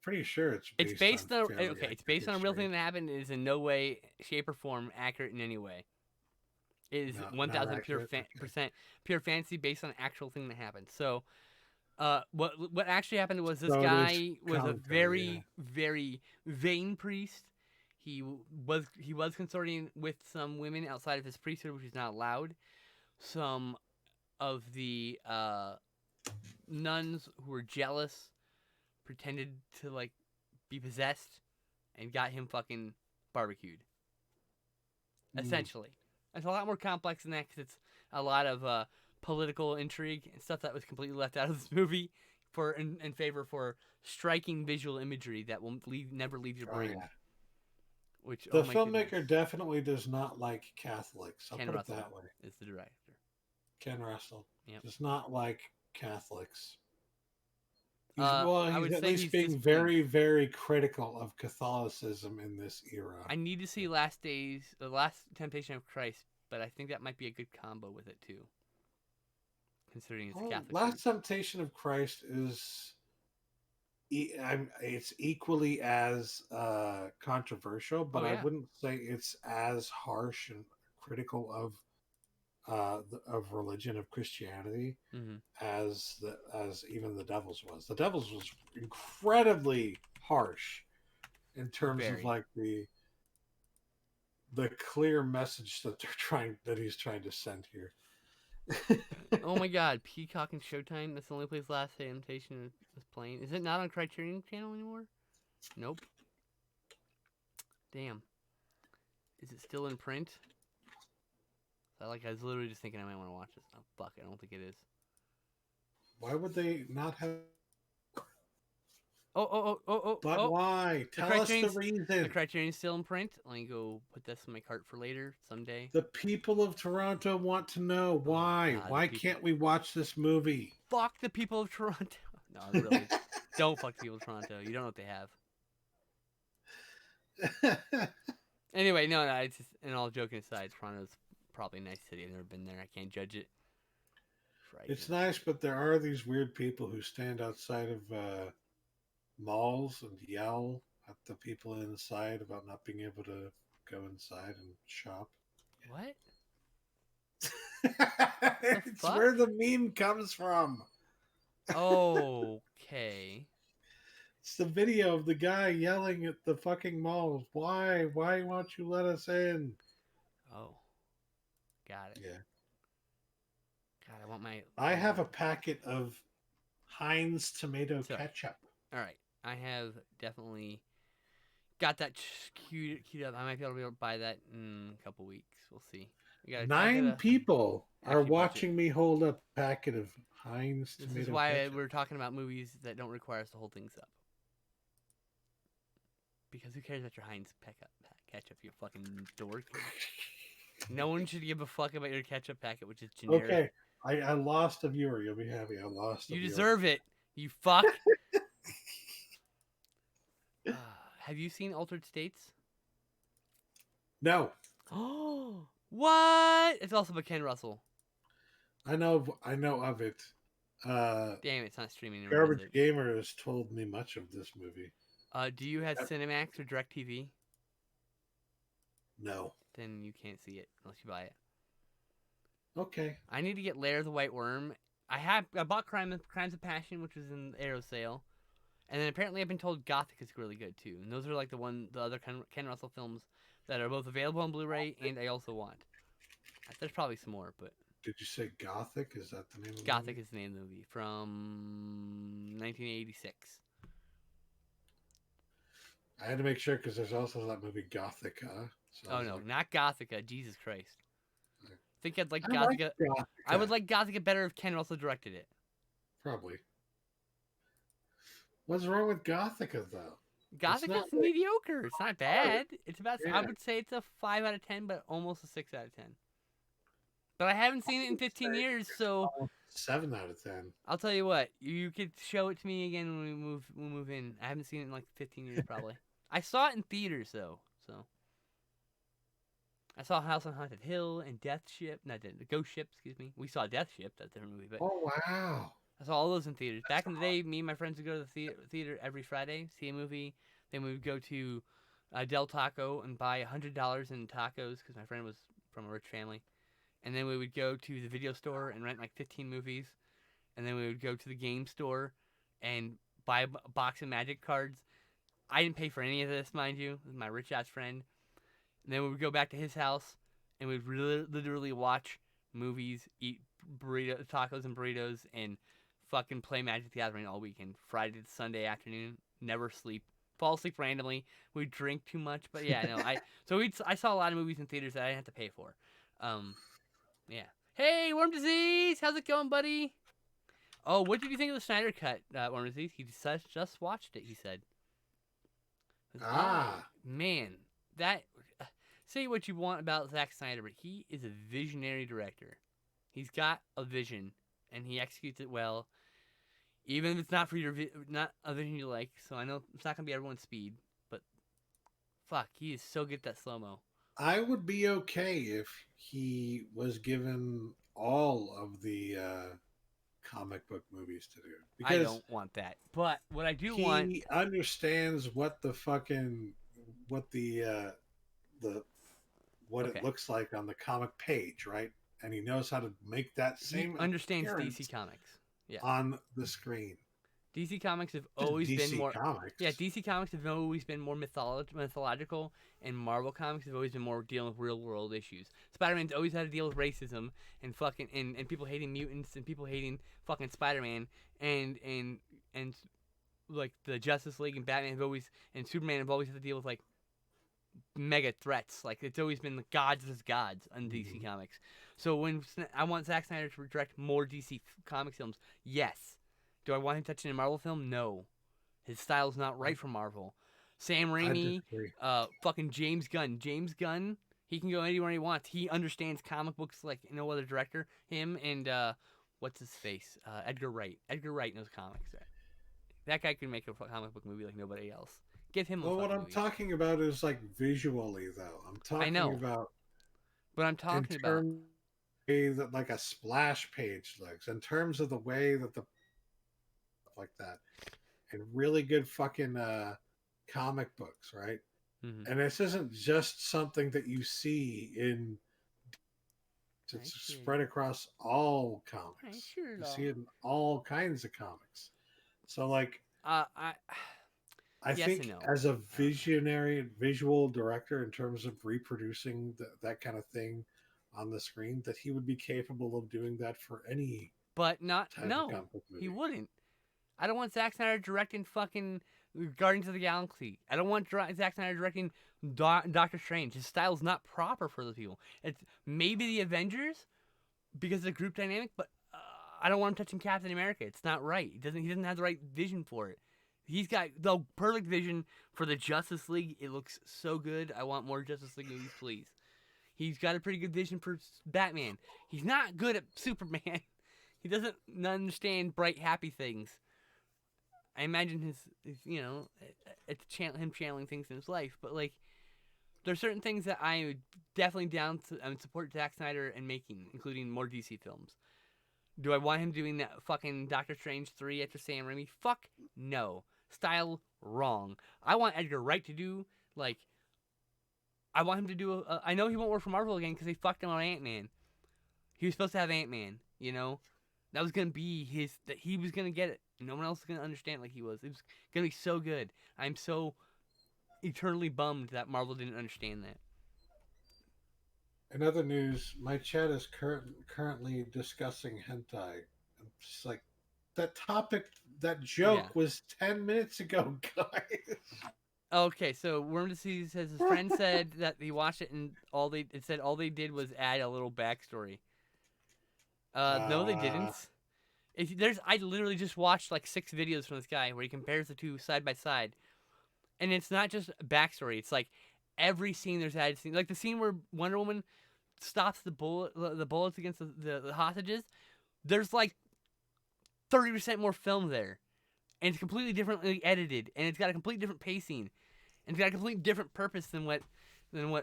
pretty sure it's It's based on based on fairly okay. It's accurate based on a real history. thing that happened. It is in no way, shape, or form accurate in any way. It is No, one not thousand pure accurate. Okay. percent pure fantasy based on actual thing that happened. So, what actually happened was this So it is guy was a commentary. Yeah. very vain priest. He was consorting with some women outside of his priesthood, which is not allowed. Some of the nuns who were jealous pretended to like be possessed and got him fucking barbecued. Mm. Essentially, it's a lot more complex than that because it's a lot of political intrigue and stuff that was completely left out of this movie for in favor for striking visual imagery that will never leave your Oh brain. yeah. Which, The oh my goodness, filmmaker definitely does not like Catholics. I'll Ken put it Russell that way. is the director. Ken Russell Yep. does not like Catholics. He's I he's would at say least he's being displeased. very, very critical of Catholicism in this era. I need to see The Last Temptation of Christ, but I think that might be a good combo with it too, considering it's Well, Catholic Last roots. Temptation of Christ is it's equally as controversial, Oh but I yeah. wouldn't say it's as harsh and critical of religion of Christianity Mm-hmm. as even the Devil's was. The Devil's was incredibly harsh in terms of Very. like the clear message that he's trying to send here. Oh my God, Peacock and Showtime. That's the only place Last Temptation is playing. Is it not on Criterion Channel anymore? Nope. Damn. Is it still in print? I was literally just thinking I might want to watch this. Oh fuck, I don't think it is. Why would they not have? But Oh! why? The Tell us the Criterion's the reason. Criterion's still in print. Let me go put this in my cart for later someday. The people of Toronto want to know Oh why. God, the Why people. can't we watch this movie? Fuck the people of Toronto. No, really. Don't fuck the people of Toronto. You don't know what they have. Anyway, no, it's just, and all joking aside, Toronto's probably a nice city. I've never been there. I can't judge it. It's Frightening. nice, but there are these weird people who stand outside of malls and yell at the people inside about not being able to go inside and shop. What? The It's fuck? where the meme comes from. Okay. It's the video of the guy yelling at the fucking malls. Why? Why won't you let us in? Oh, got it. Yeah. God, I want my. I have a packet of Heinz tomato So, ketchup. all right. I have definitely got that queued up. I might be able to buy that in a couple weeks. We'll see. I Nine gotta people are actually watch it. watching me hold a packet of Heinz This is tomato why ketchup. we're talking about movies that don't require us to hold things up. Because who cares about your Heinz ketchup, you fucking dork? No one should give a fuck about your ketchup packet, which is generic. Okay, I lost a viewer. You'll be happy. I lost a You viewer. deserve it, you fuck. Have you seen Altered States? No, Oh, what? It's also by Ken Russell. I know of it. Damn, it's not streaming anywhere, is Garbage it? Gamer has told me much of this movie. Do you have Yep. Cinemax or DirecTV? No. Then you can't see it unless you buy it. Okay. I need to get Lair of the White Worm. I bought Crimes of Passion, which was in the Arrow sale, and then apparently I've been told Gothic is really good too. And those are like the other Ken Russell films that are both available on Blu-ray and I also want. There's probably some more, but Did you say Gothic? Is that the name of the Gothic movie? is the name of the movie from 1986. I had to make sure because there's also that movie Gothica. So I Oh was no, like, not Gothica. Jesus Christ. I think I'd like I like Gothica. I would Gothica. like Gothica better if Ken Russell directed it. Probably. What's wrong with Gothica though? It's Gothic not is like mediocre. It's not hard. bad. It's about. I Yeah, would say it's a 5 out of 10, but almost a 6 out of 10. But I haven't I seen it in would 15 say years, it's so almost 7 out of 10. I'll tell you what. You could show it to me again when we move. We'll move in. I haven't seen it in like 15 years probably. I saw it in theaters though, so I saw House on Haunted Hill and Death Ship. Not Death, Ghost Ship. Excuse me. We saw Death Ship. That's a different movie, but Oh wow, I saw all those in theaters. that's Back in the day, me and my friends would go to the theater every Friday, see a movie. Then we would go to Del Taco and buy $100 in tacos because my friend was from a rich family. And then we would go to the video store and rent like 15 movies. And then we would go to the game store and buy a box of Magic cards. I didn't pay for any of this, mind you. This is my rich ass friend. And then we would go back to his house and we'd literally watch movies, eat tacos and burritos, and fucking play Magic the Gathering all weekend. Friday to Sunday afternoon, never sleep. Fall asleep randomly. We drink too much, but yeah, no. I saw a lot of movies in theaters that I didn't have to pay for. Yeah. Hey, Worm Disease, how's it going, buddy? Oh, what did you think of the Snyder Cut, Worm Disease? He just watched it. He said. Man, that. Say what you want about Zack Snyder, but he is a visionary director. He's got a vision, and he executes it well. Even if it's not for not a vision you like, so I know it's not gonna be everyone's speed, but fuck, he is so good at that slow mo. I would be okay if he was given all of the comic book movies to do I because don't want that, but what I do want, he understands what the fucking what the what it okay, looks like on the comic page, right? And he knows how to make that he same understands DC appearance Comics. Yes, on the screen. DC Comics have Just always been DC more. Yeah, Comics. DC Comics have always been more mythological, and Marvel Comics have always been more dealing with real world issues. Spider-Man's always had to deal with racism and fucking and people hating mutants and people hating fucking Spider-Man and like the Justice League and Batman have always and Superman have always had to deal with like mega threats. Like it's always been the gods as gods on DC Mhm. Comics. So when I want Zack Snyder to direct more DC comic films, yes. Do I want him touching a Marvel film? No. His style's not right for Marvel. Sam I Raimi, disagree. fucking James Gunn. James Gunn, he can go anywhere he wants. He understands comic books like no other director. Him and what's his face? Edgar Wright. Edgar Wright knows comics. That guy can make a comic book movie like nobody else. Give him a Well, what fucking I'm movie. talking about is like visually, though. I'm I talking know, about but I'm in talking about. terms of the way that like a splash page looks, in terms of the way that the like that, and really good fucking comic books, right? Mm-hmm. And this isn't just something that you see in I it's should. spread across all I comics. should. You see it in all kinds of comics. So like I. I Yes and think no. as a I don't know. visionary visual director in terms of reproducing that kind of thing on the screen that he would be capable of doing that for any But not. type of No, comic book he movie. wouldn't. I don't want Zack Snyder directing fucking Guardians of the Galaxy. I don't want Zack Snyder directing Doctor Strange. His style's not proper for those people. It's maybe the Avengers because of the group dynamic, but I don't want him touching Captain America. It's not right. He doesn't have the right vision for it. He's got the perfect vision for the Justice League. It looks so good. I want more Justice League movies, please. He's got a pretty good vision for Batman. He's not good at Superman. He doesn't understand bright, happy things. I imagine his it's him channeling things in his life, but like there's certain things that I would definitely down to support Zack Snyder in making, including more DC films. Do I want him doing that fucking Doctor Strange 3 after Sam Raimi? Fuck no. Style wrong. I want Edgar Wright to do like I want him to do I know he won't work for Marvel again because they fucked him on Ant-Man. He was supposed to have Ant-Man, you know? That was gonna be that he was gonna get it. No one else was gonna understand like he was. It was gonna be so good. I'm so eternally bummed that Marvel didn't understand that. In other news, my chat is currently discussing hentai. I'm just like, that topic, that Yeah. joke was 10 minutes ago, guys. Okay, so Worm Disease says his friend said that he watched it and it said all they did was add a little backstory. No, they uh, didn't. I literally just watched like 6 videos from this guy where he compares the two side by side. and it's not just backstory. It's like every scene there's added scene, like the scene where Wonder Woman stops the bullets against the hostages. There's like 30% more film there, and it's completely differently edited, and it's got a completely different pacing, and it's got a completely different purpose than what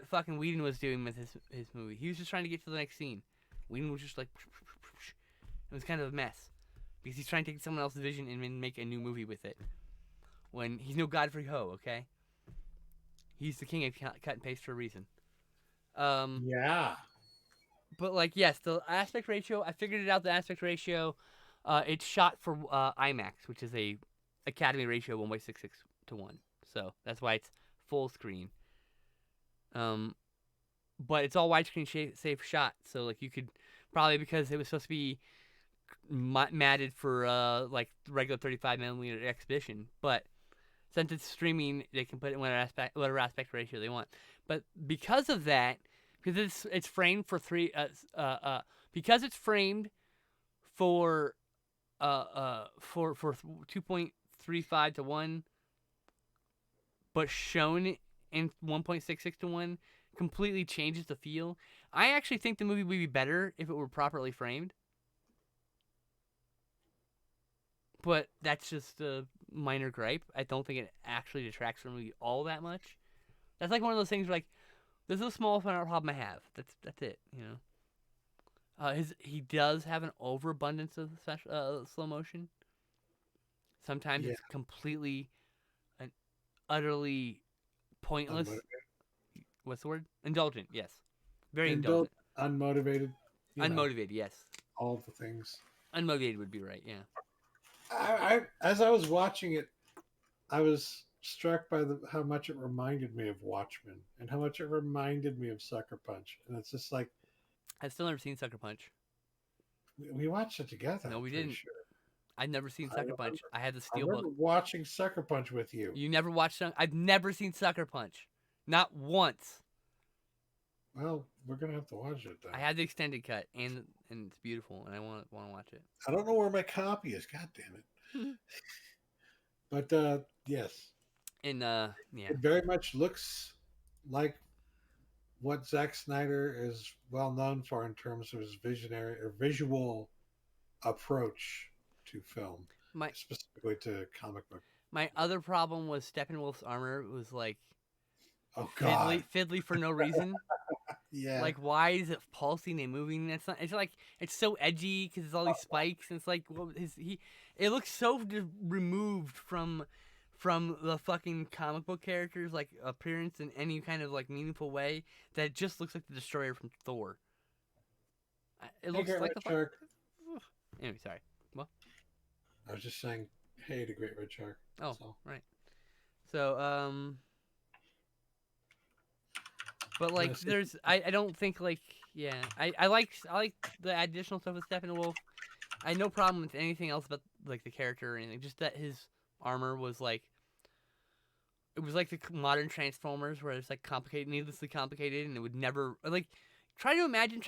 fucking Whedon was doing with his movie. He was just trying to get to the next scene. Whedon was just like, it was kind of a mess because he's trying to take someone else's vision and make a new movie with it. When he's no Godfrey Ho, okay? He's the king of cut and paste for a reason. Yeah. But like, yes, the aspect ratio. I figured it out. The aspect ratio. It's shot for IMAX, which is a Academy ratio 1.66 to 1. So that's why it's full screen. But it's all widescreen safe shot. So like you could probably, because it was supposed to be matted for like regular 35mm exhibition, but since it's streaming, they can put it in whatever aspect ratio they want. But because of that, because it's framed for because it's framed for 2.35 to 1, but shown in 1.66 to 1, completely changes the feel. I actually think the movie would be better if it were properly framed. But that's just a minor gripe. I don't think it actually detracts from the movie all that much. That's like one of those things where, like, this is a small problem I have. That's it, you know. He does have an overabundance of slow motion. Sometimes Yeah. it's completely and utterly pointless. What's the word? Indulgent, yes. Very indulgent. Unmotivated. Unmotivated, yes. All the things. Unmotivated would be right, yeah. As I was watching it, I was struck by how much it reminded me of Watchmen and how much it reminded me of Sucker Punch. And it's just like, I've still never seen Sucker Punch. we watched it together. No, I'm we pretty didn't. sure. I've never seen Sucker Punch. I had the I steelbook. remember watching Sucker Punch with you. You never watched? I've never seen Sucker Punch, not once. Well, we're gonna have to watch it then. I had the extended cut, and it's beautiful, and I want to watch it. I don't know where my copy is. God damn it! But yes, And yeah, it very much looks like what Zack Snyder is well known for in terms of his visionary or visual approach to film, specifically to comic book. My other problem was Steppenwolf's armor was like, oh god, fiddly for no reason. Yeah, like why is it pulsing and moving? It's not. It's like it's so edgy because it's all these spikes, and it's like it looks so removed from the fucking comic book characters, like appearance in any kind of like meaningful way, that it just looks like the Destroyer from Thor. It looks like the Shark. Anyway, sorry. Well, I was just saying, hey to Great Red Shark. Oh, right. So but like there's I don't think like yeah I like the additional stuff with Steppenwolf. I had no problem with anything else but like the character or anything. Just that his armor was like, it was like the modern Transformers where it's like complicated, needlessly complicated, and it would never like. Try to imagine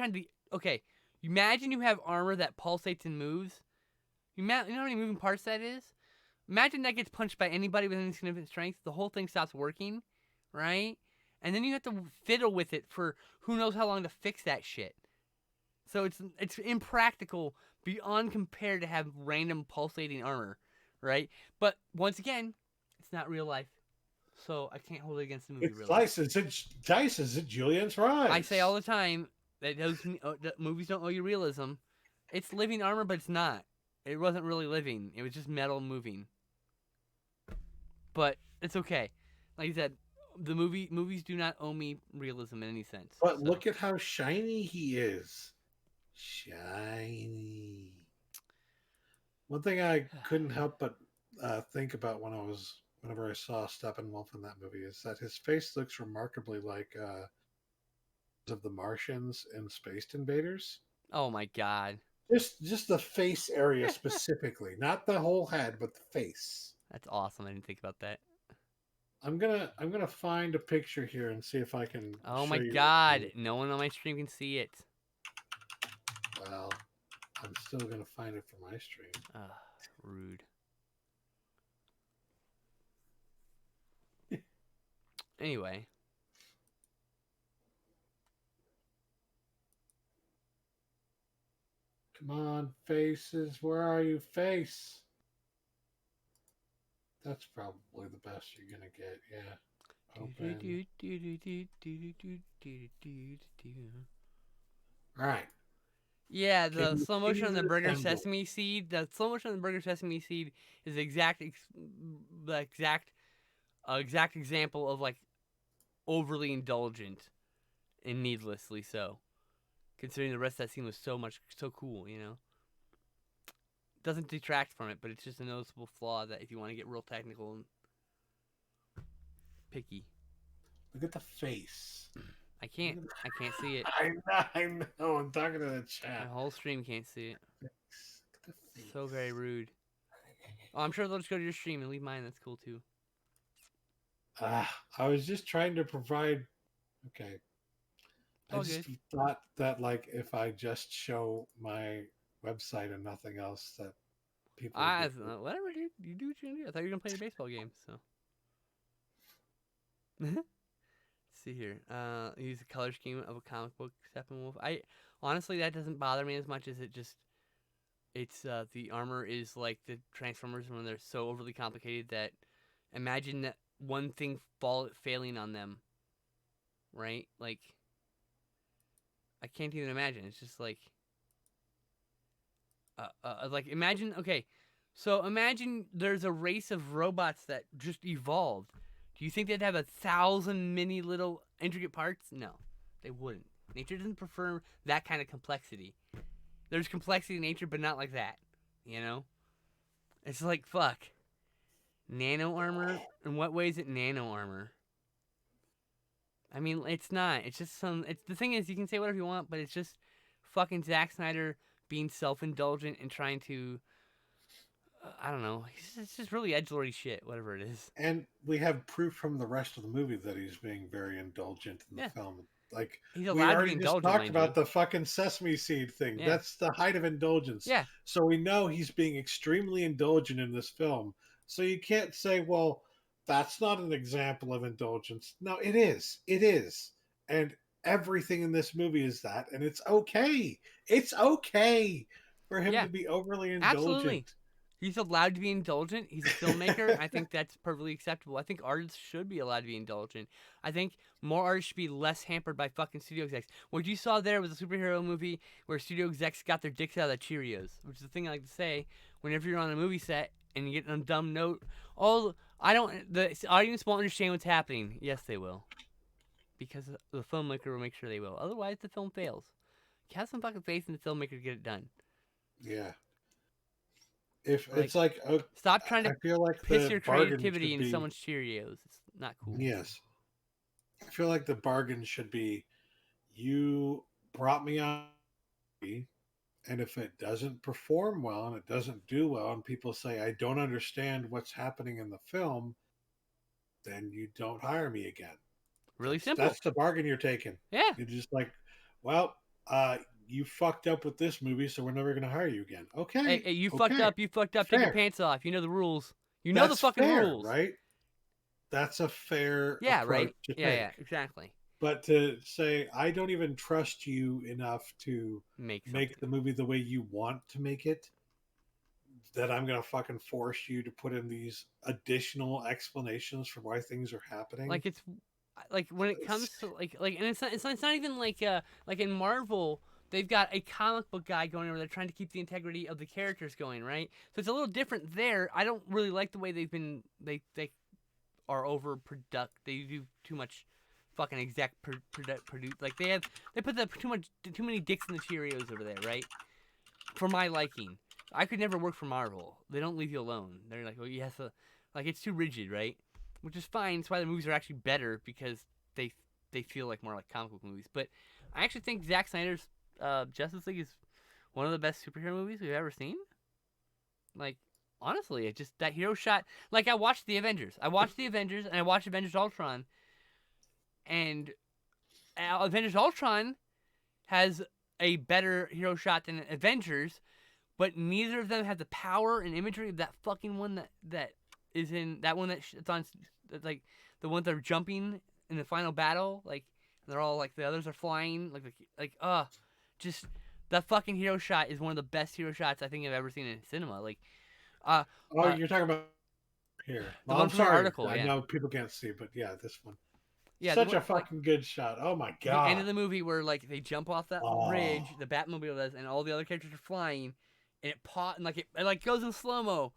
imagine you have armor that pulsates and moves. You know how many moving parts that is? Imagine that gets punched by anybody with any significant strength. The whole thing stops working, right? And then you have to fiddle with it for who knows how long to fix that shit. So it's impractical beyond compare to have random pulsating armor, right? But once again, it's not real life, so I can't hold it against the movie. It's dice at Julian's Rise. I say all the time that those movies don't owe you realism. It's living armor, but it's not. It wasn't really living. It was just metal moving. But it's okay. Like I said, the movies do not owe me realism in any sense. But look at how shiny he is. Shiny. One thing I couldn't help but think about whenever I saw Steppenwolf in that movie is that his face looks remarkably like of the Martians in Space Invaders. Oh my god. Just the face area specifically, not the whole head, but the face. That's awesome. I didn't think about that. I'm gonna find a picture here and see if I can. Oh my god! No one on my stream can see it. Well, I'm still gonna find it for my stream. Rude. Anyway, Come on, faces. Where are you, face? That's probably the best you're gonna get. Yeah. Open. All right. yeah, Can the you slow see motion on the the burger symbol? sesame seed. The slow motion on the burger sesame seed is the exact example of like overly indulgent and needlessly so. Considering the rest of that scene was so cool, you know. Doesn't detract from it, but it's just a noticeable flaw that if you want to get real technical and picky, Look at the face. I can't. Look at I can't see it. I know. I'm talking to the My chat. whole stream can't see it. Look at the So very face. rude. Oh, I'm sure they'll just go to your stream and leave mine. That's cool too. I was just trying to provide. Okay. It's I all just good. thought that, like, if I just show my website and nothing else, that people would get. Whatever, dude. You do what you can do. I thought you were gonna play your baseball game. So. Let's see here. Use the color scheme of a comic book Steppenwolf. I honestly that doesn't bother me as much as it's the armor is like the Transformers when they're so overly complicated that imagine that one thing failing on them, right? Like I can't even imagine. It's just like imagine okay, so imagine there's a race of robots that just evolved. Do you think they'd have 1,000 mini little intricate parts? No, they wouldn't. Nature doesn't prefer that kind of complexity. There's complexity in nature, but not like that. You know, it's like fuck. Nano armor? In what way is it nano armor? I mean, it's not. It's just some. It's the thing is, you can say whatever you want, but it's just fucking Zack Snyder being self-indulgent and trying to. I don't know. It's just really edgelordy shit. Whatever it is. And we have proof from the rest of the movie that he's being very indulgent in the Yeah, film. Like, he's we allowed to be already just indulgent, talked mind you. about the fucking sesame seed thing. Yeah, That's the height of indulgence. yeah, So we know he's being extremely indulgent in this film. So you can't say, well, that's not an example of indulgence. No, it is. It is. And everything in this movie is that. And it's okay. It's okay for him yeah. to be overly Absolutely. indulgent. He's allowed to be indulgent. He's a filmmaker. I think that's perfectly acceptable. I think artists should be allowed to be indulgent. I think more artists should be less hampered by fucking studio execs. What you saw there was a superhero movie where studio execs got their dicks out of the Cheerios, which is the thing I like to say whenever you're on a movie set and you get a dumb note. Oh, I don't. The audience won't understand what's happening. Yes, they will, because the filmmaker will make sure they will. Otherwise, the film fails. Have some fucking faith in the filmmaker to get it done. Yeah. If Like, it's like, stop trying I to feel like piss the your bargain creativity should into be, someone's Cheerios. It's not cool. yes, I feel like the bargain should be, you brought me on, and if it doesn't perform well and it doesn't do well, and people say I don't understand what's happening in the film, then you don't hire me again. Really That's simple. that's the bargain you're taking. Yeah. You're just like, well, you fucked up with this movie, so we're never going to hire you again. Hey, Okay, hey, you fucked okay, up. You fucked up. Take your fair. pants off. You know the rules. You know the That's fucking fair, rules. right? That's a fair Yeah, approach right? to Yeah, take. yeah, exactly. But to say, I don't even trust you enough to Make make something. the movie the way you want to make it, that I'm going to fucking force you to put in these additional explanations for why things are happening. Like it's like when it comes to and it's not even like in Marvel they've got a comic book guy going where they're trying to keep the integrity of the characters going, right? So it's a little different there. I don't really like the way they are overproduct. They do too much fucking exact produce. Like they put too many dicks in the Cheerios over there, right? For my liking, I could never work for Marvel. They don't leave you alone. They're like, oh, you have to, like it's too rigid, right? Which is fine. It's why the movies are actually better because they they feel like more like comic book movies. But I actually think Zack Snyder's Justice League is one of the best superhero movies we've ever seen. Like honestly, it just that hero shot. Like I watched the Avengers. I watched the Avengers and I watched Avengers Ultron. And Avengers Ultron has a better hero shot than Avengers, but neither of them have the power and imagery of that fucking one that is in that one that's on like the ones that are jumping in the final battle, like they're all like the others are flying, just that fucking hero shot is one of the best hero shots I think I've ever seen in cinema. Like, uh, Oh, you're talking about here. the Well, one I'm from the sorry. article, I yeah, know people can't see, but yeah, this one. yeah, Such a fucking good shot. Oh my the end god. of the movie where like they jump off that Oh. bridge, the Batmobile does, and all the other characters are flying, and and like it like goes in slow mo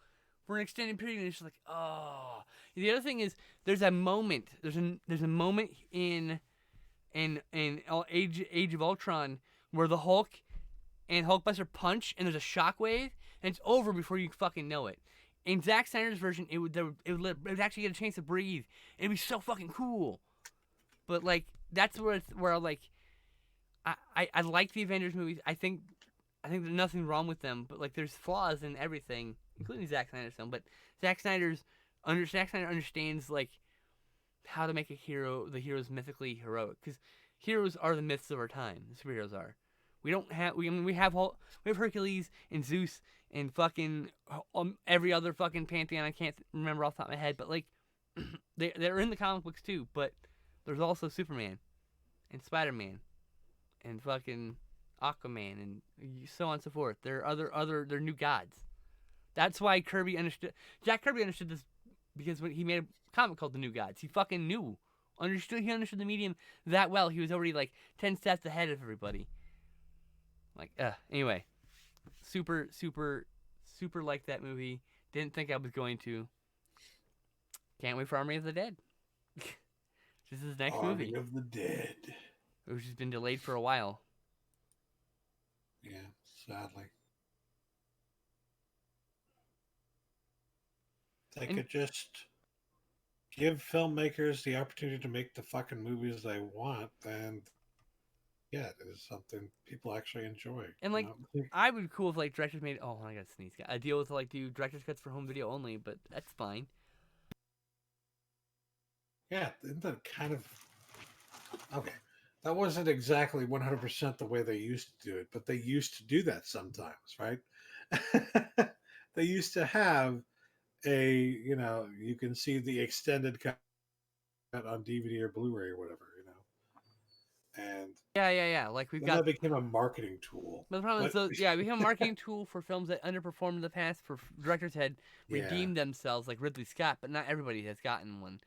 for an extended period, and it's just like oh. The other thing is there's a moment, there's a moment in Age of Ultron where the Hulk and Hulkbuster punch, and there's a shockwave, and it's over before you fucking know it. In Zack Snyder's version, it would actually get a chance to breathe. It'd be so fucking cool. But like that's where like I like the Avengers movies. I think there's nothing wrong with them, but like there's flaws in everything, including Zack Snyder's film. But Zack Snyder understands like how to make the heroes mythically heroic, because heroes are the myths of our time. The superheroes are. We don't have we have Hercules and Zeus and fucking every other fucking pantheon I can't remember off the top of my head, but like they're in the comic books too. But there's also Superman and Spider-Man and fucking Aquaman and so on and so forth. They're they're new gods. That's why Jack Kirby understood this, because when he made a comic called The New Gods, he fucking knew. He understood the medium that well. He was already like 10 steps ahead of everybody. Like, anyway. Super liked that movie. Didn't think I was going to. Can't wait for Army of the Dead. This is the next movie. Army of the Dead. Which has been delayed for a while. Yeah, sadly. They could just give filmmakers the opportunity to make the fucking movies they want, and yeah, it is something people actually enjoy. And like, I would be cool if like directors made. Oh, I got to sneeze. A deal with like do director's cuts for home video only, but that's fine. Yeah, isn't that kind of okay? That wasn't exactly 100% the way they used to do it, but they used to do that sometimes, right? They used to have you can see the extended cut on DVD or Blu-ray or whatever, and Yeah. Like we've then got. that became a marketing tool. But the problem is, we became a marketing tool for films that underperformed in the past. For directors had redeemed themselves, like Ridley Scott, but not everybody has gotten one.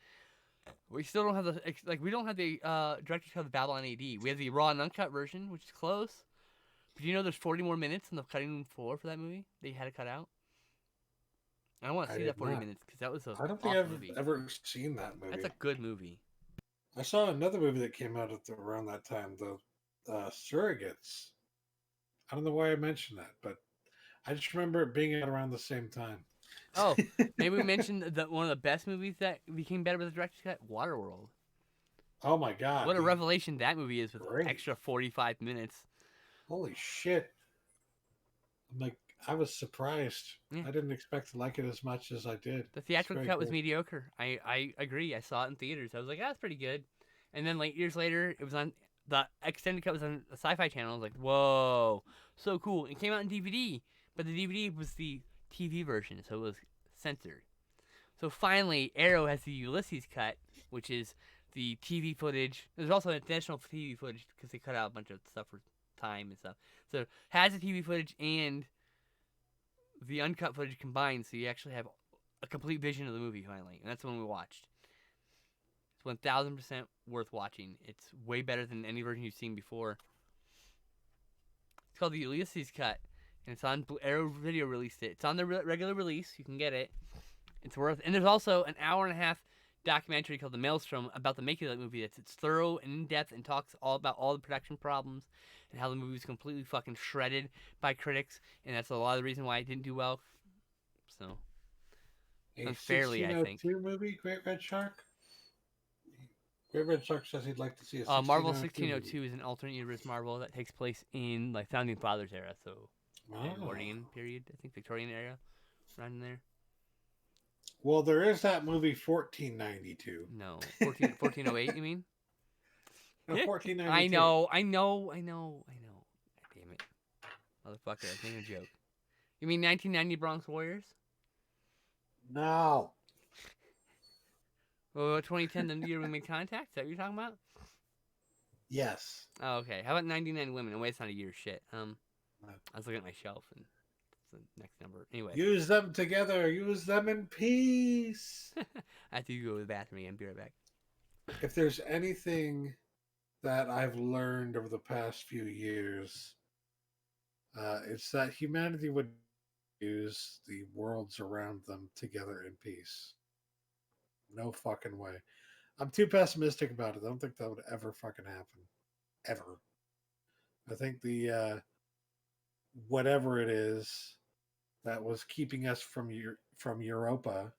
We still don't have we don't have the director's cut of the Babylon AD. We have the raw and uncut version, which is close. But you know, there's 40 more minutes on the cutting room floor for that movie. They had to cut out. I want to see that 40 minutes because that was a. I don't think I've ever seen that movie. That's a good movie. I saw another movie that came out around that time, the Surrogates. I don't know why I mentioned that, but I just remember it being out around the same time. Oh, maybe we mentioned that one of the best movies that became better with the director's cut, Waterworld. Oh my god! What a revelation that movie is with an extra 45 minutes. Holy shit! I'm like, I was surprised. Yeah. I didn't expect to like it as much as I did. The theatrical cut was mediocre. I agree. I saw it in theaters. I was like, that's pretty good. And then like years later, it was on the extended cut was on the Sci-Fi Channel. I was like, whoa, so cool. It came out in DVD, but the DVD was the TV version, so it was censored. So finally, Arrow has the Ulysses cut, which is the TV footage. There's also additional TV footage because they cut out a bunch of stuff for time and stuff. So it has the TV footage and the uncut footage combined, so you actually have a complete vision of the movie finally, and that's the one we watched. It's 1000% worth watching. It's way better than any version you've seen before. It's called the Ulysses cut, and it's on Arrow Video released it. It's on the regular release. You can get it. It's worth. And there's also an hour-and-a-half documentary called The Maelstrom about the making of that movie. It's thorough and in-depth and talks all about all the production problems and how the movie was completely fucking shredded by critics, and that's a lot of the reason why it didn't do well. So, unfairly, I think. Movie, Great Red Shark. Great Red Shark says he'd like to see a Marvel 1602 is an alternate universe Marvel that takes place in like Founding Fathers era, so Edwardian period, I think Victorian era, around in there. Well, there is that movie 1492. No, 1408. You mean? No, 1492. I know. God damn it, motherfucker! I was making a joke. You mean 1990 Bronx Warriors? No. Well, 2010, the year we made contact. Is that what you're talking about? Yes. Oh, okay. How about 99 women? Wait, it's not a year. Shit. I was looking at my shelf and it's the next number. Anyway, Use them together. Use them in peace. I have to go to the bathroom again. Be right back. If there's anything that I've learned over the past few years, it's that humanity would use the worlds around them together in peace. No fucking way. I'm too pessimistic about it. I don't think that would ever fucking happen. Ever. I think the whatever it is that was keeping us from Europa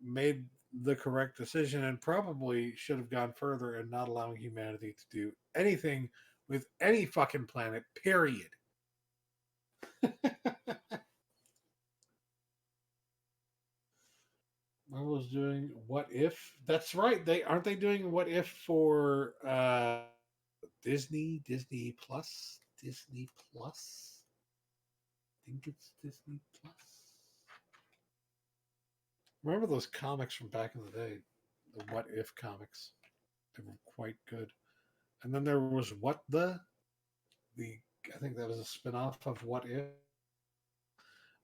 made the correct decision and probably should have gone further and not allowing humanity to do anything with any fucking planet. Period. Marvel's doing What If. That's right. They aren't they doing What If for Disney Plus? Disney Plus? I think it's Disney Plus. Remember those comics from back in the day? The What If comics. They were quite good. And then there was the I think that was a spin-off of What If.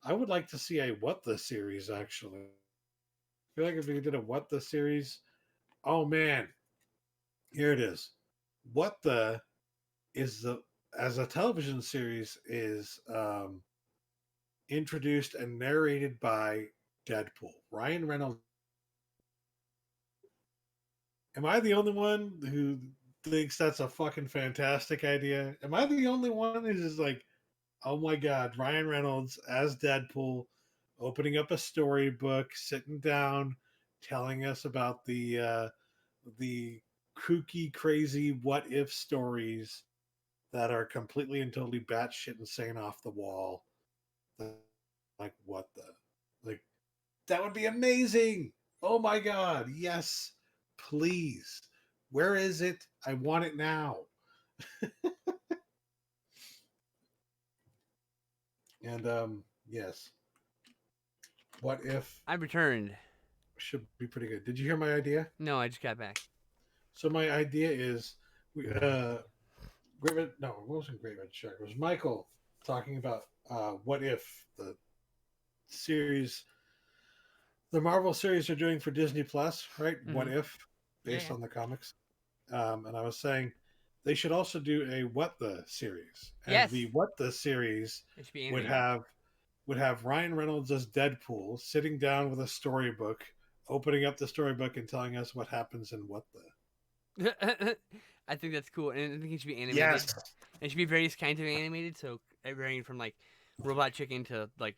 I would like to see a What the series actually. I feel like if we did a What the series, oh man, here it is. What the is the as a television series is introduced and narrated by Deadpool. Ryan Reynolds. Am I the only one who thinks that's a fucking fantastic idea? Am I the only one who's just like, oh my god, Ryan Reynolds as Deadpool, opening up a storybook, sitting down, telling us about the kooky, crazy what if stories that are completely and totally batshit insane off the wall. Like what the like that would be amazing. Oh my god, yes, please. Where is it? I want it now. And yes, what if I returned. should be pretty good. Did you hear my idea? No, I just got back. So my idea is we Great Red, no, it wasn't Great Red Shark. It was Michael talking about what if the series, the Marvel series are doing for Disney Plus, right? What Mm-hmm. if, Yeah, based yeah. on the comics. And I was saying they should also do a What the series, and Yes, the What the series it should be would animated. have Ryan Reynolds as Deadpool sitting down with a storybook, opening up the storybook and telling us what happens in What the. I think that's cool, and I think it should be animated. Yes. It should be various kinds of animated, so varying from like Robot Chicken to like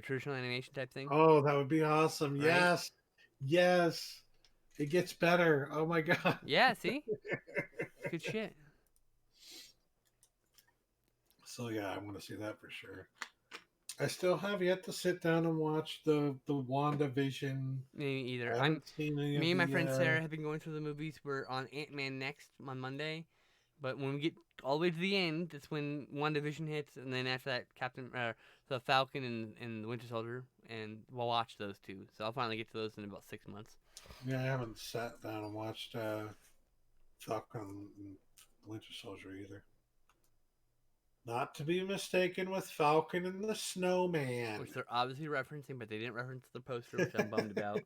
traditional animation type thing, Oh, that would be awesome. right? Yes. Yes. It gets better. Oh my god. Yeah, see, good shit. So yeah, I want to see that for sure. I still have yet to sit down and watch the WandaVision. Me either. I haven't seen any Me of and my the friend Sarah have been going through the movies. We're on Ant-Man next on Monday, but when we get all the way to the end, that's when WandaVision hits, and then after that, the Falcon and the Winter Soldier, and we'll watch those two. So I'll finally get to those in about 6 months. yeah, I haven't sat down and watched Falcon and Winter Soldier either. Not to be mistaken with Falcon and the Snowman. Which they're obviously referencing, but they didn't reference the poster, which I'm bummed about.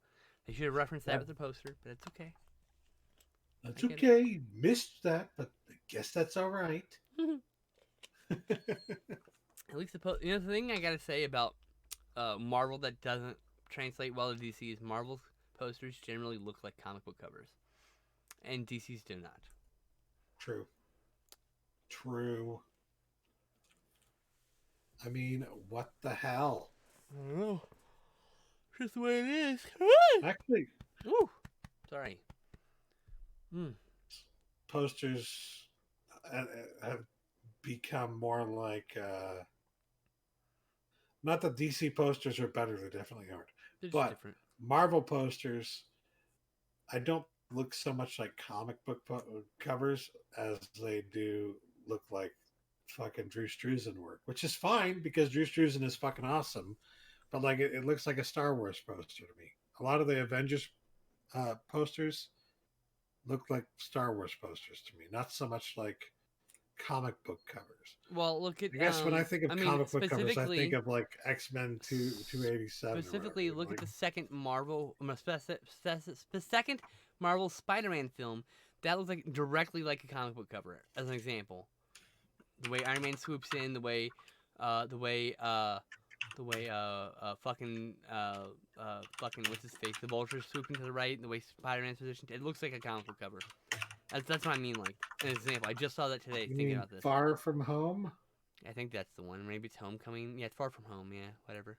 They should have referenced that That, with the poster, but it's okay. I that's get okay. Missed that, but I guess that's all right. it. At least the thing I gotta say about Marvel that doesn't translate well to DC is Marvel's posters generally look like comic book covers, and DC's do not. True. True. I mean, what the hell? I don't know. Just the way it is. Actually, Ooh, sorry. Mm. posters have become more like not that DC posters are better, they definitely aren't. They're just But different. Marvel posters, I don't look so much like comic book covers as they do look like fucking Drew Struzan work, which is fine because Drew Struzan is fucking awesome. But like it looks like a Star Wars poster to me. A lot of the Avengers posters looked like Star Wars posters to me, not so much like comic book covers. Well, look at I guess when I think I of mean comic book covers, I think specifically of like X-Men 287 or whatever. specifically look at Like, the second second Marvel Spider-Man film. That looks like directly like a comic book cover. As an example, the way Iron Man swoops in, the way fucking what's his face, the Vulture's swooping to the right, and the way Spider-Man's positioned, it looks like a comic book cover. That's what I mean. Like an example, I just saw that today you thinking mean about this. Far From Home? I think that's the one. Maybe it's Homecoming. Yeah, it's Far From Home. Yeah, whatever.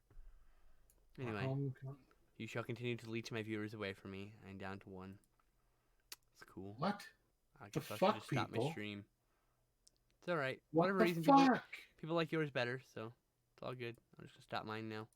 Anyway, Home? you shall continue to leech my viewers away from me. I'm down to one. It's cool. What I the guess I should fuck, just stop my people? stream. It's all right. What Whatever the reason, fuck? people like yours better, so it's all good. I'm just gonna stop mine now.